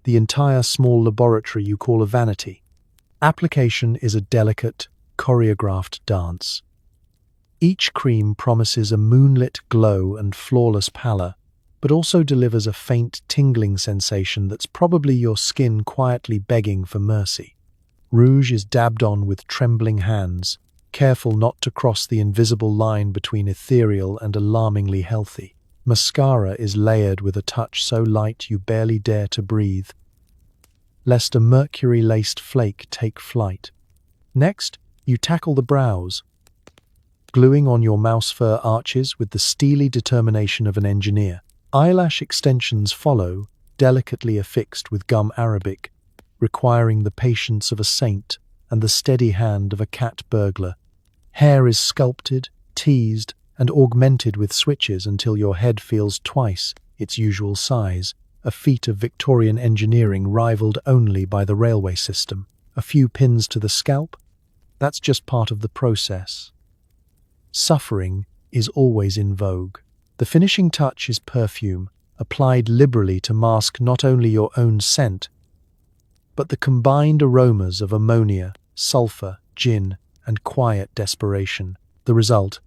the entire small laboratory you call a vanity. Application is a delicate, choreographed dance. Each cream promises a moonlit glow and flawless pallor, but also delivers a faint, tingling sensation that's probably your skin quietly begging for mercy. Rouge is dabbed on with trembling hands, careful not to cross the invisible line between ethereal and alarmingly healthy. Mascara is layered with a touch so light you barely dare to breathe, lest a mercury-laced flake take flight. Next, you tackle the brows, gluing on your mouse fur arches with the steely determination of an engineer. Eyelash extensions follow, delicately affixed with gum arabic, requiring the patience of a saint and the steady hand of a cat burglar. Hair is sculpted, teased, and augmented with switches until your head feels twice its usual size, a feat of Victorian engineering rivaled only by the railway system. A few pins to the scalp? That's just part of the process. Suffering is always in vogue. The finishing touch is perfume, applied liberally to mask not only your own scent, but the combined aromas of ammonia, sulfur, gin, and quiet desperation. The result: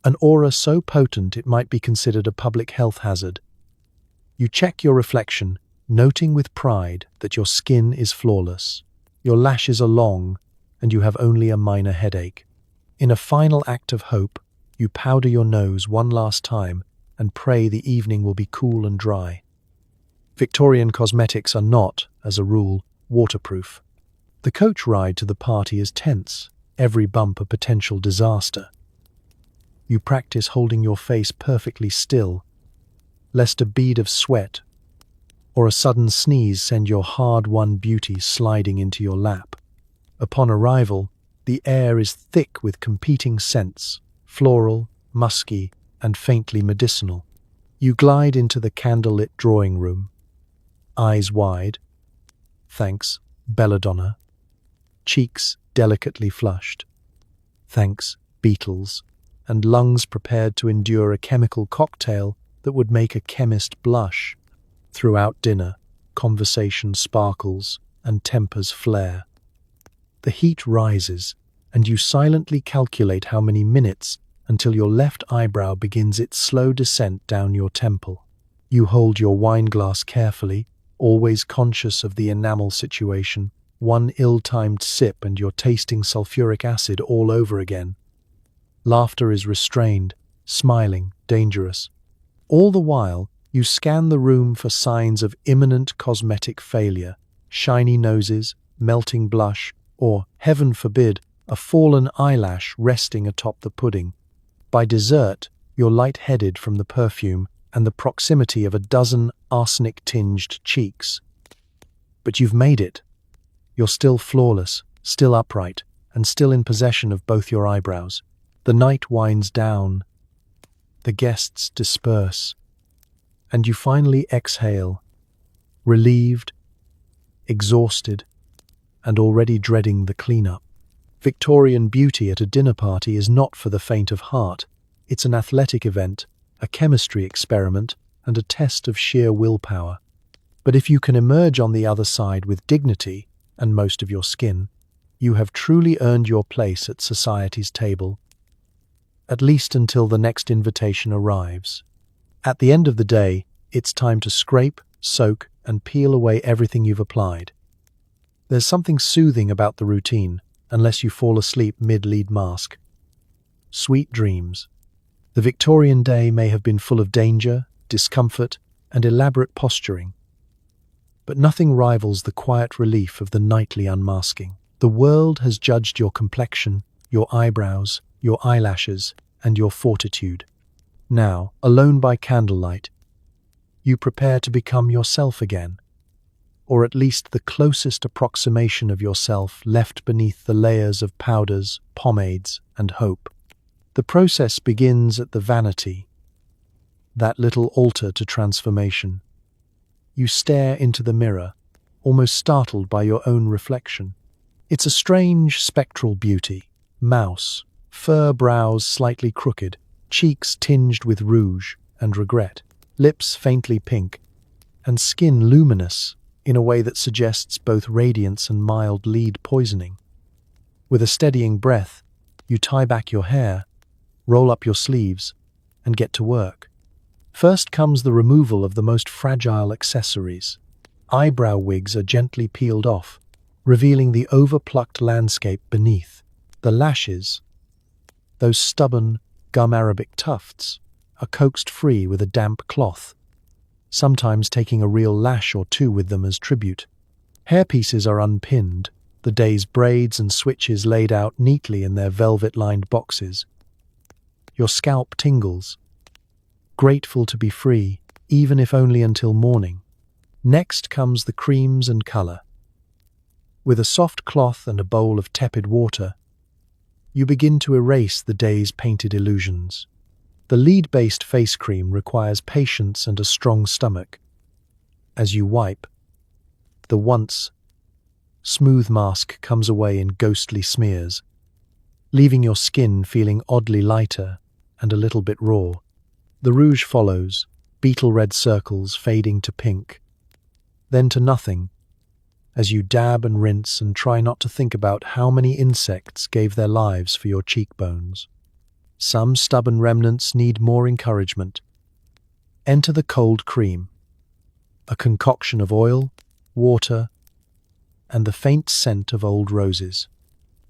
an aura so potent it might be considered a public health hazard. You check your reflection, noting with pride that your skin is flawless, your lashes are long, and you have only a minor headache. In a final act of hope, you powder your nose one last time and pray the evening will be cool and dry. Victorian cosmetics are not, as a rule, waterproof. The coach ride to the party is tense, every bump a potential disaster. You practice holding your face perfectly still, lest a bead of sweat or a sudden sneeze send your hard-won beauty sliding into your lap. Upon arrival, the air is thick with competing scents, floral, musky, and faintly medicinal. You glide into the candlelit drawing room, eyes wide, thanks, belladonna, cheeks delicately flushed, thanks, beetles, and lungs prepared to endure a chemical cocktail that would make a chemist blush. Throughout dinner, conversation sparkles and tempers flare. The heat rises, and you silently calculate how many minutes until your left eyebrow begins its slow descent down your temple. You hold your wine glass carefully, always conscious of the enamel situation. One ill-timed sip and you're tasting sulfuric acid all over again. Laughter is restrained, smiling, dangerous. All the while, you scan the room for signs of imminent cosmetic failure, shiny noses, melting blush, or, heaven forbid, a fallen eyelash resting atop the pudding. By dessert, you're light-headed from the perfume and the proximity of a dozen arsenic-tinged cheeks. But you've made it. You're still flawless, still upright, and still in possession of both your eyebrows. The night winds down. The guests disperse. And you finally exhale, relieved, exhausted, and already dreading the cleanup. Victorian beauty at a dinner party is not for the faint of heart. It's an athletic event, a chemistry experiment, and a test of sheer willpower. But if you can emerge on the other side with dignity and most of your skin, you have truly earned your place at society's table, at least until the next invitation arrives. At the end of the day, it's time to scrape, soak, and peel away everything you've applied. There's something soothing about the routine, unless you fall asleep mid-lead mask. Sweet dreams. The Victorian day may have been full of danger, discomfort, and elaborate posturing. But nothing rivals the quiet relief of the nightly unmasking. The world has judged your complexion, your eyebrows, your eyelashes, and your fortitude. Now, alone by candlelight, you prepare to become yourself again, or at least the closest approximation of yourself left beneath the layers of powders, pomades, and hope. The process begins at the vanity, that little altar to transformation. You stare into the mirror, almost startled by your own reflection. It's a strange, spectral beauty. Mouse, fur brows slightly crooked, cheeks tinged with rouge and regret, lips faintly pink, and skin luminous in a way that suggests both radiance and mild lead poisoning. With a steadying breath, you tie back your hair, roll up your sleeves, and get to work. First comes the removal of the most fragile accessories. Eyebrow wigs are gently peeled off, revealing the over-plucked landscape beneath. The lashes, those stubborn, gum Arabic tufts, are coaxed free with a damp cloth, sometimes taking a real lash or two with them as tribute. Hairpieces are unpinned, the day's braids and switches laid out neatly in their velvet-lined boxes. Your scalp tingles, grateful to be free, even if only until morning. Next comes the creams and color. With a soft cloth and a bowl of tepid water, you begin to erase the day's painted illusions. The lead-based face cream requires patience and a strong stomach. As you wipe, the once smooth mask comes away in ghostly smears, leaving your skin feeling oddly lighter and a little bit raw. The rouge follows, beetle red circles fading to pink, then to nothing, as you dab and rinse and try not to think about how many insects gave their lives for your cheekbones. Some stubborn remnants need more encouragement. Enter the cold cream, a concoction of oil, water, and the faint scent of old roses.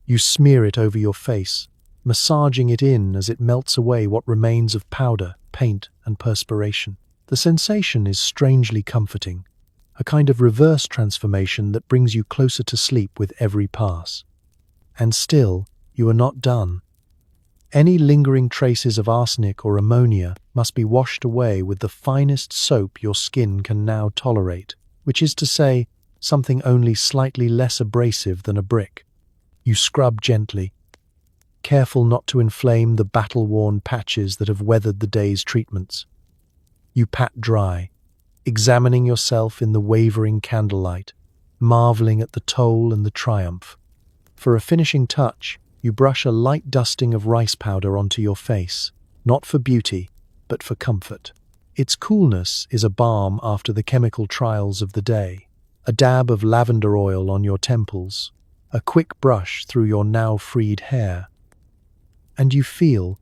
You smear it over your face, massaging it in as it melts away what remains of powder, paint, and perspiration. The sensation is strangely comforting, a kind of reverse transformation that brings you closer to sleep with every pass. And still, you are not done. Any lingering traces of arsenic or ammonia must be washed away with the finest soap your skin can now tolerate, which is to say, something only slightly less abrasive than a brick. You scrub gently, careful not to inflame the battle-worn patches that have weathered the day's treatments. You pat dry, examining yourself in the wavering candlelight, marveling at the toll and the triumph. For a finishing touch, you brush a light dusting of rice powder onto your face, not for beauty, but for comfort. Its coolness is a balm after the chemical trials of the day. A dab of lavender oil on your temples, a quick brush through your now freed hair. And you feel,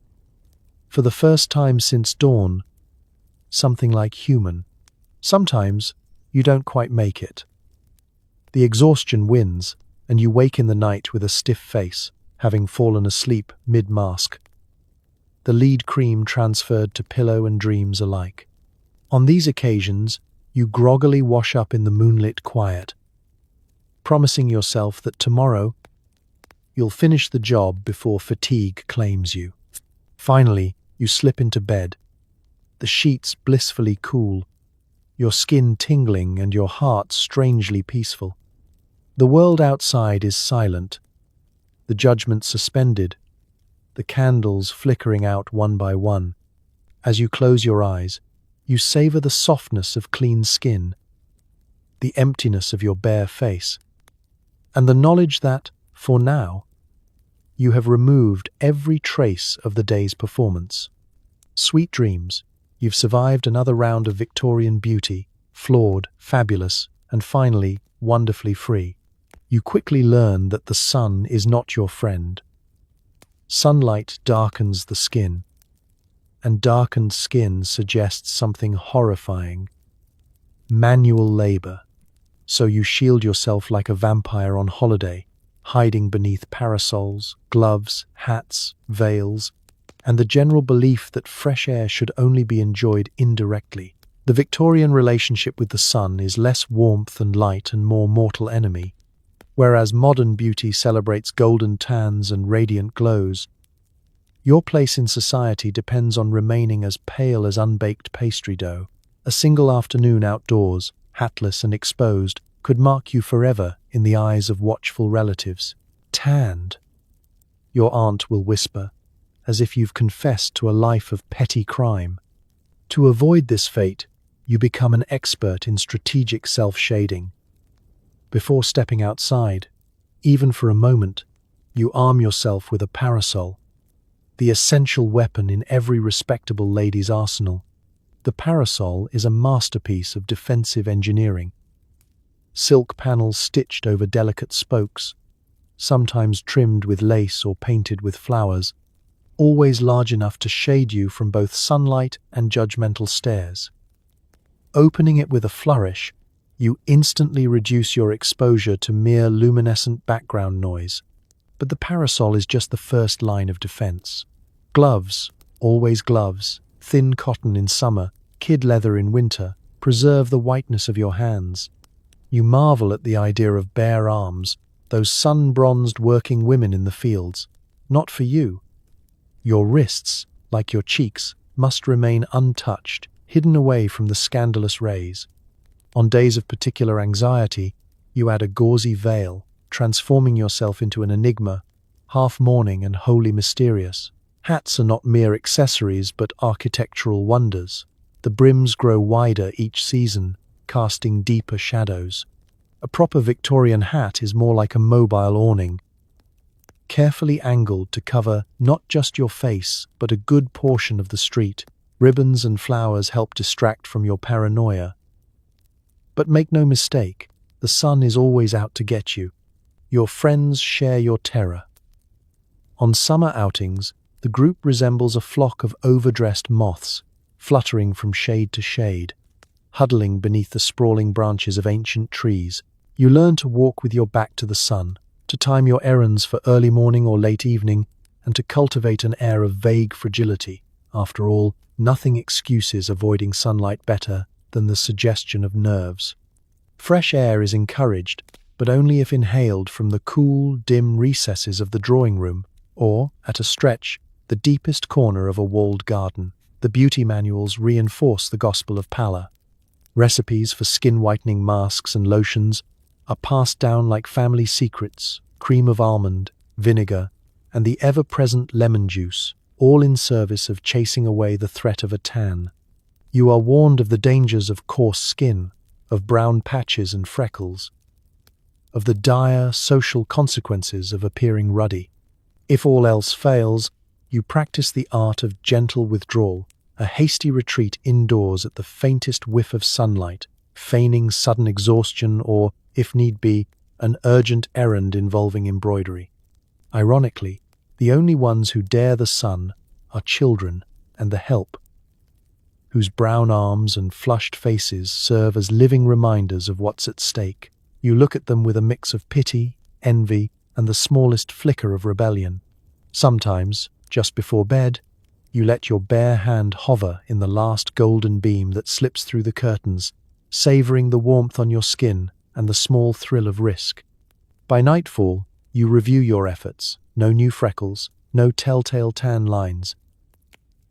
for the first time since dawn, something like human. Sometimes you don't quite make it. The exhaustion wins, and you wake in the night with a stiff face, having fallen asleep mid-mask. The lead cream transferred to pillow and dreams alike. On these occasions, you groggily wash up in the moonlit quiet, promising yourself that tomorrow you'll finish the job before fatigue claims you. Finally, you slip into bed, the sheets blissfully cool, your skin tingling and your heart strangely peaceful. The world outside is silent, the judgment suspended, the candles flickering out one by one. As you close your eyes, you savor the softness of clean skin, the emptiness of your bare face, and the knowledge that, for now, you have removed every trace of the day's performance. Sweet dreams, you've survived another round of Victorian beauty, flawed, fabulous, and finally, wonderfully free. You quickly learn that the sun is not your friend. Sunlight darkens the skin, and darkened skin suggests something horrifying. Manual labor. So you shield yourself like a vampire on holiday, hiding beneath parasols, gloves, hats, veils, and the general belief that fresh air should only be enjoyed indirectly. The Victorian relationship with the sun is less warmth and light and more mortal enemy, whereas modern beauty celebrates golden tans and radiant glows. Your place in society depends on remaining as pale as unbaked pastry dough. A single afternoon outdoors, hatless and exposed, could mark you forever in the eyes of watchful relatives. Tanned, your aunt will whisper, as if you've confessed to a life of petty crime. To avoid this fate, you become an expert in strategic self-shading. Before stepping outside, even for a moment, you arm yourself with a parasol, the essential weapon in every respectable lady's arsenal. The parasol is a masterpiece of defensive engineering. Silk panels stitched over delicate spokes, sometimes trimmed with lace or painted with flowers, always large enough to shade you from both sunlight and judgmental stares. Opening it with a flourish, you instantly reduce your exposure to mere luminescent background noise. But the parasol is just the first line of defense. Gloves, always gloves, thin cotton in summer, kid leather in winter, preserve the whiteness of your hands. You marvel at the idea of bare arms, those sun-bronzed working women in the fields. Not for you. Your wrists, like your cheeks, must remain untouched, hidden away from the scandalous rays. On days of particular anxiety, you add a gauzy veil, transforming yourself into an enigma, half mourning and wholly mysterious. Hats are not mere accessories but architectural wonders. The brims grow wider each season, casting deeper shadows. A proper Victorian hat is more like a mobile awning, carefully angled to cover not just your face, but a good portion of the street. Ribbons and flowers help distract from your paranoia. But make no mistake, the sun is always out to get you. Your friends share your terror. On summer outings, the group resembles a flock of overdressed moths, fluttering from shade to shade, huddling beneath the sprawling branches of ancient trees. You learn to walk with your back to the sun, to time your errands for early morning or late evening, and to cultivate an air of vague fragility. After all, nothing excuses avoiding sunlight better than the suggestion of nerves. Fresh air is encouraged, but only if inhaled from the cool, dim recesses of the drawing room, or, at a stretch, the deepest corner of a walled garden. The beauty manuals reinforce the gospel of pallor. Recipes for skin-whitening masks and lotions are passed down like family secrets: cream of almond, vinegar, and the ever-present lemon juice, all in service of chasing away the threat of a tan. You are warned of the dangers of coarse skin, of brown patches and freckles, of the dire social consequences of appearing ruddy. If all else fails, you practice the art of gentle withdrawal, a hasty retreat indoors at the faintest whiff of sunlight, feigning sudden exhaustion or, if need be, an urgent errand involving embroidery. Ironically, the only ones who dare the sun are children and the help, whose brown arms and flushed faces serve as living reminders of what's at stake. You look at them with a mix of pity, envy, and the smallest flicker of rebellion. Sometimes, just before bed, you let your bare hand hover in the last golden beam that slips through the curtains, savoring the warmth on your skin and the small thrill of risk. By nightfall, you review your efforts. No new freckles, no telltale tan lines.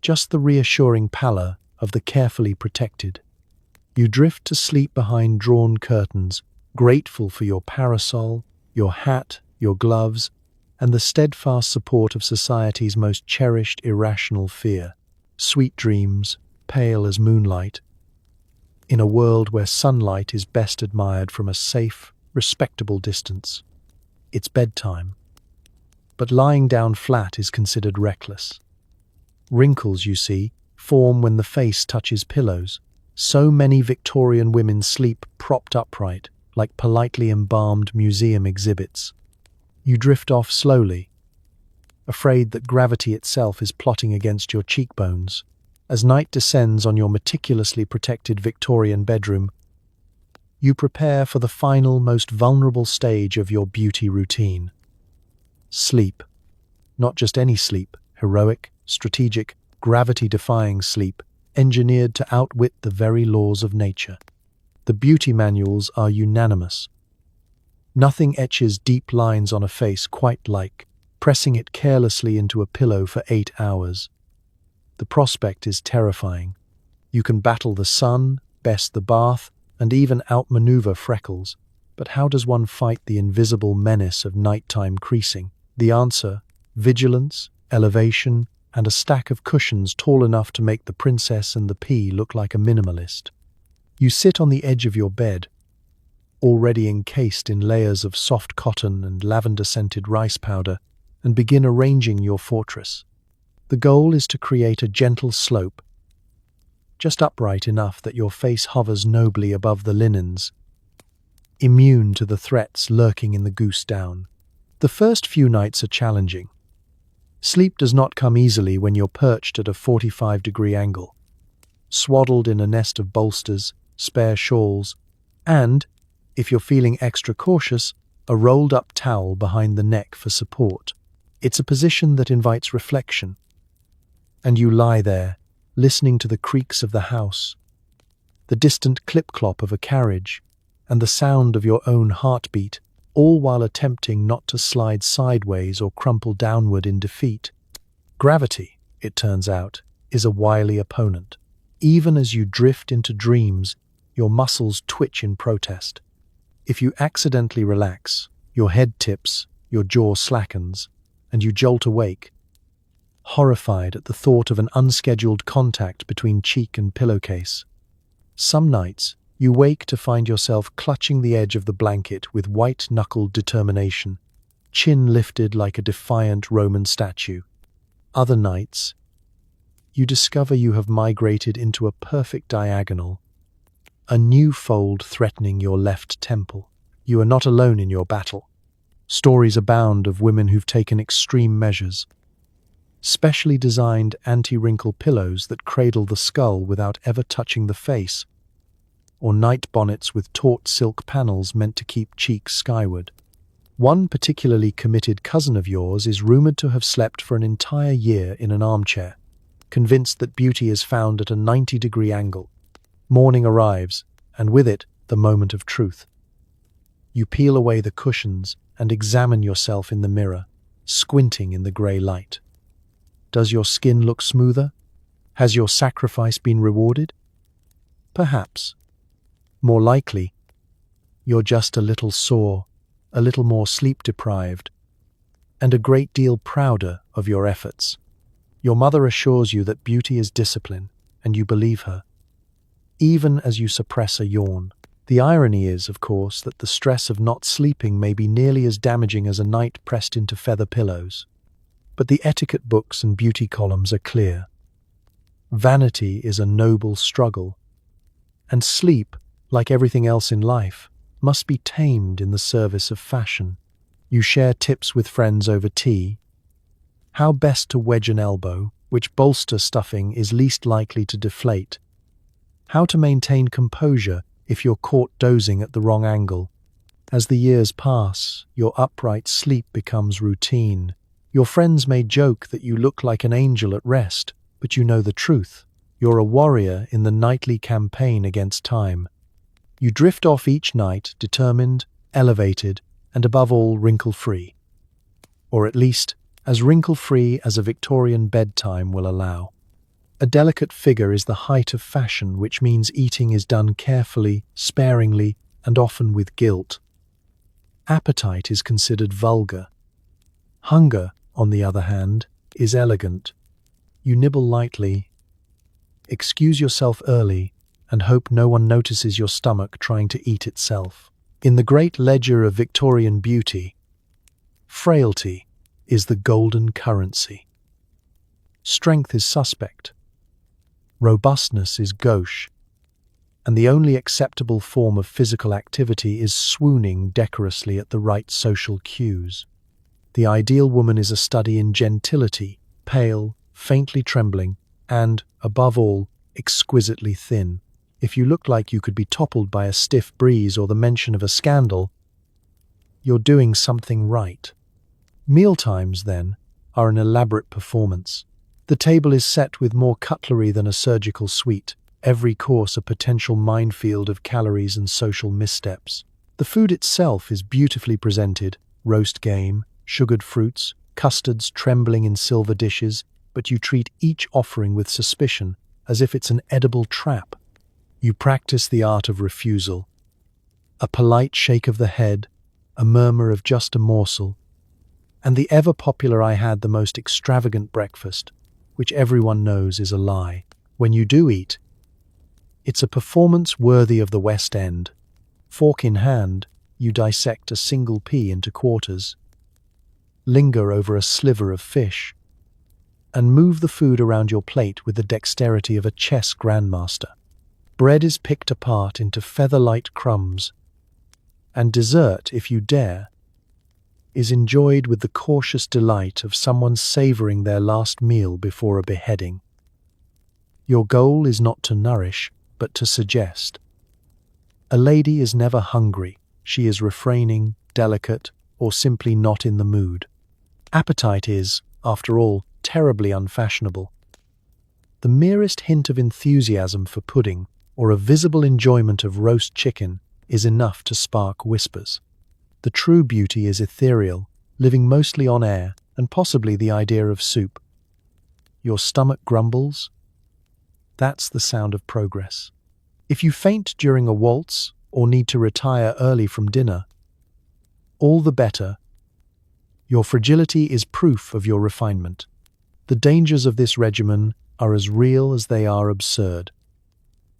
Just the reassuring pallor of the carefully protected. You drift to sleep behind drawn curtains, grateful for your parasol, your hat, your gloves, and the steadfast support of society's most cherished irrational fear. Sweet dreams, pale as moonlight, in a world where sunlight is best admired from a safe, respectable distance. It's bedtime. But lying down flat is considered reckless. Wrinkles, you see, form when the face touches pillows. So many Victorian women sleep propped upright, like politely embalmed museum exhibits. You drift off slowly, afraid that gravity itself is plotting against your cheekbones. As night descends on your meticulously protected Victorian bedroom, you prepare for the final, most vulnerable stage of your beauty routine. Sleep. Not just any sleep, heroic, strategic, gravity-defying sleep, engineered to outwit the very laws of nature. The beauty manuals are unanimous. Nothing etches deep lines on a face quite like pressing it carelessly into a pillow for 8 hours. The prospect is terrifying. You can battle the sun, best the bath, and even outmaneuver freckles. But how does one fight the invisible menace of nighttime creasing? The answer: vigilance, elevation, and a stack of cushions tall enough to make the princess and the pea look like a minimalist. You sit on the edge of your bed, already encased in layers of soft cotton and lavender-scented rice powder, and begin arranging your fortress. The goal is to create a gentle slope, just upright enough that your face hovers nobly above the linens, immune to the threats lurking in the goose down. The first few nights are challenging. Sleep does not come easily when you're perched at a 45-degree angle, swaddled in a nest of bolsters, spare shawls, and, if you're feeling extra cautious, a rolled-up towel behind the neck for support. It's a position that invites reflection. And you lie there, listening to the creaks of the house, the distant clip-clop of a carriage, and the sound of your own heartbeat, all while attempting not to slide sideways or crumple downward in defeat. Gravity, it turns out, is a wily opponent. Even as you drift into dreams, your muscles twitch in protest. If you accidentally relax, your head tips, your jaw slackens, and you jolt awake, horrified at the thought of an unscheduled contact between cheek and pillowcase. Some nights, you wake to find yourself clutching the edge of the blanket with white-knuckled determination, chin lifted like a defiant Roman statue. Other nights, you discover you have migrated into a perfect diagonal, a new fold threatening your left temple. You are not alone in your battle. Stories abound of women who've taken extreme measures. Specially designed anti-wrinkle pillows that cradle the skull without ever touching the face, or night bonnets with taut silk panels meant to keep cheeks skyward. One particularly committed cousin of yours is rumored to have slept for an entire year in an armchair, convinced that beauty is found at a 90-degree angle. Morning arrives, and with it, the moment of truth. You peel away the cushions and examine yourself in the mirror, squinting in the grey light. Does your skin look smoother? Has your sacrifice been rewarded? Perhaps. More likely, you're just a little sore, a little more sleep-deprived, and a great deal prouder of your efforts. Your mother assures you that beauty is discipline, and you believe her, even as you suppress a yawn. The irony is, of course, that the stress of not sleeping may be nearly as damaging as a night pressed into feather pillows. But the etiquette books and beauty columns are clear. Vanity is a noble struggle, and sleep, like everything else in life, must be tamed in the service of fashion. You share tips with friends over tea. How best to wedge an elbow, which bolster stuffing is least likely to deflate. How to maintain composure if you're caught dozing at the wrong angle. As the years pass, your upright sleep becomes routine. Your friends may joke that you look like an angel at rest, but you know the truth. You're a warrior in the nightly campaign against time. You drift off each night, determined, elevated, and above all, wrinkle-free. Or at least, as wrinkle-free as a Victorian bedtime will allow. A delicate figure is the height of fashion, which means eating is done carefully, sparingly, and often with guilt. Appetite is considered vulgar. Hunger, on the other hand, is elegant. You nibble lightly, excuse yourself early, and hope no one notices your stomach trying to eat itself. In the great ledger of Victorian beauty, frailty is the golden currency. Strength is suspect. Robustness is gauche. And the only acceptable form of physical activity is swooning decorously at the right social cues. The ideal woman is a study in gentility, pale, faintly trembling, and, above all, exquisitely thin. If you look like you could be toppled by a stiff breeze or the mention of a scandal, you're doing something right. Mealtimes, then, are an elaborate performance. The table is set with more cutlery than a surgical suite, every course a potential minefield of calories and social missteps. The food itself is beautifully presented, roast game, sugared fruits, custards trembling in silver dishes, but you treat each offering with suspicion, as if it's an edible trap. You practice the art of refusal. A polite shake of the head, a murmur of just a morsel, and the ever-popular "I had the most extravagant breakfast," which everyone knows is a lie. When you do eat, it's a performance worthy of the West End. Fork in hand, you dissect a single pea into quarters, linger over a sliver of fish, and move the food around your plate with the dexterity of a chess grandmaster. Bread is picked apart into feather-light crumbs, and dessert, if you dare, is enjoyed with the cautious delight of someone savoring their last meal before a beheading. Your goal is not to nourish, but to suggest. A lady is never hungry. She is refraining, delicate, or simply not in the mood. Appetite is, after all, terribly unfashionable. The merest hint of enthusiasm for pudding or a visible enjoyment of roast chicken is enough to spark whispers. The true beauty is ethereal, living mostly on air and possibly the idea of soup. Your stomach grumbles? That's the sound of progress. If you faint during a waltz or need to retire early from dinner, all the better. Your fragility is proof of your refinement. The dangers of this regimen are as real as they are absurd.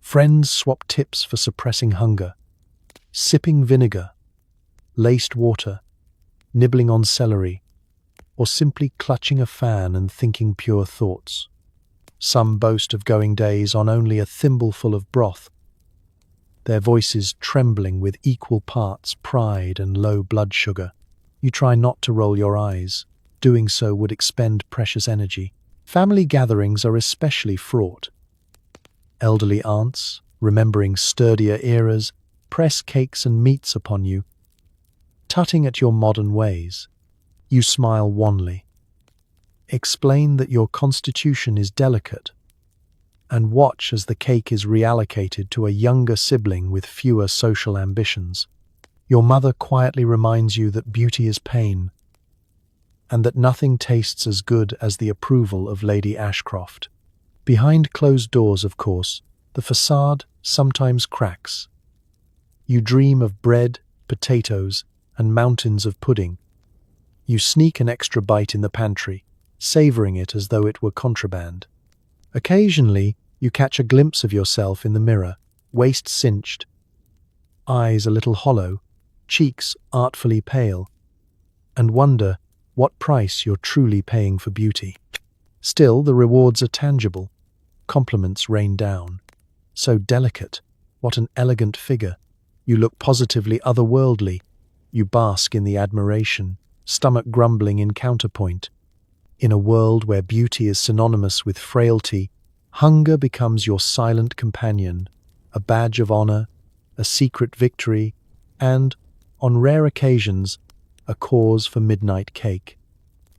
Friends swap tips for suppressing hunger, sipping vinegar, laced water, nibbling on celery, or simply clutching a fan and thinking pure thoughts. Some boast of going days on only a thimbleful of broth, their voices trembling with equal parts pride and low blood sugar. You try not to roll your eyes. Doing so would expend precious energy. Family gatherings are especially fraught. Elderly aunts, remembering sturdier eras, press cakes and meats upon you, tutting at your modern ways. You smile wanly. Explain that your constitution is delicate. and watch as the cake is reallocated to a younger sibling with fewer social ambitions. Your mother quietly reminds you that beauty is pain, and that nothing tastes as good as the approval of Lady Ashcroft. Behind closed doors, of course, the facade sometimes cracks. You dream of bread, potatoes, and mountains of pudding. You sneak an extra bite in the pantry, savoring it as though it were contraband. Occasionally, you catch a glimpse of yourself in the mirror, waist cinched, eyes a little hollow, cheeks artfully pale, and wonder what price you're truly paying for beauty. Still, the rewards are tangible. Compliments rain down. So delicate. What an elegant figure. You look positively otherworldly. You bask in the admiration, stomach grumbling in counterpoint. In a world where beauty is synonymous with frailty, hunger becomes your silent companion, a badge of honor, a secret victory, and, on rare occasions, a cause for midnight cake.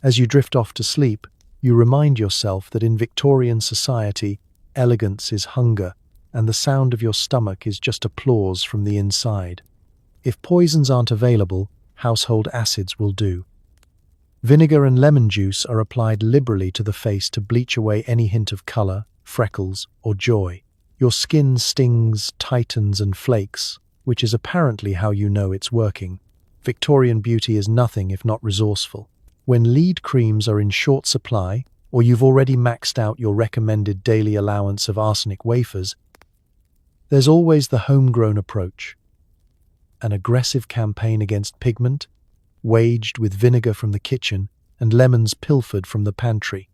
As you drift off to sleep, you remind yourself that in Victorian society, elegance is hunger, and the sound of your stomach is just applause from the inside. If poisons aren't available, household acids will do. Vinegar and lemon juice are applied liberally to the face to bleach away any hint of color, freckles, or joy. Your skin stings, tightens, and flakes, which is apparently how you know it's working. Victorian beauty is nothing if not resourceful. When lead creams are in short supply, or you've already maxed out your recommended daily allowance of arsenic wafers, there's always the homegrown approach. An aggressive campaign against pigment, waged with vinegar from the kitchen and lemons pilfered from the pantry.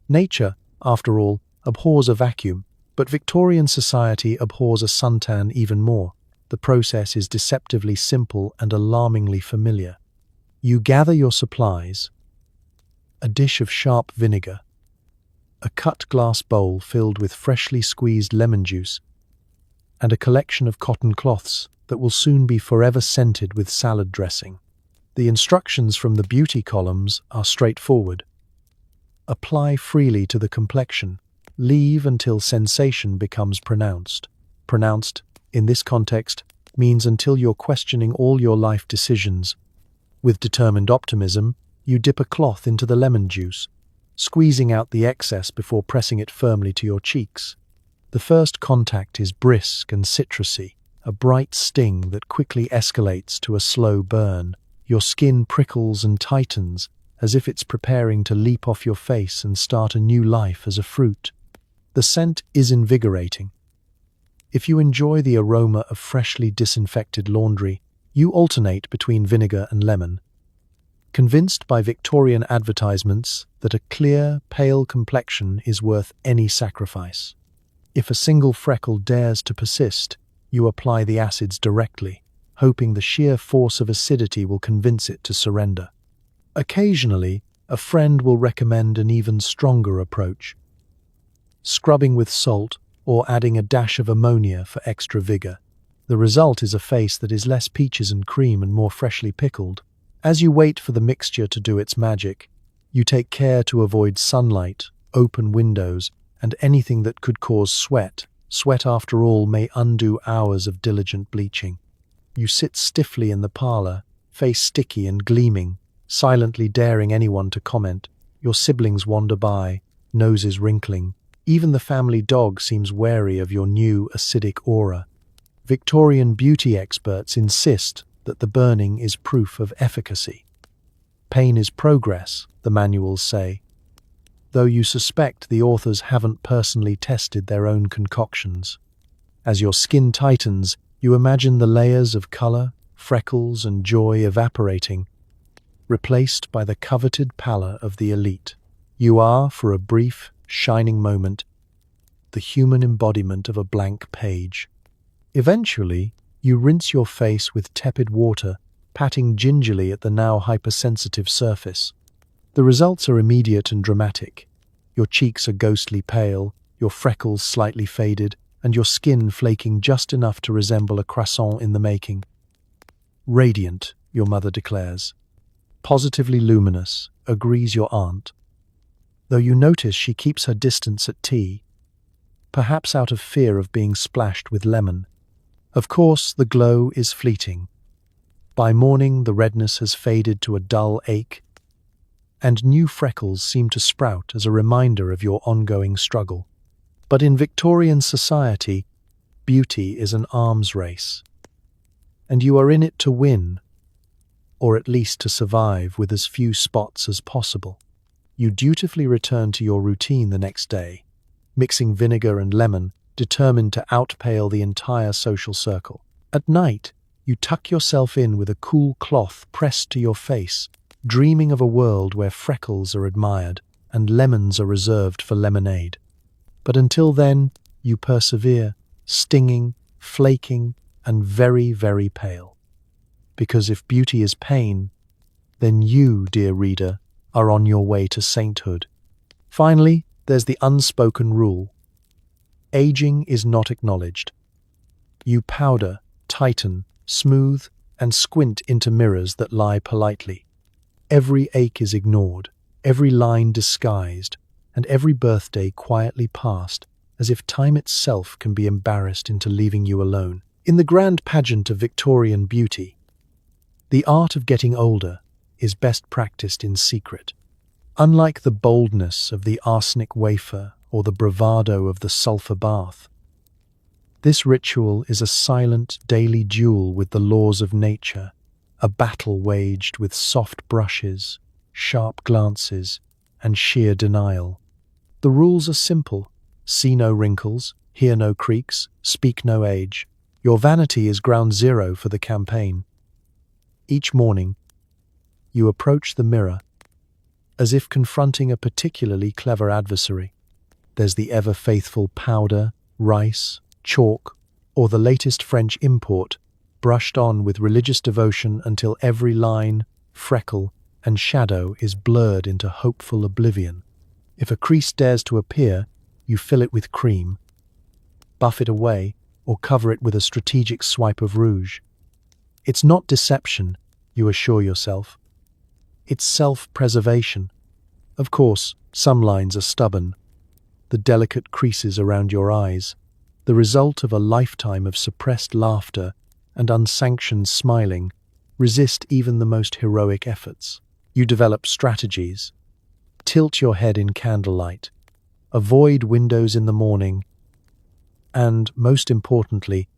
Nature, after all, abhors a vacuum, but Victorian society abhors a suntan even more. The process is deceptively simple and alarmingly familiar. You gather your supplies: a dish of sharp vinegar, a cut glass bowl filled with freshly squeezed lemon juice, and a collection of cotton cloths that will soon be forever scented with salad dressing. The instructions from the beauty columns are straightforward. Apply freely to the complexion. Leave until sensation becomes pronounced. Pronounced, in this context, means until you're questioning all your life decisions. With determined optimism, you dip a cloth into the lemon juice, squeezing out the excess before pressing it firmly to your cheeks. The first contact is brisk and citrusy, a bright sting that quickly escalates to a slow burn. Your skin prickles and tightens, as if it's preparing to leap off your face and start a new life as a fruit. The scent is invigorating. If you enjoy the aroma of freshly disinfected laundry, you alternate between vinegar and lemon. Convinced by Victorian advertisements that a clear, pale complexion is worth any sacrifice. If a single freckle dares to persist, you apply the acids directly, hoping the sheer force of acidity will convince it to surrender. Occasionally, a friend will recommend an even stronger approach: scrubbing with salt or adding a dash of ammonia for extra vigor. The result is a face that is less peaches and cream and more freshly pickled. As you wait for the mixture to do its magic, you take care to avoid sunlight, open windows, and anything that could cause sweat. Sweat, after all, may undo hours of diligent bleaching. You sit stiffly in the parlor, face sticky and gleaming, silently daring anyone to comment. Your siblings wander by, noses wrinkling. Even the family dog seems wary of your new acidic aura. Victorian beauty experts insist that the burning is proof of efficacy. Pain is progress, the manuals say, though you suspect the authors haven't personally tested their own concoctions. As your skin tightens, you imagine the layers of color, freckles, and joy evaporating, replaced by the coveted pallor of the elite. You are, for a brief, shining moment, the human embodiment of a blank page. Eventually, you rinse your face with tepid water, patting gingerly at the now hypersensitive surface. The results are immediate and dramatic. Your cheeks are ghostly pale, your freckles slightly faded, and your skin flaking just enough to resemble a croissant in the making. Radiant, your mother declares. Positively luminous, agrees your aunt, though you notice she keeps her distance at tea. perhaps out of fear of being splashed with lemon. Of course, the glow is fleeting. By morning, the redness has faded to a dull ache, and new freckles seem to sprout as a reminder of your ongoing struggle. But in Victorian society, beauty is an arms race, and you are in it to win, or at least to survive with as few spots as possible. You dutifully return to your routine the next day, mixing vinegar and lemon, determined to outpale the entire social circle. At night, you tuck yourself in with a cool cloth pressed to your face, dreaming of a world where freckles are admired and lemons are reserved for lemonade. But until then, you persevere, stinging, flaking, and very, very pale. Because if beauty is pain, then you, dear reader, are on your way to sainthood. Finally, there's the unspoken rule. Aging is not acknowledged. You powder, tighten, smooth, and squint into mirrors that lie politely. Every ache is ignored, every line disguised, and every birthday quietly passed, as if time itself can be embarrassed into leaving you alone. In the grand pageant of Victorian beauty, the art of getting older is best practiced in secret. Unlike the boldness of the arsenic wafer or the bravado of the sulfur bath, this ritual is a silent daily duel with the laws of nature, a battle waged with soft brushes, sharp glances, and sheer denial. The rules are simple. See no wrinkles, hear no creaks, speak no age. Your vanity is ground zero for the campaign. Each morning, you approach the mirror as if confronting a particularly clever adversary. There's the ever-faithful powder, rice, chalk, or the latest French import, brushed on with religious devotion until every line, freckle, and shadow is blurred into hopeful oblivion. If a crease dares to appear, you fill it with cream, buff it away, or cover it with a strategic swipe of rouge. It's not deception, you assure yourself. It's self-preservation. Of course, some lines are stubborn. The delicate creases around your eyes, the result of a lifetime of suppressed laughter and unsanctioned smiling, resist even the most heroic efforts. You develop strategies. Tilt your head in candlelight. Avoid windows in the morning. And, most importantly,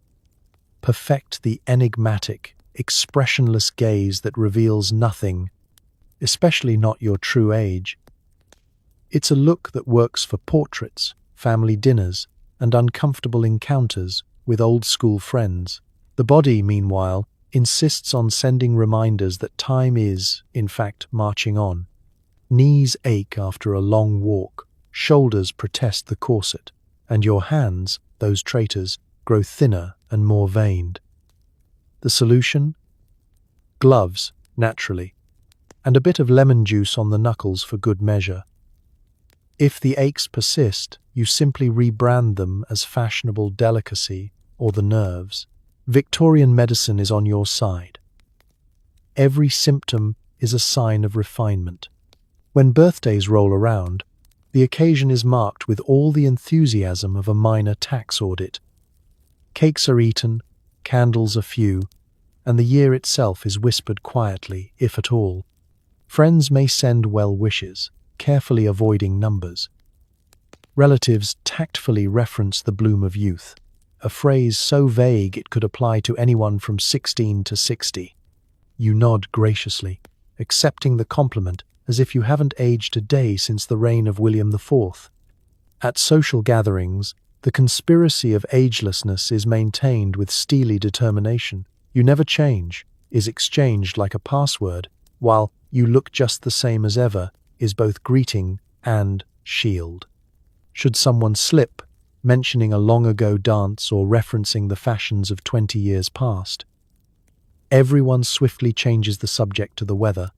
perfect the enigmatic, expressionless gaze that reveals nothing, especially not your true age. It's a look that works for portraits, family dinners, and uncomfortable encounters with old-school friends. The body, meanwhile, insists on sending reminders that time is, in fact, marching on. Knees ache after a long walk, shoulders protest the corset, and your hands, those traitors, grow thinner and more veined. The solution? Gloves, naturally, and a bit of lemon juice on the knuckles for good measure. If the aches persist, you simply rebrand them as fashionable delicacy or the nerves. Victorian medicine is on your side. Every symptom is a sign of refinement. When birthdays roll around, the occasion is marked with all the enthusiasm of a minor tax audit. Cakes are eaten, candles are few, and the year itself is whispered quietly, if at all. Friends may send well wishes, carefully avoiding numbers. Relatives tactfully reference the bloom of youth, a phrase so vague it could apply to anyone from 16 to 60. You nod graciously, accepting the compliment as if you haven't aged a day since the reign of William IV. At social gatherings, the conspiracy of agelessness is maintained with steely determination. You never change is exchanged like a password, while you look just the same as ever is both greeting and shield. Should someone slip, mentioning a long-ago dance or referencing the fashions of 20 years past, everyone swiftly changes the subject to the weather,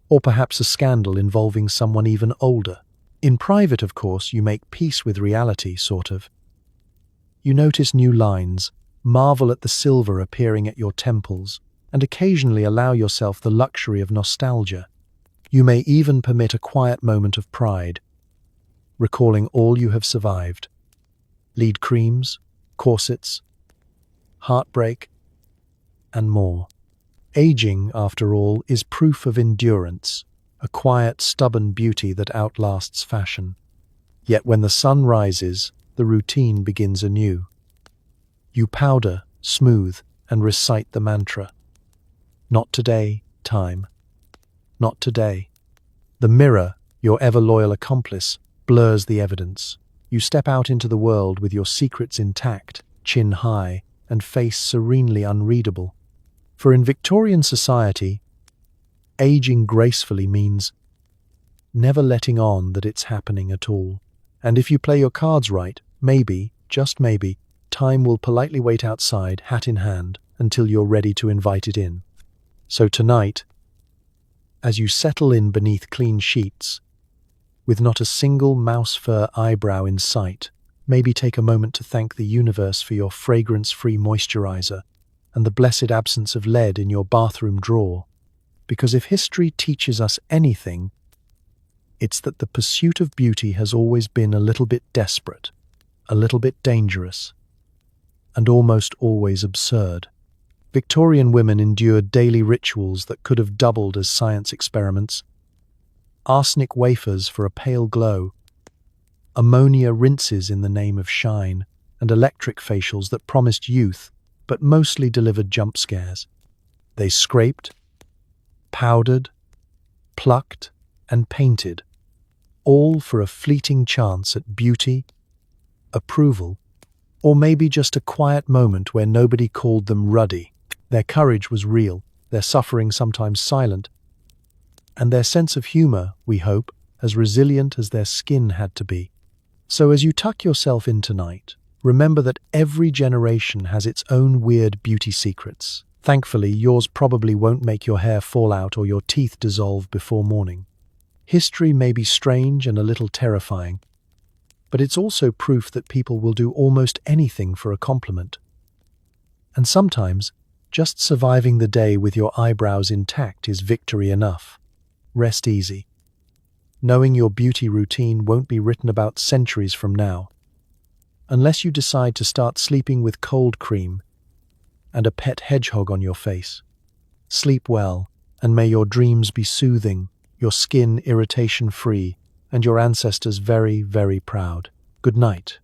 or perhaps a scandal involving someone even older. In private, of course, you make peace with reality, sort of. You notice new lines, marvel at the silver appearing at your temples, and occasionally allow yourself the luxury of nostalgia. You may even permit a quiet moment of pride, recalling all you have survived. lead creams, corsets, heartbreak, and more. Aging, after all, is proof of endurance, a quiet, stubborn beauty that outlasts fashion. Yet when the sun rises, the routine begins anew. You powder, smooth, and recite the mantra. Not today, time. Not today. The mirror, your ever-loyal accomplice, blurs the evidence. You step out into the world with your secrets intact, chin high, and face serenely unreadable. For in Victorian society, aging gracefully means never letting on that it's happening at all. And if you play your cards right, maybe, just maybe, time will politely wait outside, hat in hand, until you're ready to invite it in. So tonight, as you settle in beneath clean sheets, with not a single mouse fur eyebrow in sight, maybe take a moment to thank the universe for your fragrance-free moisturizer and the blessed absence of lead in your bathroom drawer. Because if history teaches us anything, it's that the pursuit of beauty has always been a little bit desperate, a little bit dangerous, and almost always absurd. Victorian women endured daily rituals that could have doubled as science experiments. Arsenic wafers for a pale glow, ammonia rinses in the name of shine, and electric facials that promised youth but mostly delivered jump scares. They scraped, powdered, plucked, and painted, all for a fleeting chance at beauty, approval, or maybe just a quiet moment where nobody called them ruddy. Their courage was real, their suffering sometimes silent, and their sense of humor, we hope, as resilient as their skin had to be. So as you tuck yourself in tonight, remember that every generation has its own weird beauty secrets. Thankfully, yours probably won't make your hair fall out or your teeth dissolve before morning. History may be strange and a little terrifying, but it's also proof that people will do almost anything for a compliment. And sometimes, just surviving the day with your eyebrows intact is victory enough. Rest easy, knowing your beauty routine won't be written about centuries from now, unless you decide to start sleeping with cold cream and a pet hedgehog on your face. Sleep well, and may your dreams be soothing, your skin irritation-free, and your ancestors very, very proud. Good night.